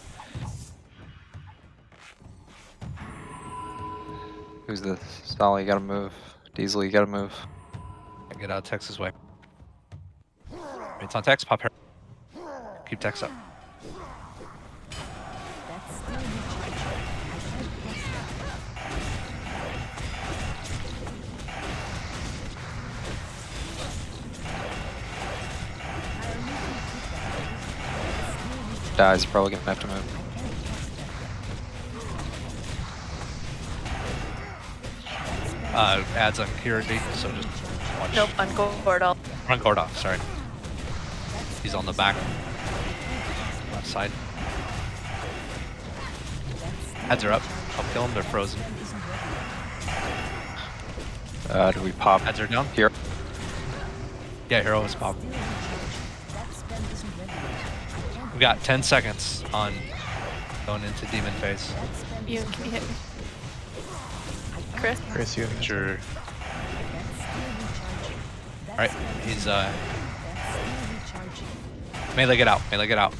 Who's this? Stolly, you gotta move. Diesel, you gotta move. Get out of Tex's way. It's on Tex. Pop here. Keep Tex up. That's still recharging. I can't cast that. Dies, probably gonna have to move. Adds on Kirby, so just watch. Nope, on Gordal. On Gordov, sorry. He's on the back. Left side. Heads are up. I'll kill them, they're frozen. Do we pop? Heads are down. Here. Yeah, hero is pop. We got 10 seconds on going into demon phase. You can hit me. Chris. Chris, you. Sure. Alright, he's melee get out. Melee get out.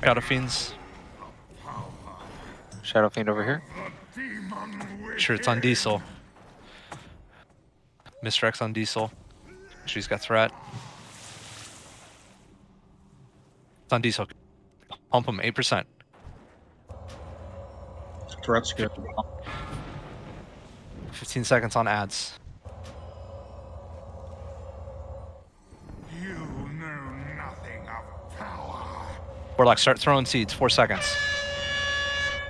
Shadow Fiends. Shadow Fiend over here. Sure, it's on Diesel. Misrex on Diesel. She's got threat. It's on Diesel. Pump him 8%. Threat's good. 15 seconds on ads. You know nothing of power. Warlock, start throwing seeds. 4 seconds.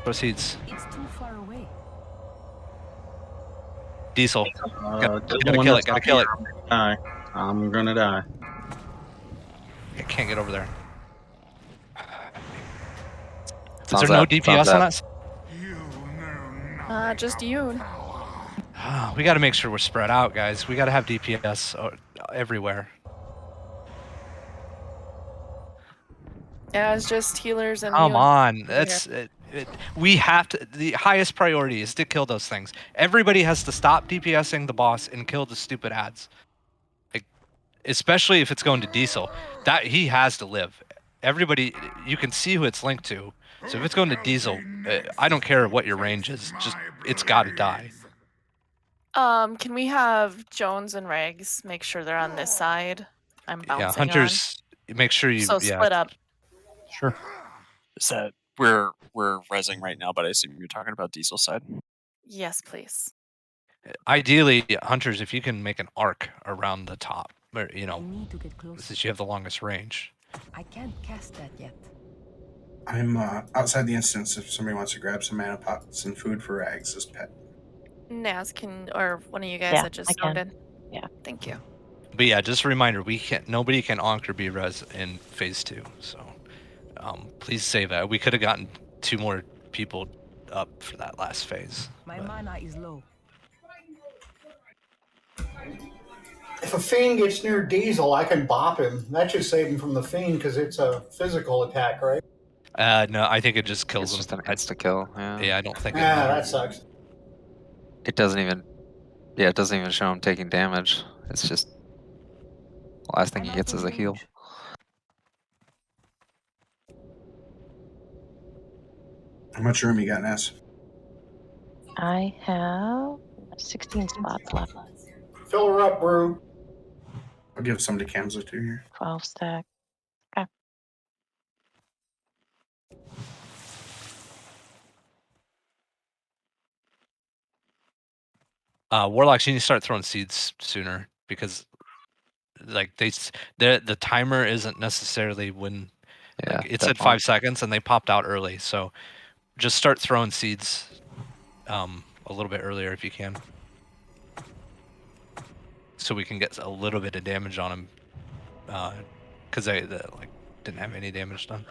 Throw seeds. It's too far away. Diesel. Gotta When kill that's it. Gotta on kill me, it. I'm gonna die. I can't get over there. Is Sounds there no up. Sounds DPS on up. us? Just you. We got to make sure we're spread out, guys. We got to have DPS everywhere. Yeah, it's just healers and Come you. on, over here. we have to. The highest priority is to kill those things. Everybody has to stop DPSing the boss and kill the stupid ads. Like, especially if it's going to Diesel, that he has to live. Everybody, you can see who it's linked to. So if it's going to Diesel, I don't care what your range is. Just it's got to die. Can we have Jones and Rags make sure they're on this side? I'm bouncing Yeah, on. hunters. Make sure you. So Yeah, split up. Sure. Is that we're rezzing right now, but I assume you're talking about Diesel side. Yes, please. Ideally, hunters, if you can make an arc around the top, or, you know, need to get closer. since you have the longest range. I can't cast that yet. I'm outside the instance if somebody wants to grab some mana pots and food for Rags as pet. Naz can, or one of you guys Yeah, that just I can. started. Yeah. Thank you. But yeah, just a reminder, nobody can Ankh or be res in phase 2. So please save that. We could have gotten 2 more people up for that last phase. My mana is low. If a fiend gets near Diesel, I can bop him. That should save him from the fiend because it's a physical attack, right? No, I think it just kills It's them. just an insta kill. Yeah. Yeah, I don't think it Ah, matters. that sucks. It doesn't even. Yeah, it doesn't even show him taking damage. It's just the last thing he gets is a heal. How much room you got, Ness? I have 16 spots left. Fill her up, Brew. I'll give some to Kamsa too here. 12 stack. Okay. Warlocks, you need to start throwing seeds sooner because, like, the timer isn't necessarily when. Yeah, Like, it said 5 seconds and they popped out early, so just start throwing seeds a little bit earlier if you can, so we can get a little bit of damage on them, because they like didn't have any damage done.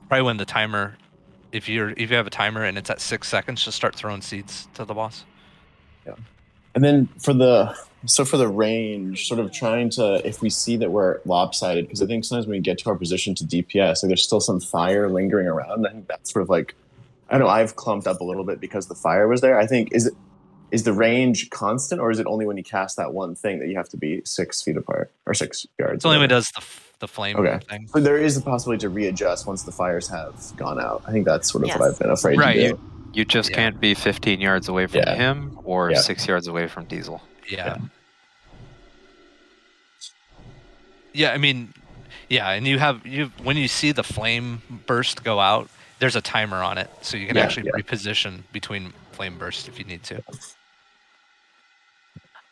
Probably when the timer, if you have a timer and it's at 6 seconds, just start throwing seeds to the boss. Yeah. And then for the range, sort of trying to, if we see that we're lopsided, because I think sometimes when we get to our position to DPS, like there's still some fire lingering around. I think that's sort of like, I don't know, I've clumped up a little bit because the fire was there. I think, is the range constant, or is it only when you cast that one thing that you have to be 6 feet apart or 6 yards? It's only when it does the flame thing. But there is the possibility to readjust once the fires have gone out. I think that's sort of what I've been afraid right. to do. You just can't be 15 yards away from him or 6 yards away from Diesel. Yeah. Yeah, I mean, yeah, and you when you see the flame burst go out, there's a timer on it, so you can actually reposition between flame bursts if you need to.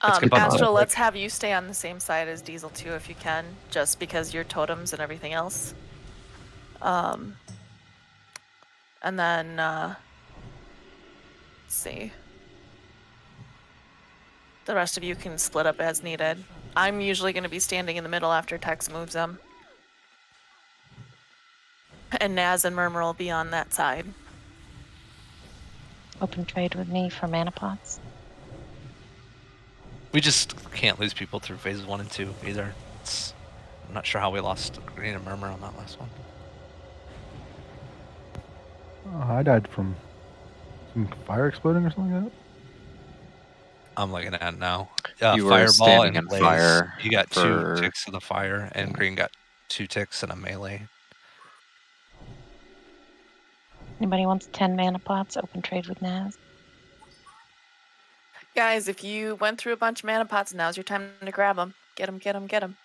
Astral, let's have you stay on the same side as Diesel too if you can, just because your totems and everything else. And then let's see. The rest of you can split up as needed. I'm usually going to be standing in the middle after Tex moves them. And Naz and Murmur will be on that side. Open trade with me for mana pots. We just can't lose people through phases 1 and 2 either. I'm not sure how we lost Green and Murmur on that last one. I died from some fire exploding or something like that. I'm looking at it now. You were Fireball standing and in Blaze. fire You got for- 2 ticks of the fire, and Green got 2 ticks and a melee. Anybody wants 10 mana pots? Open trade with Naz. Guys, if you went through a bunch of mana pots, now's your time to grab them. Get them, get them, get them.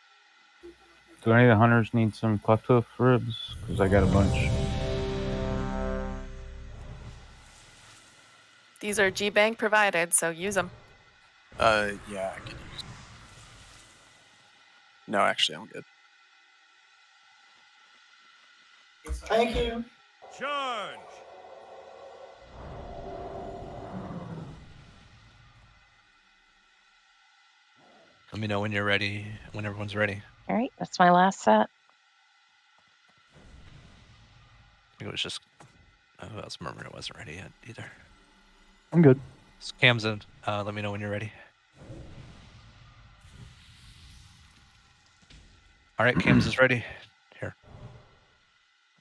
Do any of the hunters need some cleft hoof ribs? Because I got a bunch. These are G-Bank provided, so use them. Yeah, I can use. No, actually, I'm good. Thank you. Charge! Let me know when you're ready. When everyone's ready. All right, that's my last set. I think it was just. Who else? Murmur wasn't ready yet either. I'm good. Cam's in. Let me know when you're ready. All right, Cam's is ready. Here.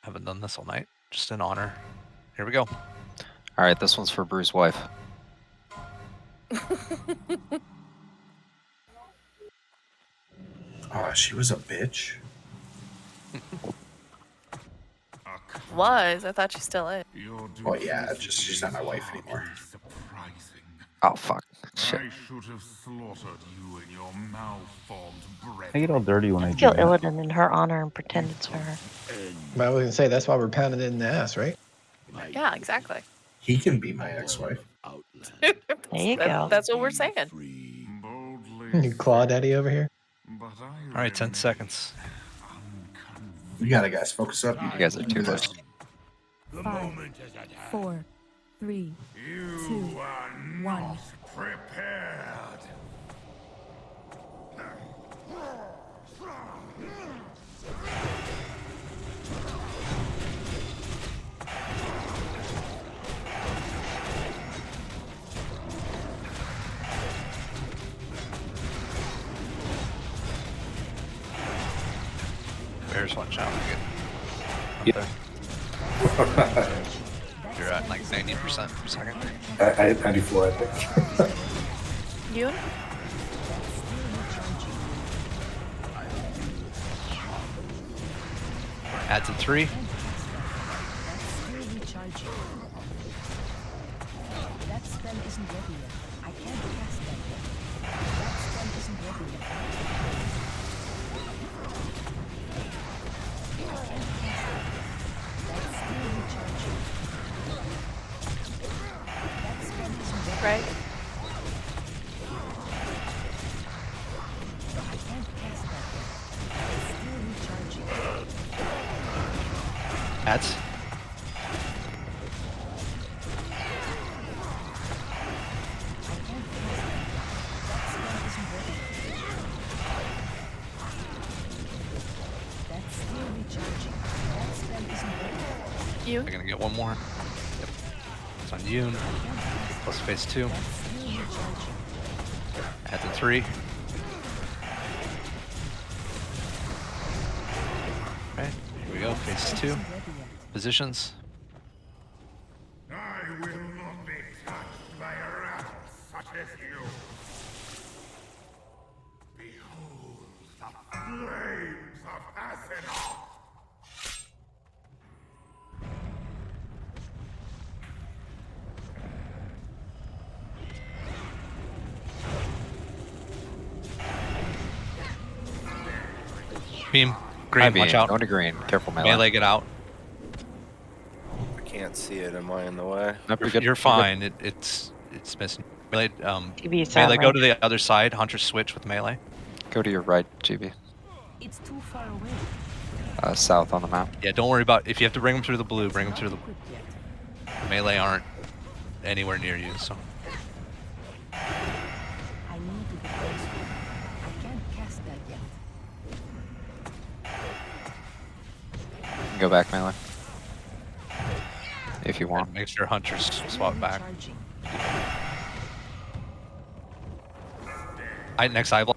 Haven't done this all night. Just in honor. Here we go. All right, this one's for Brew's wife. Oh, she was a bitch. Was. I thought she still is. Oh yeah, just she's not my wife anymore. Oh fuck. Shit. I should have slaughtered you in your malformed breath. I get all dirty when I Let's do kill that. Illidan in her honor and pretend it's her. But I was gonna say that's why we're pounding it in the ass, right? Yeah, exactly. He can be my ex-wife. There you go. That's what we're saying. You claw daddy over here. All right, 10 seconds. You got it, guys. Focus up. You guys are too close. 5, 4, 3, 2, 1. Prepared. Bears watch out. Get up there. You're at like 90% per second. I 94, I think. You? Adds a 3. That spell isn't ready yet. I can't cast that yet. That spell isn't ready yet. I can't cast that. That's still recharging. That spell isn't ready. Right. I can't cast that yet. It's still recharging. Adds. You? I'm gonna get one more. Yep. It's on Yoon. Plus phase 2. Adds a 3. Alright, here we go. Phase 2. Positions. I will not be touched by a rabble such as you. Behold the flames of Asenath. Beam. Green, Beam. watch out. Going to green. Careful, melee. Melee, get out. I can't see it. Am I in the way? Nope, You're fine. It's missing. Melee, TV's melee, go range. to the other side. Hunter switch with melee. Go to your right, GB. It's too far away. South on the map. Yeah, don't worry about if you have to bring them through the blue. Bring them through the melee aren't anywhere near you. So I need to get closer. I can't cast that yet. You can go back melee. If you want. Make sure Hunter's swap back. Next eyeball.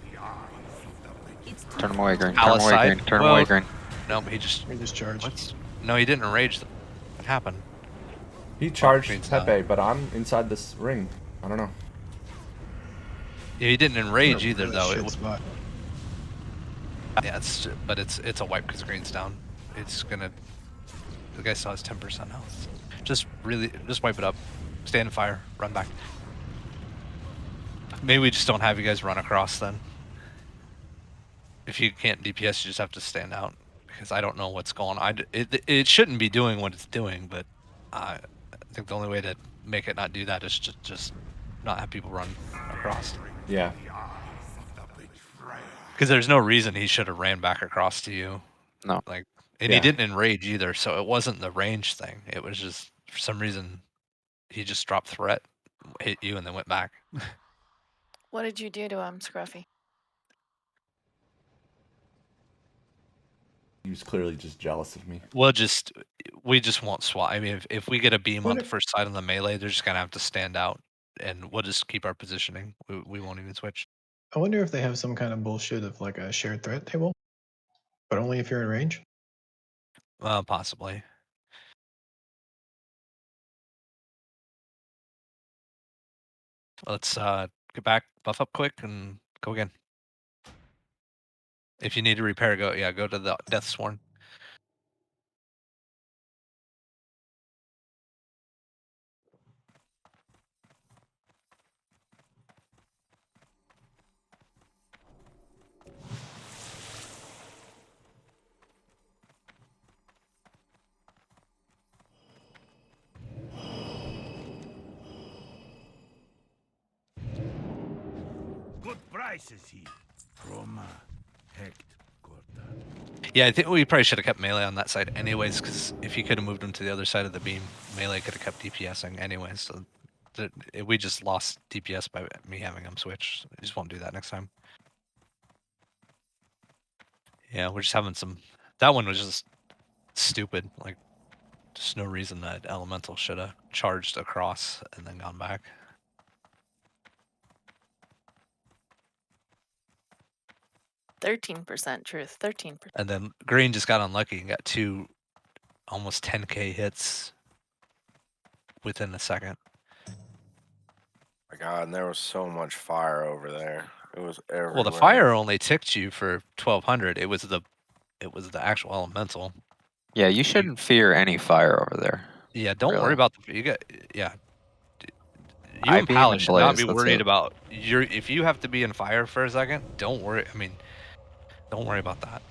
Turn him away, green. Turn him Palace away, side. green. Turn him away, green. No, but he just charged. What? No, he didn't enrage. What happened? He charged Green's Pepe, but I'm inside this ring. I don't know. Yeah, he didn't enrage You're either, really though. shit It was. spot. Yeah, it's a wipe because green's down. It's gonna. The guy still has 10% health. Just wipe it up. Stand and fire. Run back. Maybe we just don't have you guys run across then. If you can't DPS, you just have to stand out because I don't know what's going on. It shouldn't be doing what it's doing, but I think the only way to make it not do that is just not have people run across. Yeah. Because there's no reason he should have ran back across to you. No. Like, and Yeah. he didn't enrage either, so it wasn't the range thing. It was just for some reason he just dropped threat, hit you, and then went back. What did you do to him, Scruffy? He was clearly just jealous of me. We just won't swap. I mean, if we get a beam on What the if- first side on the melee, they're just gonna have to stand out, and we'll just keep our positioning. We won't even switch. I wonder if they have some kind of bullshit of like a shared threat table, but only if you're in range. Possibly. Let's get back, buff up quick, and go again. If you need to repair, go to the Death Sworn. Good prices here. From Hecht Gorta. Yeah, I think we probably should have kept melee on that side anyways, because if you could have moved him to the other side of the beam, melee could have kept DPSing anyways. So we just lost DPS by me having him switch. I just won't do that next time. Yeah, we're just having some. That one was just stupid. Like, just no reason that elemental should have charged across and then gone back. %13% truth. 13%. And then green just got unlucky and got 2 almost 10k hits within a second. My God, and there was so much fire over there. It was everywhere. Well, the fire only ticked you for 1200. It was the actual elemental. Yeah, you shouldn't fear any fire over there. Yeah, don't really. worry about the you got yeah. You I and beam Palace and should not blaze, be that's worried it. about if you have to be in fire for a second, don't worry. I mean, don't worry about that.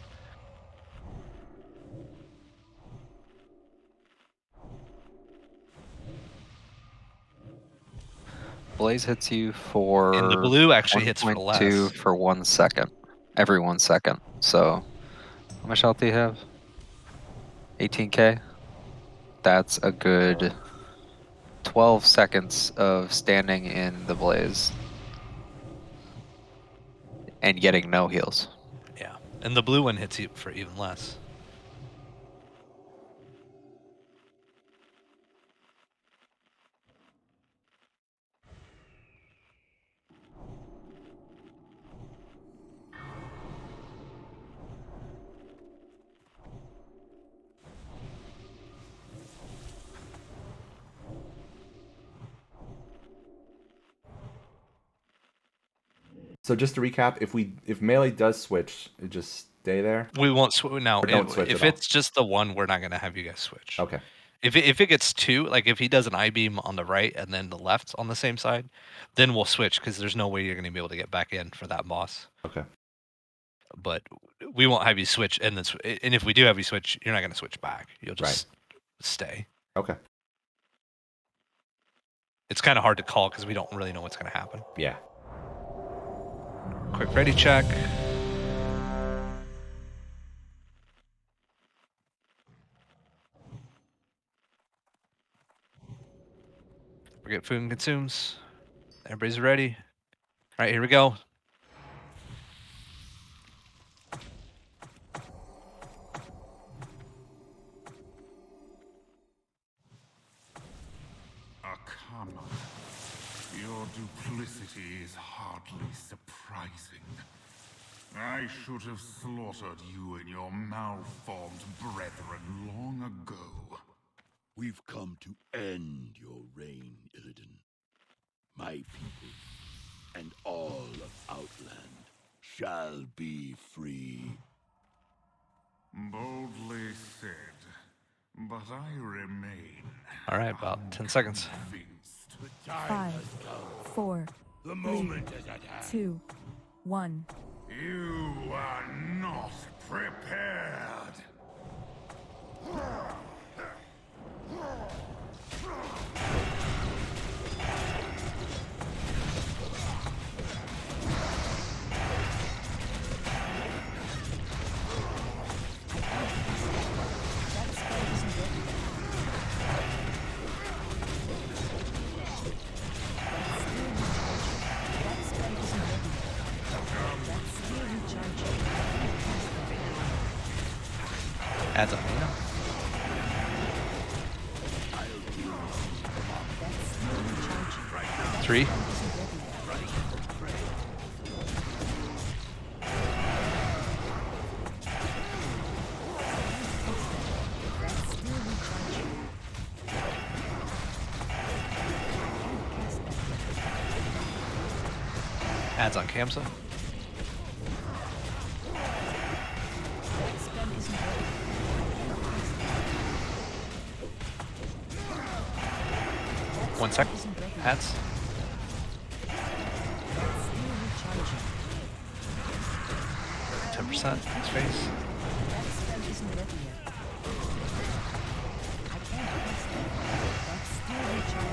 Blaze hits you for And the blue actually hits for 1.2 less. for 1 second. Every 1 second. So how much health do you have? 18k? That's a good 12 seconds of standing in the blaze and getting no heals. Yeah, and the blue one hits you for even less. So just to recap, if melee does switch, it just stay there. We won't switch now. Don't switch If at all. it's just the one, we're not gonna have you guys switch. Okay. If it gets 2, like if he does an I-beam on the right and then the left on the same side, then we'll switch because there's no way you're gonna be able to get back in for that boss. Okay. But we won't have you switch, and if we do have you switch, you're not gonna switch back. You'll just stay. Okay. It's kind of hard to call because we don't really know what's gonna happen. Yeah. Quick ready check. Forget food and consumes. Everybody's ready. All right, here we go. Akama, your duplicity is hardly surprising. I should have slaughtered you and your malformed brethren long ago. We've come to end your reign, Illidan. My people and all of Outland shall be free. Boldly said, but I remain. All right, about 10 seconds. 5, 4, The 3, moment is at hand. 2, 1. You are not prepared. Adds on me now. Three. Adds on Kamsa. One sec. Adds. %. His face.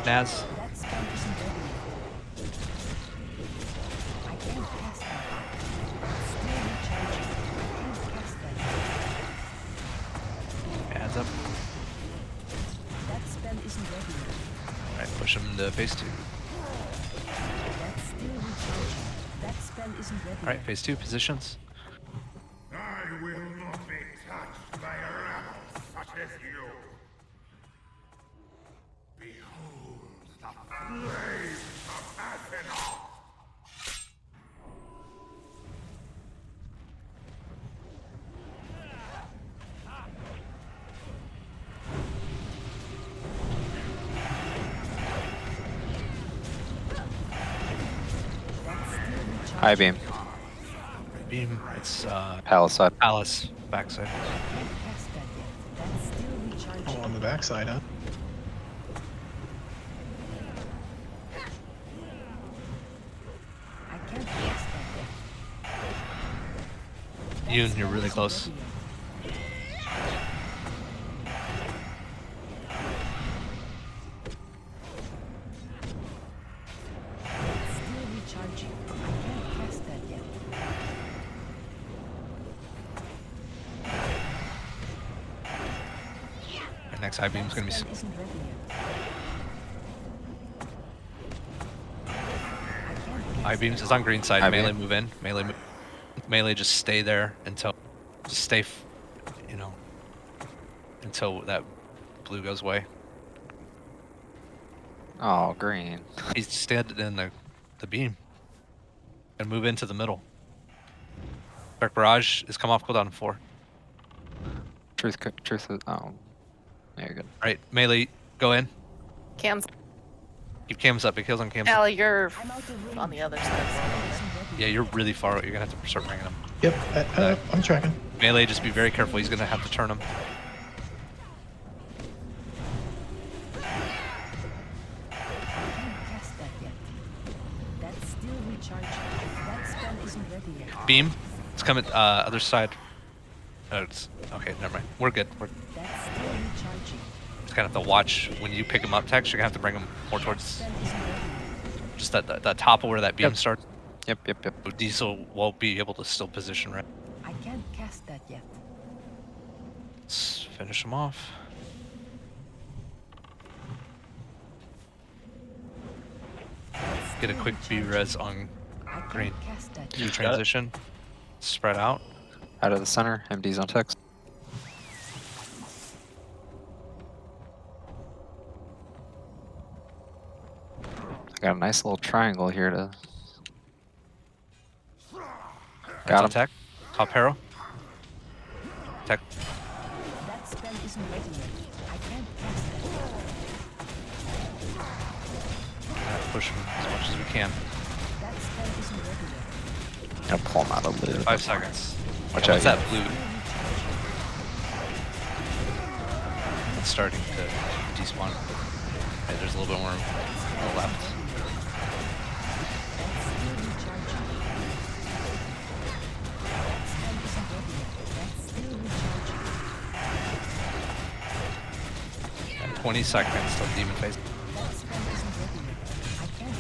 Naz. Adds up. Alright, push him to phase 2. Alright, phase 2 positions. I will not be touched by a rabble such as you. Behold the flames of Athena. High beam. Beam, it's Palace side. Palace, backside. Oh, on the backside, huh? Yoon, you're really close. And next high beam is going to be. High beams is on green side. High Melee beam. move in. Melee just stay there until, just stay, you know, until that blue goes away. Oh, green. He's standing in the beam and move into the middle. Dark Barrage is come off cooldown in 4. Truth is, oh, there you go. Alright, Melee, go in. Cam's. Keep cams up, big kills on cams. Allie, you're on the other side. Yeah, you're really far away. You're gonna have to start bringing him. Yep, I'm tracking. Melee, just be very careful. He's gonna have to turn him. Beam, it's coming other side. Oh, it's okay. Never mind. We're good. We're just gonna have to watch when you pick him up. Tex, you're gonna have to bring him more towards just that top of where that beam starts. Yep. Diesel won't be able to still position right. I can't cast that yet. Let's finish him off. Get a quick B-res on green. Do transition. Spread out. Out of the center. MD's on text. I got a nice little triangle here to. Got him. Tech. Top arrow. Tech. That spell isn't ready yet. I can't cast that. Push him as much as we can. That spell isn't ready yet. Gonna pull him out of blue. 5 seconds. Watch What's out. that blue? It's starting to despawn. Okay, there's a little bit more on the left. And 20 seconds till demon phase.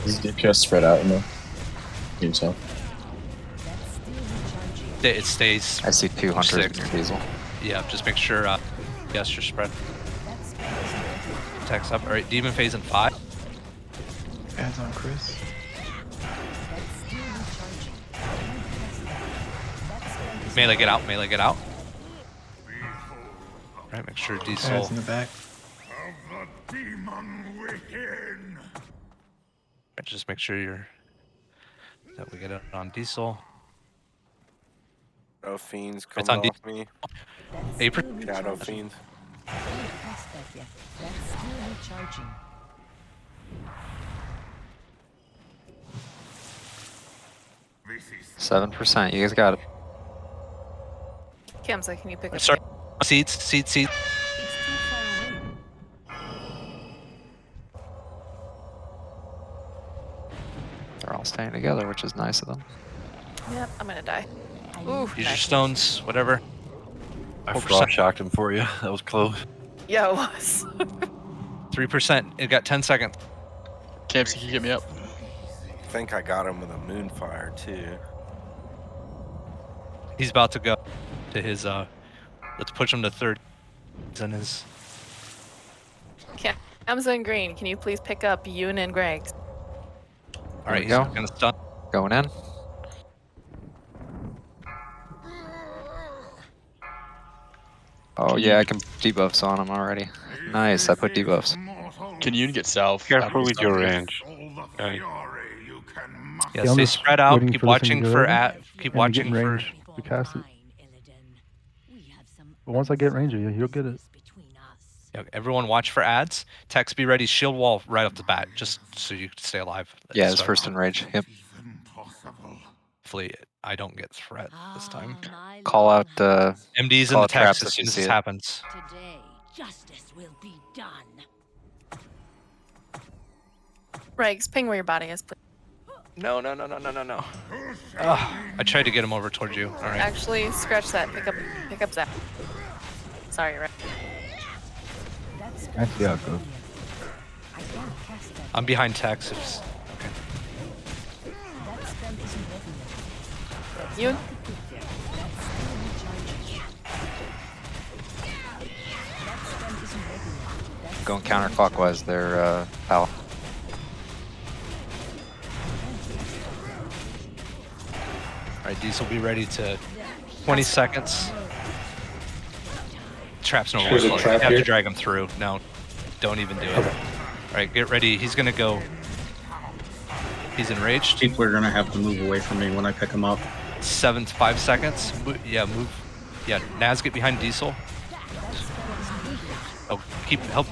Is DPS spread out in the game cell? It stays. I see 2 hunters in your diesel. Yeah, just make sure. Yes, you're spread. Text up. All right, demon phase in 5. Adds on Chris. Melee, get out. Melee, get out. sure Ads Diesel. in the back. Just make sure that we get it on Diesel. No fiends It's coming on off me. April. Shadow fiends. I can't cast that yet. That's still recharging. This is 7%. You guys got it. Kamsa, can you pick up? Sorry. Seeds. It's too far away. They're all staying together, which is nice of them. Yep, I'm gonna die. Ooh, Use your stones, whatever. I frost shocked him for you. That was close. Yeah, it was. 3%. It got 10 seconds. Camps, can you get me up? I think I got him with a moonfire too. He's about to go to his. Let's push him to third. In his. Kamsa and Green, can you please pick up Yoon and Greg? All right, he's go. gonna stun. Going in. Oh yeah, I can debuffs on him already. Nice, I put debuffs. Can you get south? Careful with your range. Okay. Yeah, stay spread out. Keep watching for Keep watching for. To cast it. But once I get range, you'll get it. Yeah, everyone watch for ads. Tex, be ready. Shield wall right off the bat, just so you can stay alive. Yeah, it's first in rage. Yep. Hopefully, I don't get threat this time. Call out MDs call in the out traps text as if you soon as see this it. happens. Today, justice will be done. Regs, ping where your body is, please. No. I tried to get him over towards you. All right. Actually, scratch that. Pick up Zach. Sorry, Reg. I see how it goes. I can't cast that. I'm behind Tex. Okay. That spell isn't ready yet. Yoon? That's still recharging. That spell isn't ready yet. That's Going still counterclockwise there, pal. All right, Diesel, be ready to 20 seconds. Trap's no There's a roll. You trap have to here? drag him through. No, don't even do it. All right, get ready. He's gonna go. He's enraged. People are gonna have to move away from me when I pick them up. 5 seconds. Yeah, move. Yeah, Naz, get behind Diesel. Oh, help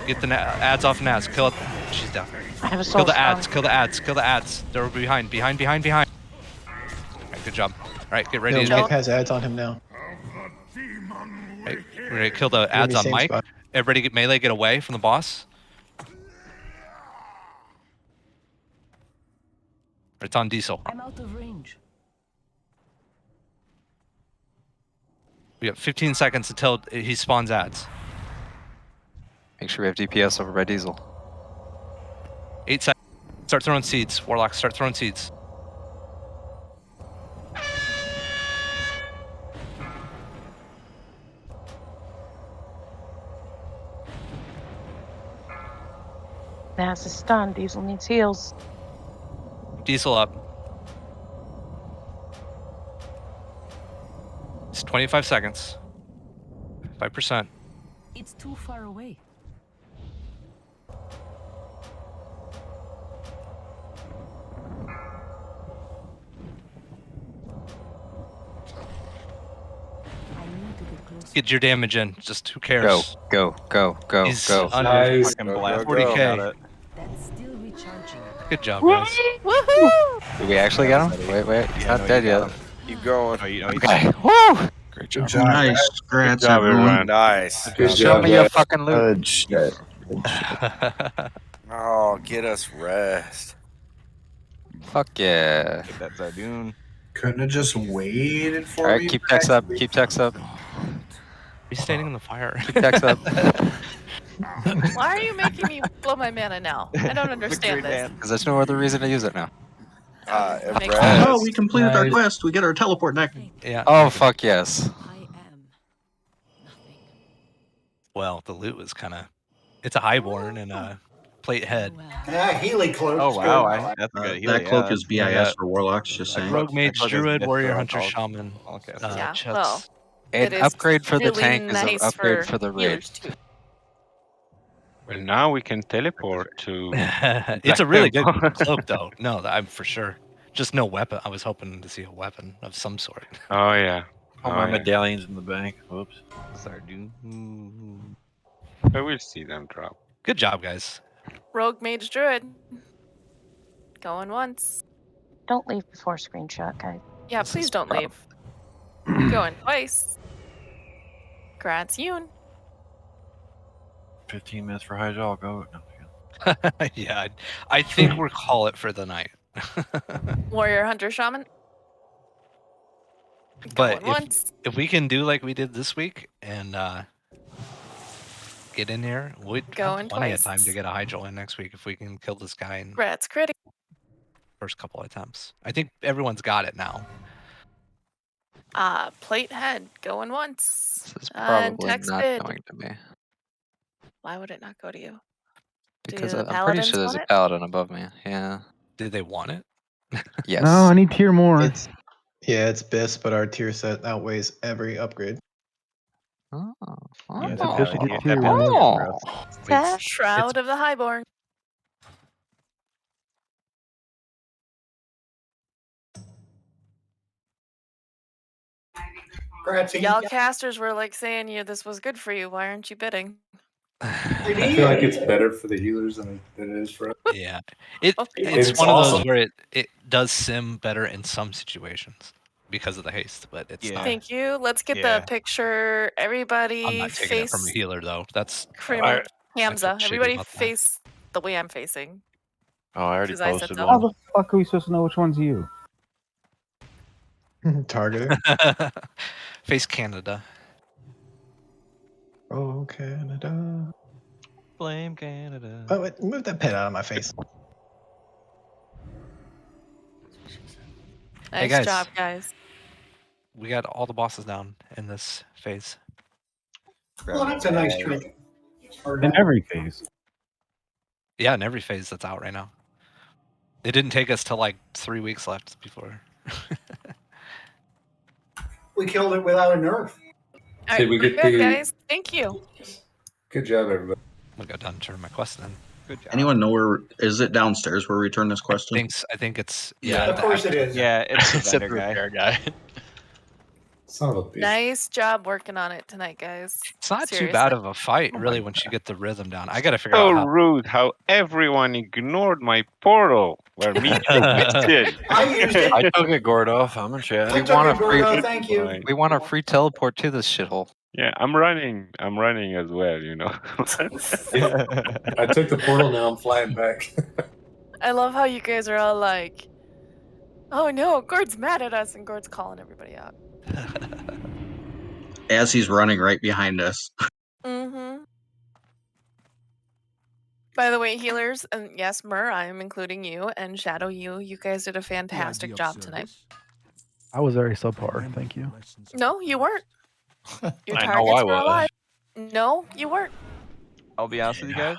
get the ads off Naz. Kill it. She's down. I have a Kill soul the ads. stone. Kill the ads. Kill the ads. They're behind. Behind. All right, good job. All right, get ready. Mike has ads on him now. Right, we're gonna kill the You're in ads the on same Mike. spot. Everybody get melee. Get away from the boss. It's on Diesel. I'm out of range. We have 15 seconds until he spawns ads. Make sure we have DPS over by Diesel. 8 seconds. Start throwing seeds. Warlock, start throwing seeds. Nas is stunned. Diesel needs heals. Diesel up. It's 25 seconds. 5%. It's too far away. I need to get closer. Get your damage in. Just who cares? Go. He's Go. under Nice. 40k. That's still recharging. Good job, guys. Woohoo! Did we actually get him? Wait. He's not dead yet. Keep going. Okay. Woo! Great job. Nice. Good Congrats, job, everyone. everyone. Nice. Good Show job, me your guys. fucking loot. Good shit. Good shit. Oh, get us rest. Fuck yeah. Take that Zadoon. Couldn't have just waited for Alright, me. keep Tex up. Keep Tex up. He's standing in the fire. Keep Tex up. Why are you making me blow my mana now? I don't understand this. Because there's no other reason to use it now. Makes Rest. Oh, we completed our Nice. quest. We get our teleport neck. Yeah. Oh, fuck yes. I am nothing. Well, the loot was kind of. It's a highborn and a plate head. Yeah, Healy cloak. Oh wow, that's a good. That cloak is BIS Yeah. for warlocks. Just saying. Rogue mage, Cloak is druid, good warrior, for hunter, all- shaman. Okay. Yeah, Chucks. well. It is upgrade for the really tank is an nice upgrade for for the raid. healers too. Well, now we can teleport to. It's a Black really good Temple. cloak, though. No, I'm for sure. Just no weapon. I was hoping to see a weapon of some sort. Oh yeah. Oh, my medallion's in the bank. Whoops. Sorry, dude. I will see them drop. Good job, guys. Rogue Mage Druid. Going once. Don't leave before screenshot, guys. Yeah, This please is don't rough. leave. Going twice. Grats Yoon. 15 minutes for Hyjal. Go. No, Yeah, I think we'll call it for the night. Warrior Hunter Shaman. But Going once. if we can do like we did this week and get in here, we'd have Going plenty of twice. time to get a Hyjal in next week if we can kill this guy in Grats Critic. first couple of attempts. I think everyone's got it now. Plate Head. Going once. This is And probably text not bid. going to me Why would it not go to you? because Do the I'm pretty paladins sure there's want a it? paladin above me. Yeah. Did they want it? Yes. No, I need tier more. It's BIS, but our tier set outweighs every upgrade. Oh. Yeah, it's Yeah, a BIS to we get can't tier, have man. that, bro. Shroud of the Highborn. Grazie. Y'all casters were like saying this was good for you. Why aren't you bidding? I feel like it's better for the healers than it is for us. Yeah, Oh. it's one of awesome. those where it does sim better in some situations because of the haste, but it's not. Thank you. Let's get Yeah. the picture. Everybody I'm not taking it from a face healer though. That's Krim I Hamza. feel shitty Everybody about that. face the way I'm facing. Oh, I already 'Cause I said posted so. How one. the fuck are we supposed to know which one's you? Targeting. Face Canada. Oh, Canada. Blame Canada. Oh, wait, move that pet out of my face. Hey, Nice guys. job, guys. We got all the bosses down in this phase. Well, that's a nice trick. In every phase. Yeah, in every phase that's out right now. It didn't take us till like 3 weeks left before. We killed it without a nerf. All Did right, we get good the- guys. Thank you. Good job, everybody. I got done turning my quest in. Good job. Anyone know where is it downstairs where we return this question? I think it's Of course it is. Yeah, it's the It's a vendor guy. repair guy. Son of a bitch. Nice job working on it tonight, guys. It's not Seriously. too bad of a fight, Oh my really, once you get the rhythm down. I got to figure So out how. rude how everyone ignored my portal where me missed it. I used it. I took it, Gordolf. I'm in chat. Oh, We I took want it, a free. Gordo. Thank you. Fine. We want a free teleport to this shithole. Yeah, I'm running as well, you know. I took the portal, now I'm flying back. I love how you guys are all like, oh no, Gord's mad at us, and Gord's calling everybody out. As he's running right behind us. Mm-hmm. By the way, healers, and yes, Mur, I am including you, and Shadow you guys did a fantastic job tonight. I was very subpar. Thank you. No, you weren't. Your I know targets I were was. alive. No, you weren't. I'll be honest with you guys.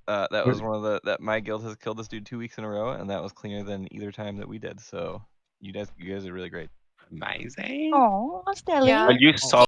That was one of that my guild has killed this dude 2 weeks in a row, and that was cleaner than either time that we did. So you guys are really great. Amazing. Oh, Stelly. Yeah. Well, you saw